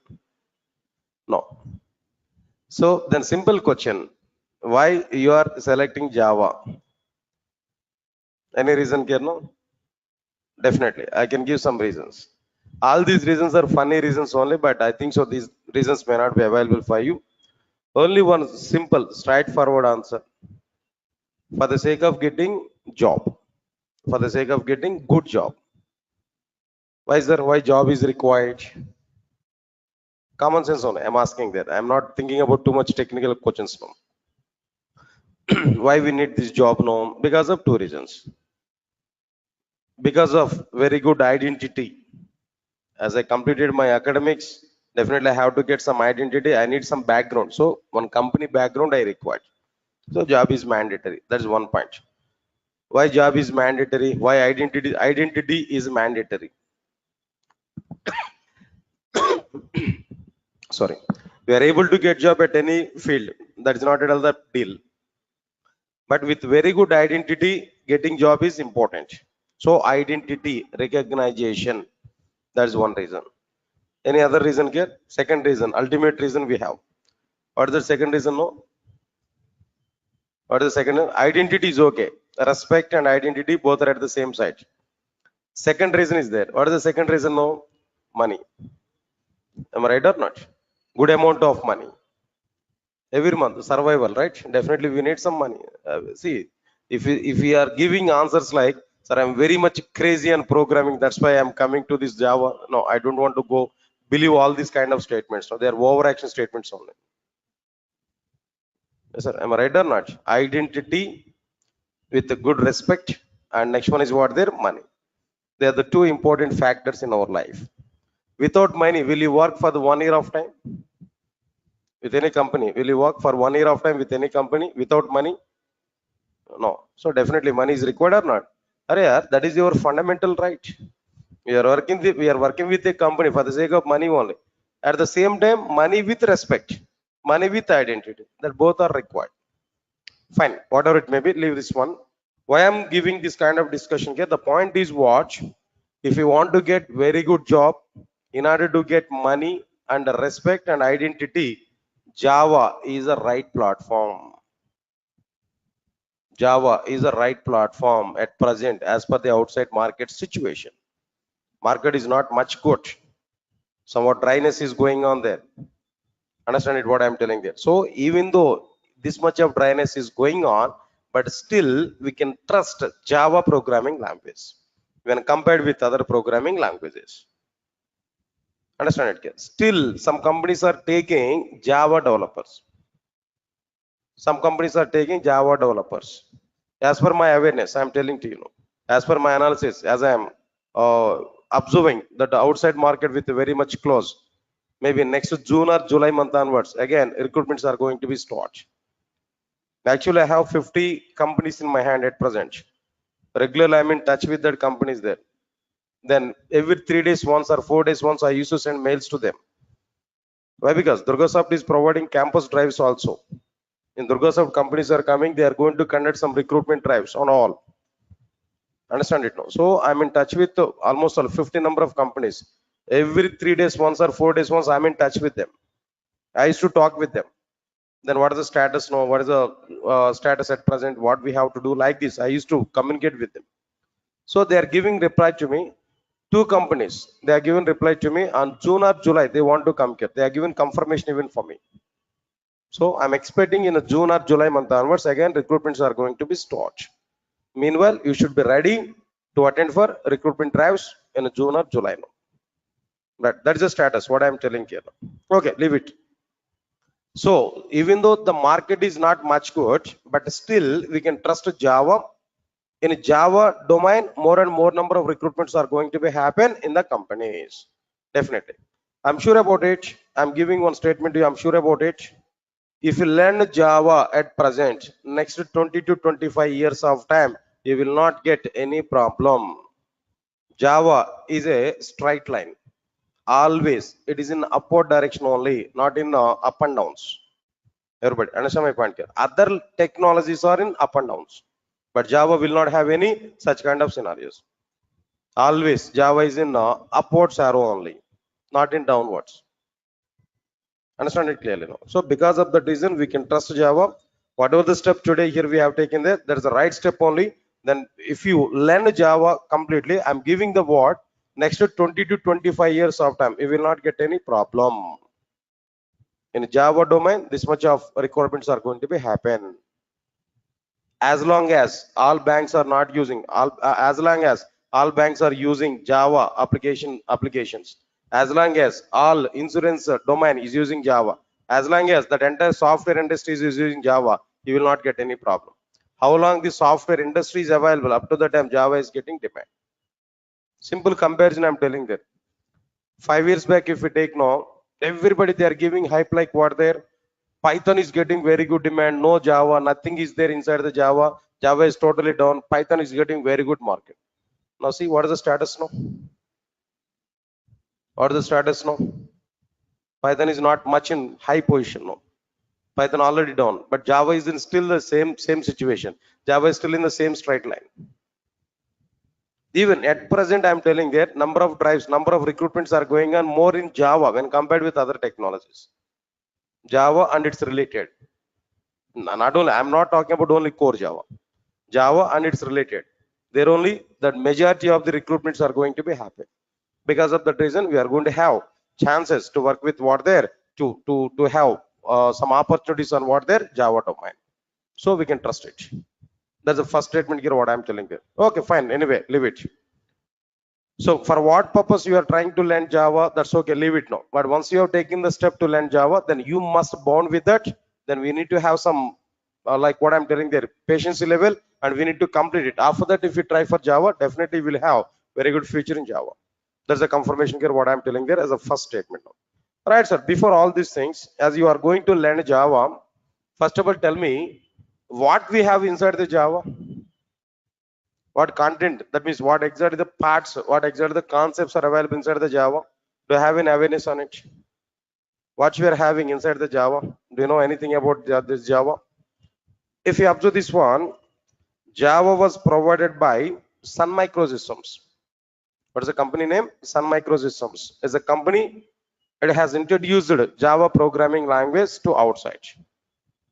No. So then simple question, why you are selecting Java? Any reason, Kerno? Definitely, I can give some reasons. All these reasons are funny reasons only, but I think so these reasons may not be available for you. Only one simple, straightforward answer. For the sake of getting job, for the sake of getting good job. Why is there? Why job is required? Common sense only. I'm asking that. I'm not thinking about too much technical questions now. Why we need this job now? Because of two reasons. Because of very good identity. As I completed my academics, definitely I have to get some identity. I need some background. So one company background I require. So job is mandatory. That's one point. Why job is mandatory? Why identity is mandatory? Sorry. We are able to get job at any field. That is not at all the deal. But with very good identity, getting job is important. So identity, recognition, that's one reason. Any other reason here? Second reason, ultimate reason we have. What is the second reason? No. What is the second? Identity is okay. Respect and identity both are at the same side. Second reason is there. What is the second reason? No. Money. Am I right or not? Good amount of money. Every month, survival, right? Definitely we need some money. See, if we are giving answers like, sir, I'm very much crazy on programming, that's why I'm coming to this Java. No, I don't want to go believe all these kind of statements. No, they are overaction statements only. Yes, sir. Am I right or not? Identity with a good respect, and next one is what? Their money. They are the two important factors in our life. Without money, will you work for the 1 year of time? With any company, will you work for 1 year of time with any company without money? No. So definitely money is required or not? Arey yaar, that is your fundamental right. We are working with a company for the sake of money only. At the same time, money with respect, money with identity. That both are required. Fine. Whatever it may be, leave this one. Why I'm giving this kind of discussion here? The point is what? If you want to get very good job, in order to get money and respect and identity, Java is a right platform. Java is the right platform at present as per the outside market situation. Market is not much good. Somewhat dryness is going on there. Understand it what I'm telling there. So even though this much of dryness is going on, but still we can trust Java programming language when compared with other programming languages. Understand it? Still some companies are taking Java developers. Some companies are taking Java developers. As per my awareness, I'm telling to you, as per my analysis, as I am observing that the outside market with very much close, maybe next June or July month onwards, again, recruitments are going to be start. Actually, I have 50 companies in my hand at present. Regularly, I'm in touch with that companies there. Then every 3 days once or 4 days once, I used to send mails to them. Why? Because Durgasoft is providing campus drives also. In Durgasoft, companies are coming, they are going to conduct some recruitment drives on all. Understand it now? So I'm in touch with almost 50 number of companies. Every 3 days once or 4 days once, I'm in touch with them. I used to talk with them. Then what is the status now? What is the status at present? What we have to do like this? I used to communicate with them. So they are giving reply to me. Two companies, they are giving reply to me on June or July. They want to come here. They are giving confirmation even for me. So I'm expecting in a June or July month onwards, again, recruitments are going to be start. Meanwhile, you should be ready to attend for recruitment drives in June or July. That is the status, what I'm telling here. Okay, leave it. So even though the market is not much good, but still we can trust Java. In Java domain, more and more number of recruitments are going to be happen in the companies. Definitely. I'm sure about it. I'm giving one statement to you. I'm sure about it. If you learn Java at present, next 20 to 25 years of time, you will not get any problem. Java is a straight line. Always, it is in upward direction only, not in up and downs. Everybody, understand my point here? Other technologies are in up and downs, but Java will not have any such kind of scenarios. Always, Java is in upwards arrow only, not in downwards. Understand it clearly now. So because of that reason, we can trust Java. Whatever the step today here we have taken there, is the right step only. Then if you learn Java completely, I'm giving the what next to 20 to 25 years of time, you will not get any problem. In Java domain, this much of requirements are going to be happen. As long as all banks are not using as long as all banks are using Java applications, as long as all insurance domain is using Java, as long as that entire software industry is using Java, you will not get any problem. How long the software industry is available, up to the time Java is getting demand. Simple comparison I'm telling that. 5 years back, if we take now, everybody they are giving hype like what there. Python is getting very good demand, no Java, nothing is there inside the Java. Java is totally down. Python is getting very good market. Now see what is the status now? What is the status now? Python is not much in high position now. Python already down, but Java is in still the same situation. Java is still in the same straight line. Even at present, I'm telling that number of drives, number of recruitments are going on more in Java when compared with other technologies. Java and it's related. Not only, I'm not talking about only core Java. Java and it's related. There only the majority of the recruitments are going to be happen. Because of that reason, we are going to have chances to work with what there to have some opportunities on what there Java domain. So we can trust it. That's the first statement here. What I'm telling you. Okay, fine. Anyway, leave it. So for what purpose you are trying to learn Java, that's okay, leave it now. But once you have taken the step to learn Java, then you must bond with that. Then we need to have some, like what I'm telling there, patience level, and we need to complete it. After that, if you try for Java, definitely we'll have very good future in Java. There's a confirmation here, what I'm telling there as a first statement now. Right, sir, before all these things, as you are going to learn Java, first of all, tell me what we have inside the Java. What content, that means what exactly the parts, what exactly the concepts are available inside the Java. Do you have any awareness on it? What we are having inside the Java? Do you know anything about this Java? If you observe this one, Java was provided by Sun Microsystems. What is the company name? Sun Microsystems is a company. It has introduced Java programming language to outside.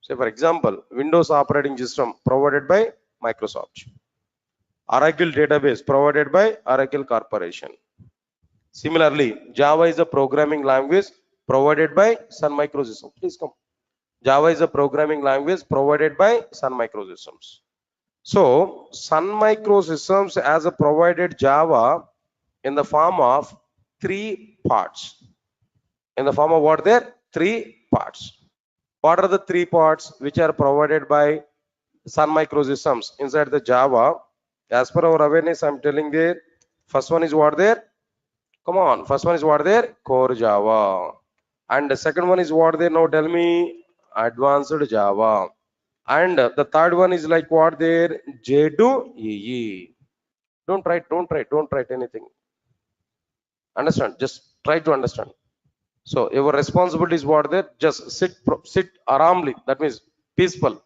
Say for example, Windows operating system provided by Microsoft. Oracle database provided by Oracle Corporation. Similarly, Java is a programming language provided by Sun Microsystems. Please come. Java is a programming language provided by Sun Microsystems. So, Sun Microsystems has a provided Java in the form of 3 parts. In the form of what there? 3 parts. What are the 3 parts which are provided by Sun Microsystems inside the Java? As per our awareness, I'm telling there, first one is what there? Come on, first one is what there? Core Java. And the second one is what there? Now tell me, advanced Java. And the third one is like what there? J2EE. Don't write anything. Understand? Just try to understand. So your responsibility is what there? Just sit aramly. That means peaceful.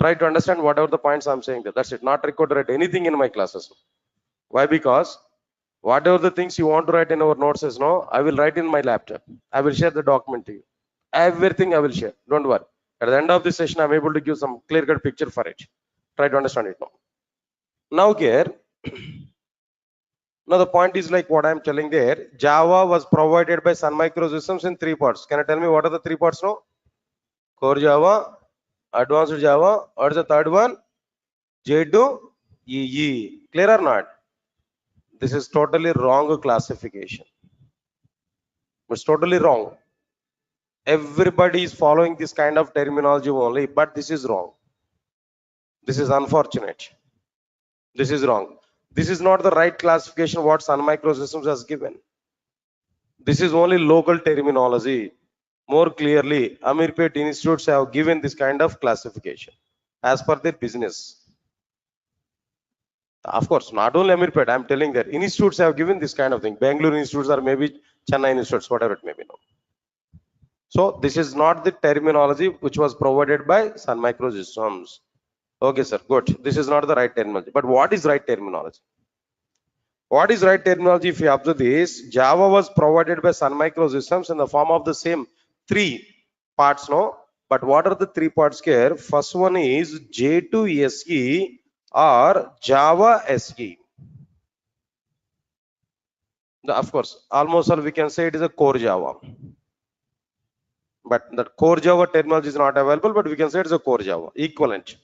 Try to understand whatever the points I'm saying there. That's it. Not required to write anything in my classes. Why? Because whatever the things you want to write in our notes is no, I will write in my laptop. I will share the document to you. Everything I will share. Don't worry. At the end of this session, I'm able to give some clear-cut picture for it. Try to understand it now. Now here, now the point is like what I'm telling there. Java was provided by Sun Microsystems in 3 parts. Can you tell me what are the 3 parts now? Core Java, Advanced Java, or the third one? J2EE. Clear or not? This is totally wrong classification. It's totally wrong. Everybody is following this kind of terminology only, but this is wrong. This is unfortunate. This is wrong. This is not the right classification what Sun Microsystems has given. This is only local terminology. More clearly, Amirpet institutes have given this kind of classification as per their business. Of course, not only Amirpet, I'm telling that institutes have given this kind of thing. Bangalore institutes or maybe Chennai institutes, whatever it may be. No. So this is not the terminology which was provided by Sun Microsystems. Okay, sir, good. This is not the right terminology. But what is right terminology? What is right terminology? If you observe this, Java was provided by Sun Microsystems in the form of the same 3 parts, no? But what are the 3 parts here? First one is J2SE or Java SE. Of course, almost all we can say it is a core Java. But that core Java terminology is not available, but we can say it's a core Java, equivalent.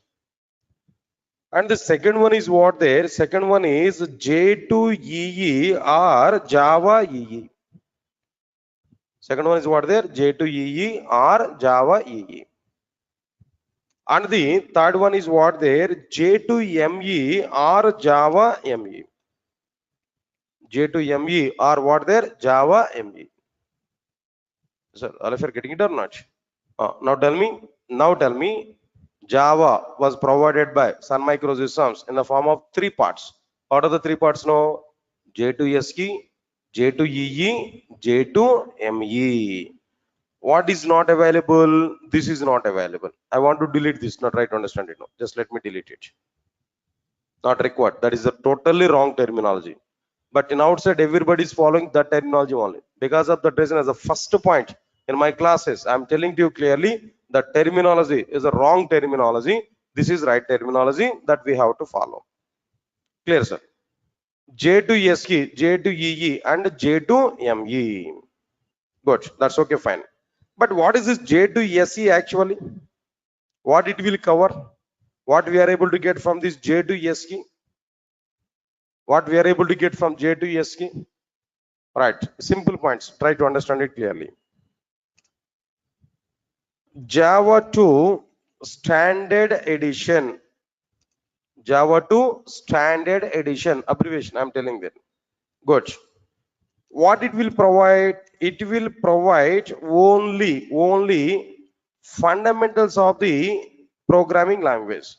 And the second one is what there? Second one is J2EE or Java EE. Second one is what there? J2EE or Java EE. And the third one is what there? J2ME or Java ME. J2ME or what there? Java ME. So all of you are getting it or not? Now tell me, Java was provided by Sun Microsystems in the form of three parts. What are the three parts now? J2SE, J2EE, J2ME. What is not available? This is not available. I want to delete this, not try to understand it now. Just let me delete it. Not required. That is a totally wrong terminology. But in outside, everybody is following that terminology only. Because of that reason, as a first point in my classes, I'm telling to you clearly that terminology is a wrong terminology. This is right terminology that we have to follow. Clear, sir? J2SE, J2EE, and J2ME. Good. That's okay, fine. But what is this J2SE actually? What it will cover? What we are able to get from this J2SE? What we are able to get from J2SE? Right. Simple points. Try to understand it clearly. Java 2 Standard Edition. Java 2 Standard Edition. Abbreviation, I'm telling that. Good. What it will provide? It will provide only fundamentals of the programming language.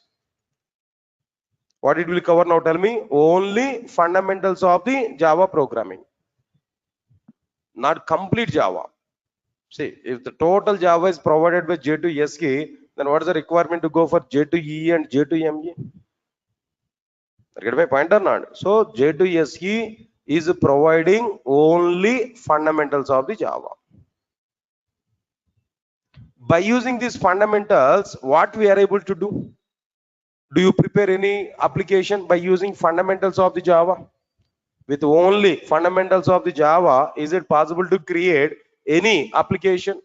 What it will cover now? Tell me. Only fundamentals of the Java programming. Not complete Java. See, if the total Java is provided by J2SE, then what is the requirement to go for J2EE and J2ME? Get my point or not? So J2SE is providing only fundamentals of the Java. By using these fundamentals, what we are able to do? Do you prepare any application by using fundamentals of the Java? With only fundamentals of the Java, is it possible to create any application?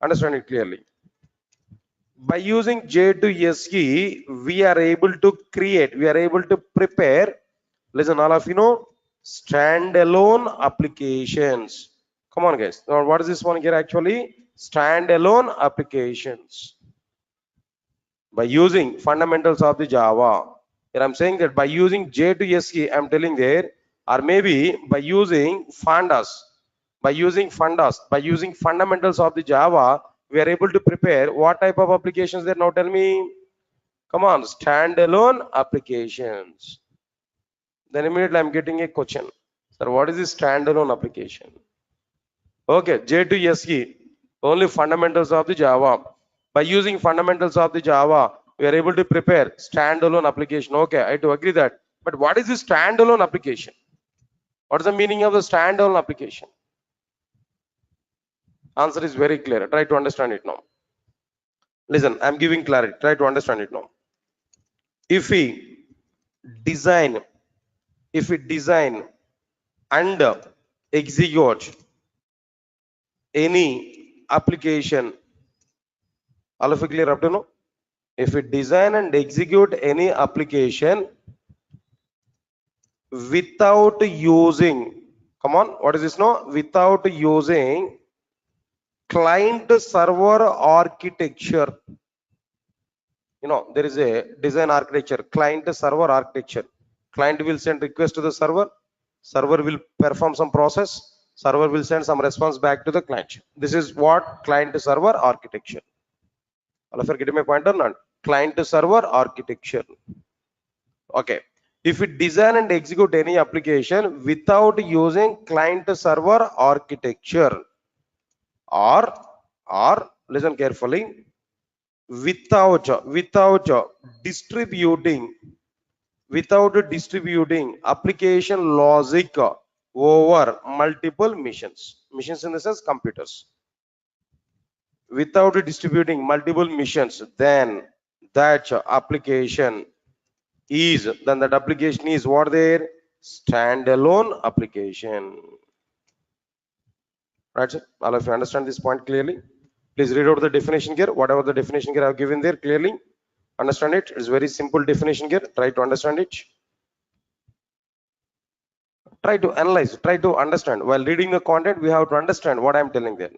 Understand it clearly. By using J2SE, we are able to create, we are able to prepare, listen all of you know, standalone applications. Come on guys. Now what is this one here actually? Standalone applications. By using fundamentals of the Java. Here I'm saying that by using J2SE, I'm telling there, or maybe by using fundas, by using fundamentals of the Java, we are able to prepare what type of applications there? Now tell me. Come on, standalone applications. Then immediately I'm getting a question. Sir, what is this standalone application? Okay, J2SE, only fundamentals of the Java. By using fundamentals of the Java, we are able to prepare standalone application. Okay, I do agree that. But what is this standalone application? What is the meaning of the standalone application? Answer is very clear. Try to understand it now. Listen, I'm giving clarity. Try to understand it now. If we design and execute any application, all of you clear up to now? If we design and execute any application without using, come on, what is this now? Without using client server architecture. You know, there is a design architecture, client server architecture. Client will send request to the server, server will perform some process, server will send some response back to the client. This is what client server architecture. All of you are getting my point or not? Client server architecture. Okay. If we design and execute any application without using client server architecture, or listen carefully, without distributing application logic over multiple machines in the sense computers, without distributing multiple machines, then that application is, then that application is what there? Standalone application. Right, sir? All of you understand this point clearly? Please read out the definition here. Whatever the definition here I have given there clearly. Understand it. It's very simple definition here. Try to understand it. Try to analyze, try to understand. While reading the content, we have to understand what I'm telling there.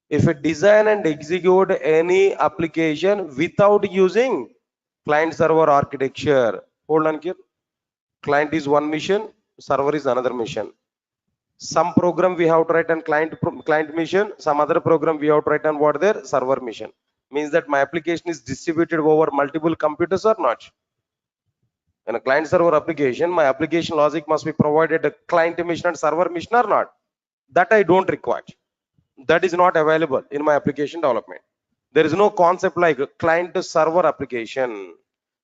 If we design and execute any application without using client server architecture, hold on here. Client is one mission, server is another mission. Some program we have to write on client mission, some other program we have to write on what their server mission. Means that my application is distributed over multiple computers or not. In a client server application, my application logic must be provided a client mission and server mission or not. That I don't require. That is not available in my application development. There is no concept like client server application.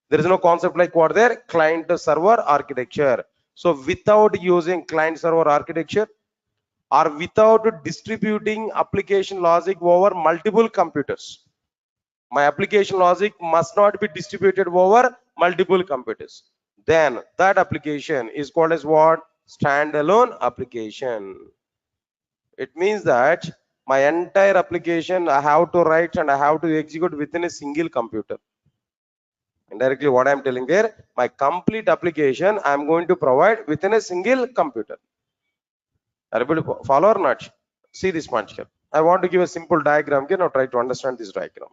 There is no concept like what there client server architecture. So without using client server architecture or without distributing application logic over multiple computers, my application logic must not be distributed over multiple computers. Then that application is called as what? Standalone application. It means that my entire application I have to write and I have to execute within a single computer. Indirectly what I am telling there, my complete application I am going to provide within a single computer. Are you able to follow or not? See this point here. I want to give a simple diagram here. Now try to understand this diagram.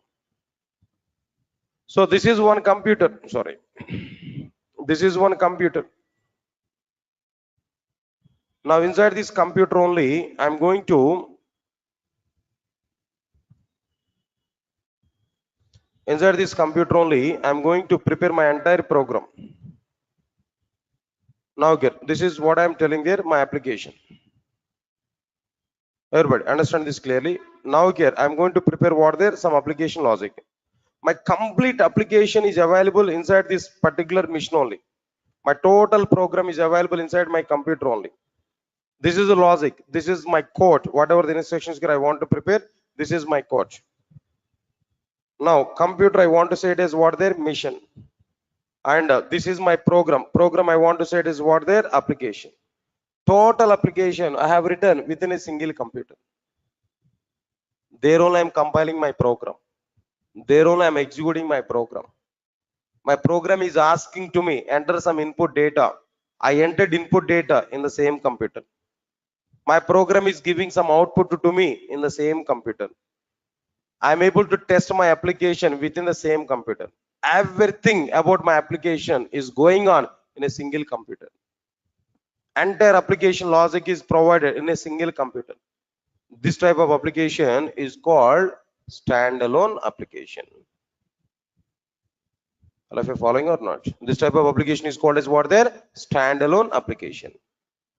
So this is one computer. Sorry. This is one computer. Now inside this computer only, I'm going to prepare my entire program. Now here, this is what I'm telling there, my application. Everybody understand this clearly. Now here, I'm going to prepare what there, some application logic. My complete application is available inside this particular machine only. My total program is available inside my computer only. This is the logic. This is my code. Whatever the instructions here I want to prepare, this is my code. Now computer I want to say it is what their mission. And this is my program. Program I want to say it is what their application. Total application I have written within a single computer. There only I am compiling my program. There only I am executing my program. My program is asking to me enter some input data. I entered input data in the same computer. My program is giving some output to me in the same computer. I am able to test my application within the same computer. Everything about my application is going on in a single computer. Entire application logic is provided in a single computer. This type of application is called standalone application. All of you following or not? This type of application is called as what there? Standalone application.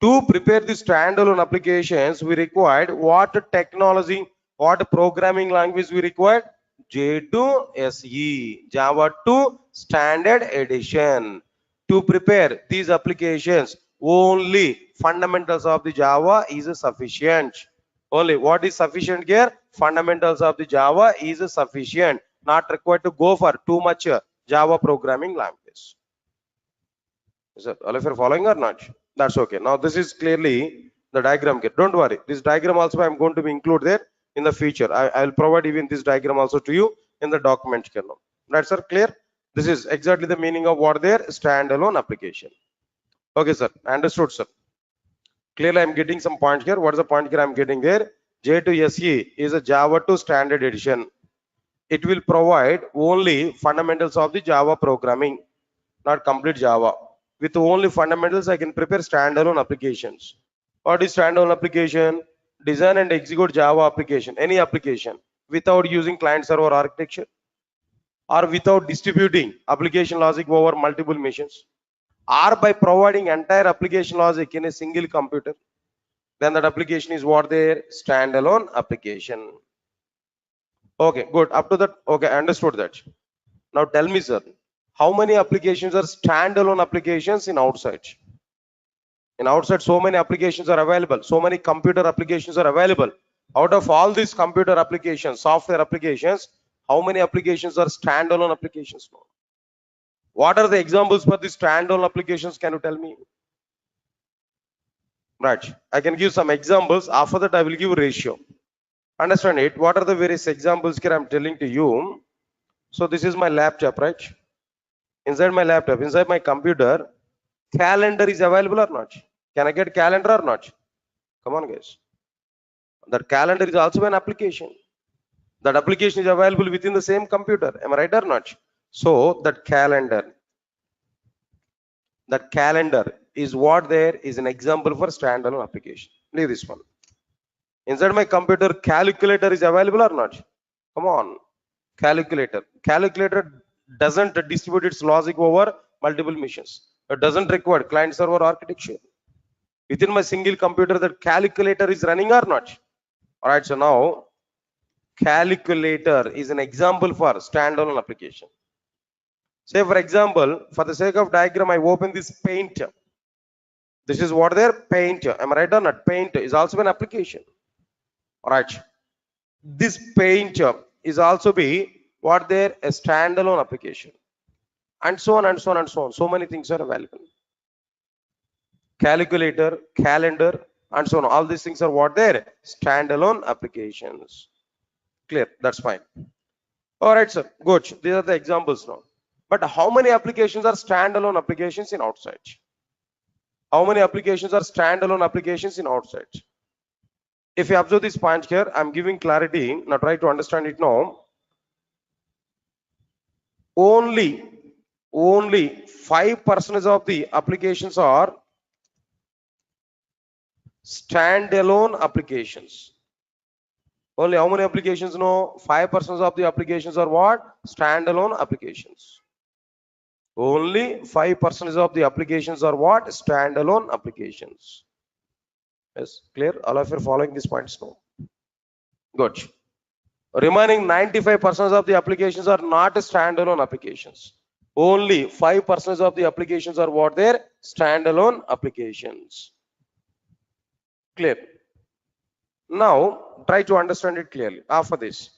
To prepare the standalone applications, we required what technology, what programming language we required? J2SE, Java 2 Standard Edition. To prepare these applications, only fundamentals of the Java is sufficient. Only what is sufficient here? Fundamentals of the Java is sufficient. Not required to go for too much Java programming language. Is that all of you are following or not? That's okay. Now this is clearly the diagram here. Don't worry. This diagram also I'm going to be include there in the future. I will provide even this diagram also to you in the document here now. Right, sir? Clear? This is exactly the meaning of what there standalone application. Okay, sir. Understood, sir. Clearly, I'm getting some point here. What is the point here I'm getting there? J2SE is a Java 2 Standard Edition. It will provide only fundamentals of the Java programming, not complete Java. With only fundamentals, I can prepare standalone applications. What is standalone application? Design and execute Java application, any application, without using client server architecture or without distributing application logic over multiple machines, or by providing entire application logic in a single computer. Then that application is what their standalone application. Okay, good. Up to that, okay, I understood that. Now tell me, sir, how many applications are standalone applications in outside? In outside, so many applications are available. So many computer applications are available. Out of all these computer applications, software applications, how many applications are standalone applications? What are the examples for the standalone applications? Can you tell me? Right. I can give some examples. After that, I will give ratio. Understand it? What are the various examples here I'm telling to you? So this is my laptop, right? Inside my laptop, inside my computer, calendar is available or not? Can I get calendar or not? Come on, guys. That calendar is also an application. That application is available within the same computer. Am I right or not? So that calendar is what there is an example for standalone application. Leave this one. Inside my computer, calculator is available or not? Come on, calculator. Calculator doesn't distribute its logic over multiple machines. It doesn't require client server architecture. Within my single computer, that calculator is running or not? All right, so now calculator is an example for standalone application. Say for example, for the sake of diagram, I open this paint. This is what their paint. Am I right or not? Paint is also an application. All right. This paint is also be what their a standalone application, and so on and so on and so on. So many things are available. Calculator, calendar, and so on. All these things are what their standalone applications. Clear? That's fine. All right, sir. Good. These are the examples now. But how many applications are standalone applications in outside? How many applications are standalone applications in outside? If you observe this point here, I'm giving clarity. Now try to understand it now. Only 5% of the applications are standalone applications. Only how many applications? No, 5% of the applications are what? Standalone applications. Only 5% of the applications are what? Standalone applications. Yes, clear? All of you are following these points now. Good. Remaining 95% of the applications are not standalone applications. Only 5% of the applications are what? They're standalone applications. Clear? Now try to understand it clearly. After this,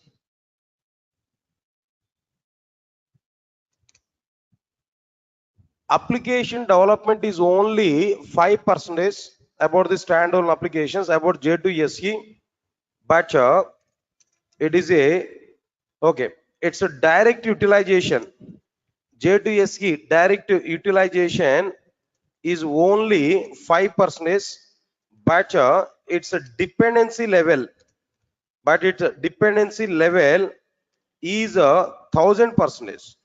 application development is only 5% about the standalone applications, about J2SE, but it is it's a direct utilization. J2SE direct utilization is only 5%, but it's a dependency level. But its dependency level is 1000%.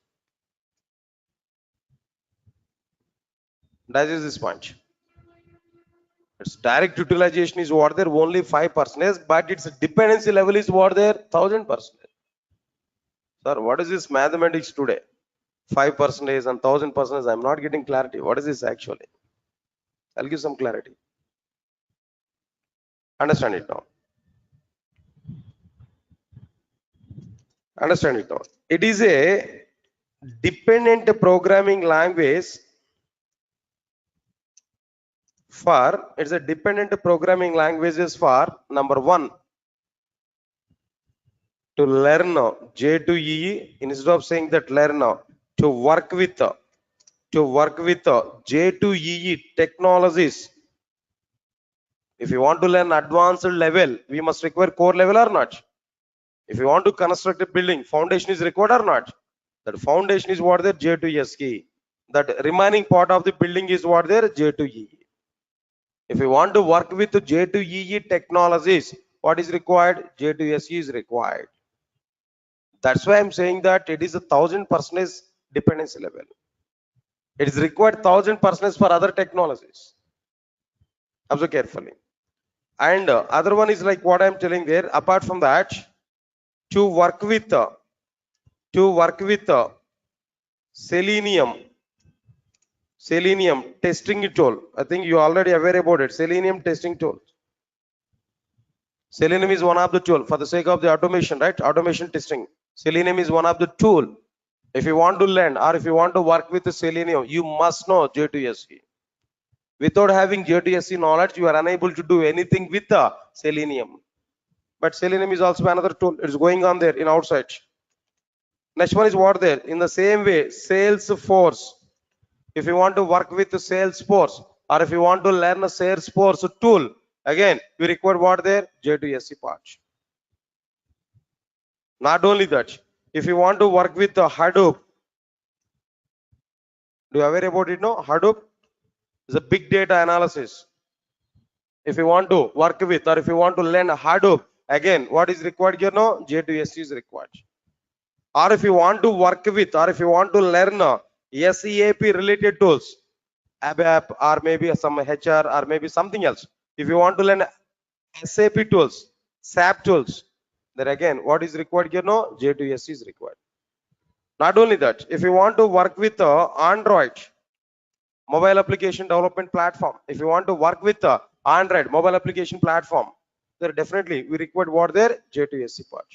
That is this point. Its direct utilization is what there only 5%, but its dependency level is what there 1000%. Sir, what is this mathematics today? 5% and 1000%. I'm not getting clarity. What is this actually? I'll give some clarity. Understand it now. Understand it now. It is a dependent programming language for, it's a dependent programming languages for number one, to learn J2EE, instead of saying that learn, to work with J2EE technologies. If you want to learn advanced level, we must require core level or not? If you want to construct a building, foundation is required or not? That foundation is what there J2SE. That remaining part of the building is what there J2EE. If you want to work with J2EE technologies, what is required? J2SE is required. That's why I'm saying that it is 1000% dependency level. It is required 1000% for other technologies. Observe carefully. And other one is like what I'm telling there. Apart from that, to work with Selenium testing tool. I think you already aware about it. Selenium testing tool. Selenium is one of the tool for the sake of the automation, right? Automation testing. Selenium is one of the tool. If you want to learn or if you want to work with the Selenium, you must know J2SE. Without having J2SE knowledge, you are unable to do anything with the Selenium. But Selenium is also another tool. It's going on there in outside. Next one is what there? In the same way, Salesforce. If you want to work with Salesforce, or if you want to learn a Salesforce tool, again, you require what there? J2SE part. Not only that, if you want to work with the Hadoop, do you aware about it? No, Hadoop is a big data analysis. If you want to work with, or if you want to learn Hadoop, again, what is required here? No, J2SE is required. Or if you want to work with, or if you want to learn SEAP related tools, ABAP, or maybe some HR, or maybe something else. If you want to learn SAP tools, SAP tools, then again, what is required here? No, J2SE is required. Not only that, if you want to work with Android mobile application development platform, if you want to work with Android mobile application platform, there definitely we require what there? J2SE part.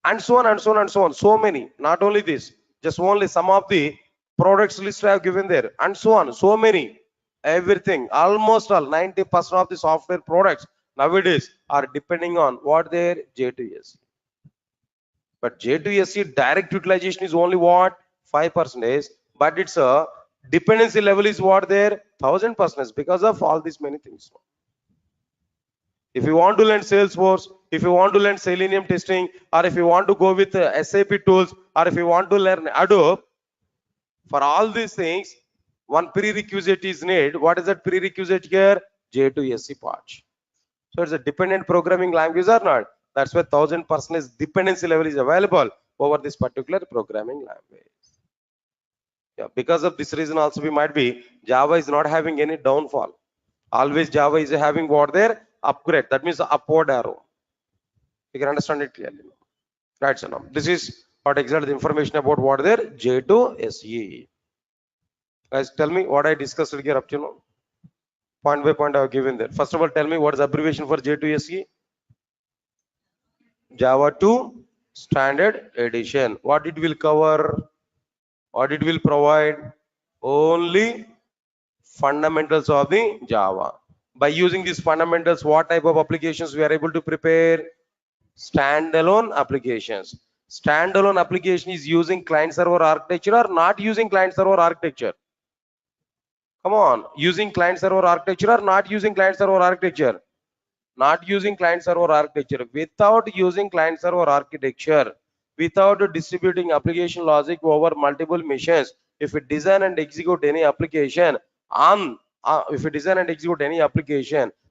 And so on and so on and so on. So many. Not only this, just only some of the products list I have given there, and so on. So many. Everything, almost all 90% of the software products nowadays are depending on what their J2SE. But J2SE direct utilization is only what? 5%. But its a dependency level is what there? 1000% because of all these many things. If you want to learn Salesforce, if you want to learn Selenium testing, or if you want to go with SAP tools, or if you want to learn Adobe, for all these things, one prerequisite is needed. What is that prerequisite here? J2SE part. So it's a dependent programming language or not? That's why 1000% dependency level is available over this particular programming language. Yeah, because of this reason also we might be Java is not having any downfall. Always Java is having what there? Upgrade. That means upward arrow. You can understand it clearly. Right, so now this is what exactly the information about what there? J2SE. Guys, tell me what I discussed here up to now. Point by point I have given there. First of all, tell me what is the abbreviation for J2SE? Java 2 Standard Edition. What it will cover? What it will provide? Only fundamentals of the Java. By using these fundamentals, what type of applications we are able to prepare? Standalone applications. Standalone application is using client server architecture or not using client server architecture? Come on, using client server architecture or not using client server architecture? Not using client server architecture. Without using client server architecture, without distributing application logic over multiple machines, if we design and execute any application on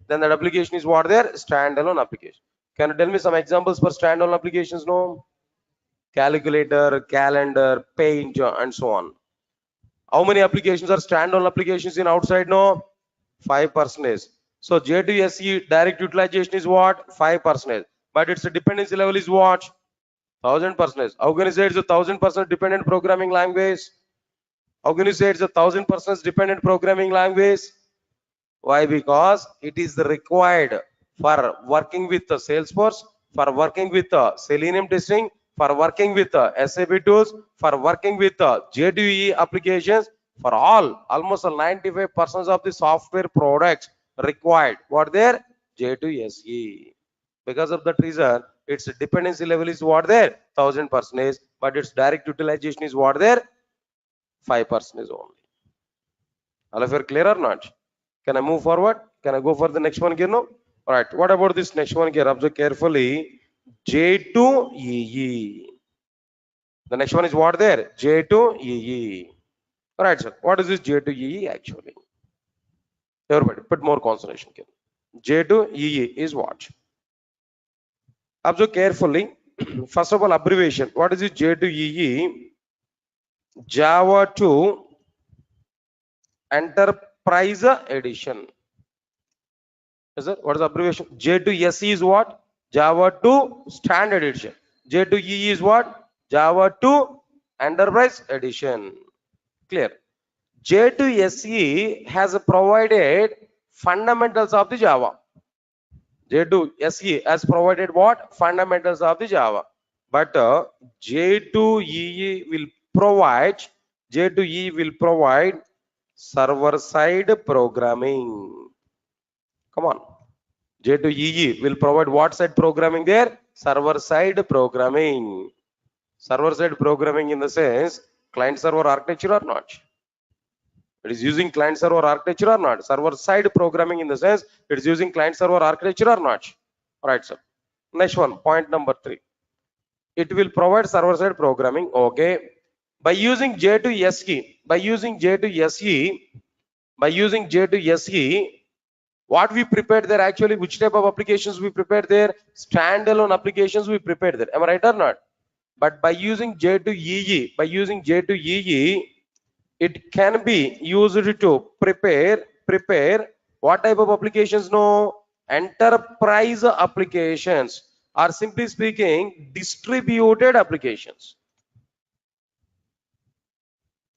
then that application is what there? Standalone application. Can you tell me some examples for standalone applications? No, calculator, calendar, paint, and so on. How many applications are standalone applications in outside? No, 5%. So J2SE direct utilization is what? 5%. But its dependency level is what? 1000%. How can you say it's a 1000% dependent programming language? How can you say it's a 1000% dependent programming language? Why? Because it is required for working with the Salesforce, for working with the Selenium testing, for working with the SAP tools, for working with the J2EE applications, for almost 95% of the software products required. What there? J2SE. Because of that reason, its dependency level is what there? 1000%, but its direct utilization is what there? 5% only. All of you are clear or not? Can I move forward? Can I go for the next one here? No? All right. What about this next one here? Observe carefully. J2EE. The next one is what there? J2EE. All right, sir. What is this J2EE actually? Everybody, put more concentration here. J2EE is what? Observe carefully. First of all, abbreviation. What is this J2EE? Java 2 Enterprise Edition. Yes, sir. What is the abbreviation? J2SE is what? Java 2 Standard Edition. J2EE is what? Java 2 Enterprise Edition. Clear? J2SE has provided fundamentals of the Java. J2SE has provided what? Fundamentals of the Java. But J2EE will provide server-side programming. Come on. J2EE will provide what side programming there? Server-side programming. Server side programming in the sense client server architecture or not? It is using client server architecture or not? Server side programming in the sense it is using client server architecture or not? Alright, sir. Next one, point number 3. It will provide server side programming. Okay. By using J to SE, by using J to SE, what we prepared there actually, which type of applications we prepared there? Standalone applications we prepared there. Am I right or not? But by using J to EE, it can be used to prepare what type of applications? No, enterprise applications, or simply speaking, distributed applications.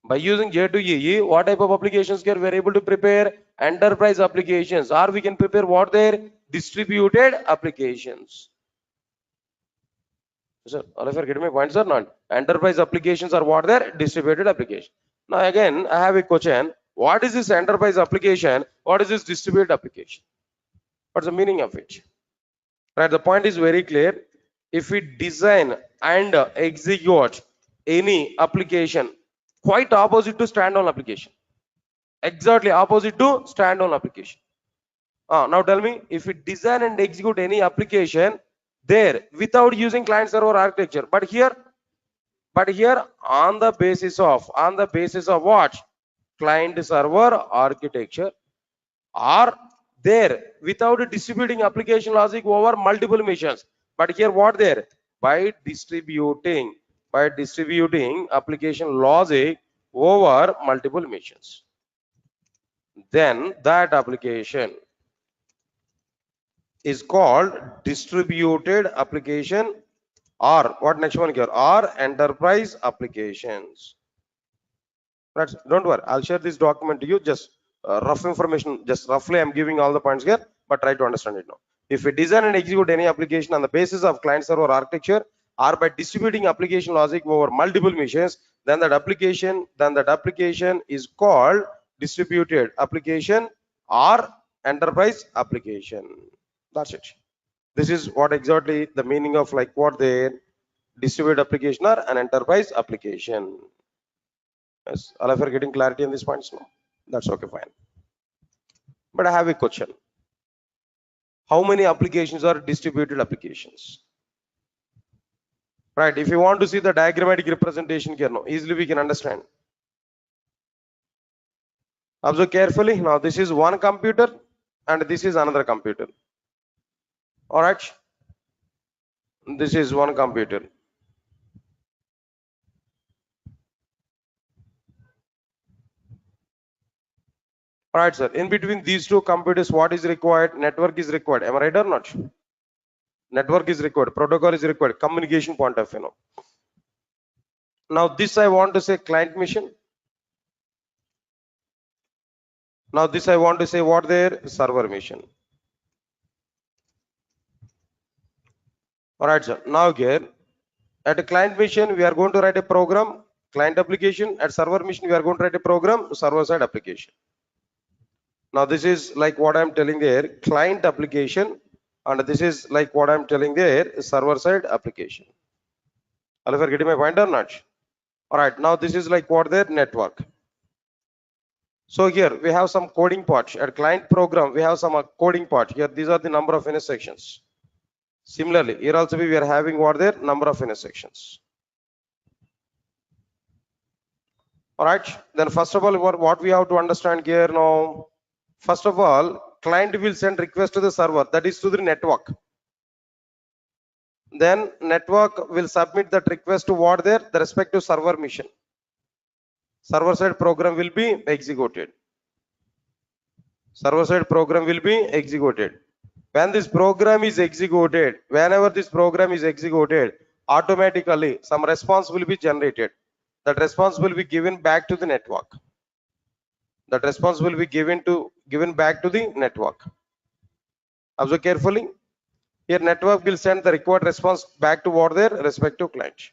By using J to EE, what type of applications we are able to prepare? Enterprise applications, or we can prepare what there? Distributed applications. Sir, all of you are getting my points or not? Enterprise applications are what there? Distributed application. Now again, I have a question. What is this enterprise application? What is this distributed application? What's the meaning of it? Right, the point is very clear. If we design and execute any application, quite opposite to standalone application. Exactly opposite to standalone application. Now tell me, if we design and execute any application there without using client server architecture, but here on the basis of what? Client server architecture, or there without distributing application logic over multiple machines, but here what there? By distributing application logic over multiple machines, then that application is called distributed application, or what next one here? Or enterprise applications. Right, don't worry, I'll share this document to you. Just rough information, just roughly I'm giving all the points here, but try to understand it now. If we design and execute any application on the basis of client server architecture, or by distributing application logic over multiple machines, then that application is called distributed application or enterprise application. That's it. This is what exactly the meaning of like what the distributed application or an enterprise application. Yes, all of you are getting clarity on these points now. That's okay, fine. But I have a question. How many applications are distributed applications? Right, if you want to see the diagrammatic representation here now, easily we can understand. Observe carefully. Now this is one computer and this is another computer. All right, this is one computer. All right, sir. In between these two computers, what is required? Network is required. Am I right or not? Network is required. Protocol is required. Communication point of view. Now this I want to say client mission. Now this I want to say what there? Server mission. All right, sir. Now here at a client mission, we are going to write a program, client application. At server mission, we are going to write a program, server side application. Now this is like what I'm telling there, client application, and this is like what I'm telling there, server side application. All of you are getting my point or not? All right, now this is like what there, network. So here we have some coding part. At client program, we have some coding part. Here these are the number of intersections. Similarly, here also we are having what there, number of intersections. All right, then first of all, what we have to understand here now. First of all, client will send request to the server, that is to the network. Then network will submit that request to what there, the respective server mission. Server side program will be executed. Server side program will be executed. When this program is executed, whenever this program is executed, automatically some response will be generated. That response will be given back to the network. That response will be given back to the network. Observe carefully. Here network will send the required response back to what their respective client.